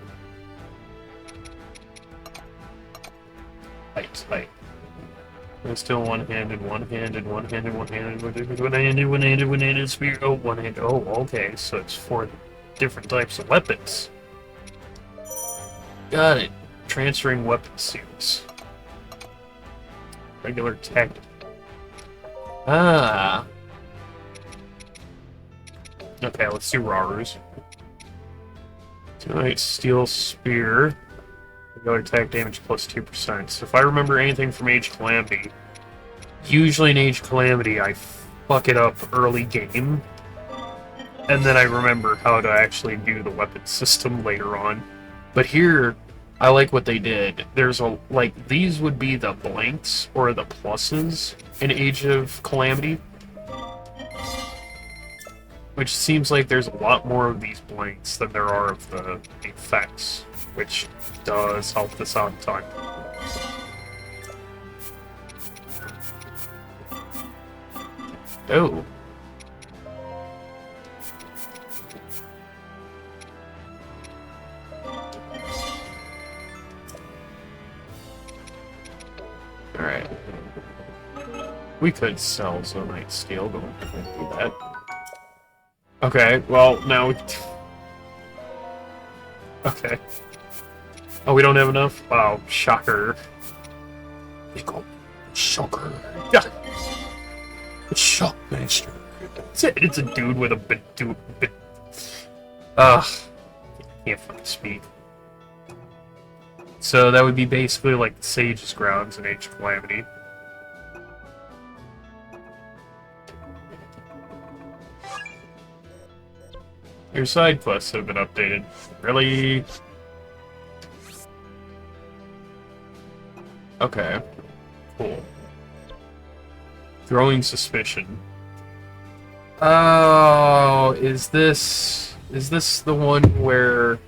Right. I'm still one-handed spear. Oh, one-handed. Oh, okay, so it's 4 different types of weapons. Got it. Transferring weapon suits. Regular tech. Ah. Okay, let's do Rarus. Tonight, steel spear. Regular attack damage plus 2%. So if I remember anything from Age Calamity, usually in Age Calamity I fuck it up early game, and then I remember how to actually do the weapon system later on. But here, I like what they did. There's these would be the blanks, or the pluses, in Age of Calamity. Which seems like there's a lot more of these blanks than there are of the effects, which does help this out a ton. Oh. Alright. We could sell Zonite Steel, but we can't do that. Okay, well, now we... Okay. Oh, we don't have enough? Wow, shocker. Shocker. Yeah. Shockmaster. It's a dude with a bit... can't fucking speak. So that would be basically like the Sage's Grounds in Age of Calamity. Your side quests have been updated. Really? Okay. Cool. Growing suspicion. Oh, is this the one where...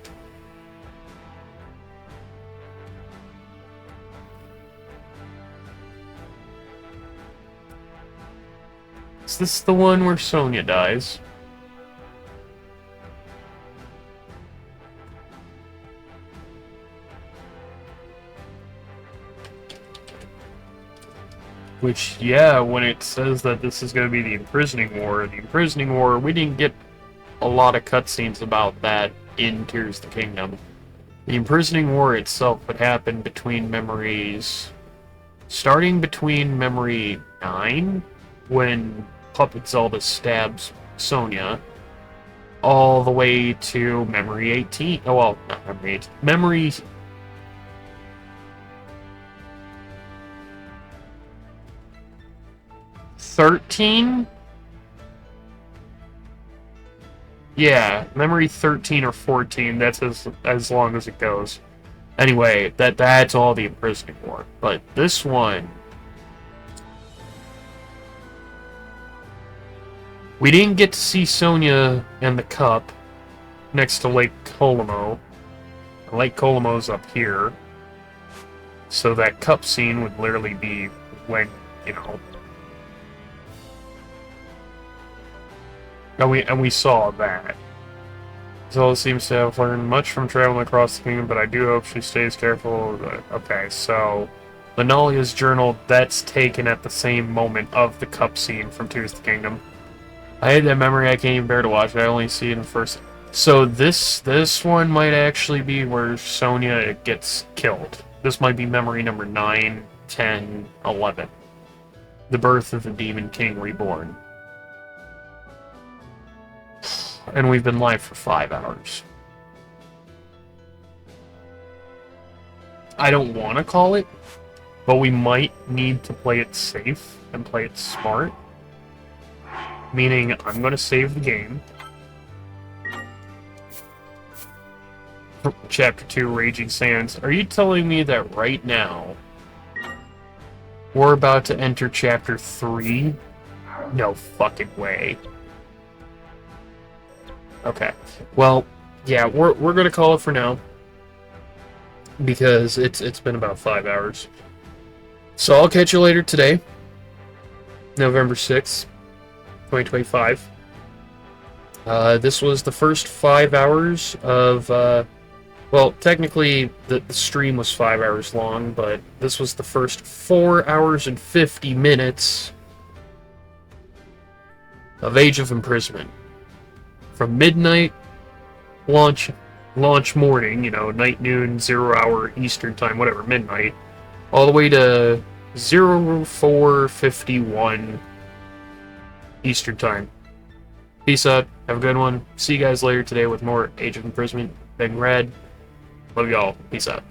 Is this the one where Sonia dies? Which, yeah, when it says that this is going to be the Imprisoning War, we didn't get a lot of cutscenes about that in Tears of the Kingdom. The Imprisoning War itself would happen between memories... Starting between Memory 9, when Puppet Zelda stabs Sonia, all the way to Memory 18. Oh, well, not Memory 18. Memory... 13? Yeah, Memory 13 or 14, that's as long as it goes. Anyway, that's all the Imprisoning War. But this one... We didn't get to see Sonia and the cup next to Lake Colimo. Lake Colimo's up here. So that cup scene would literally be when, you know... And we saw that. Zelda seems to have learned much from traveling across the kingdom, but I do hope she stays careful. Okay, so... Linalia's journal, that's taken at the same moment of the cup scene from Tears of the Kingdom. I had that memory, I can't even bear to watch it. I only see it in the first So this one might actually be where Sonya gets killed. This might be memory number 9, 10, 11. The birth of the Demon King Reborn. And we've been live for 5 hours. I don't want to call it, but we might need to play it safe and play it smart. Meaning, I'm going to save the game. Chapter 2, Raging Sands. Are you telling me that right now we're about to enter Chapter 3? No fucking way. Okay. Well, yeah, we're gonna call it for now. Because it's been about 5 hours. So I'll catch you later today. November 6th, 2025. This was the first 5 hours of, well, technically the stream was 5 hours long, but this was the first 4 hours and 50 minutes of Age of Imprisonment. From midnight, launch morning, you know, night, noon, 0 hour, Eastern time, whatever, midnight, all the way to 04:51 Eastern time. Peace out, have a good one. See you guys later today with more Age of Imprisonment. Big Red. Love y'all. Peace out.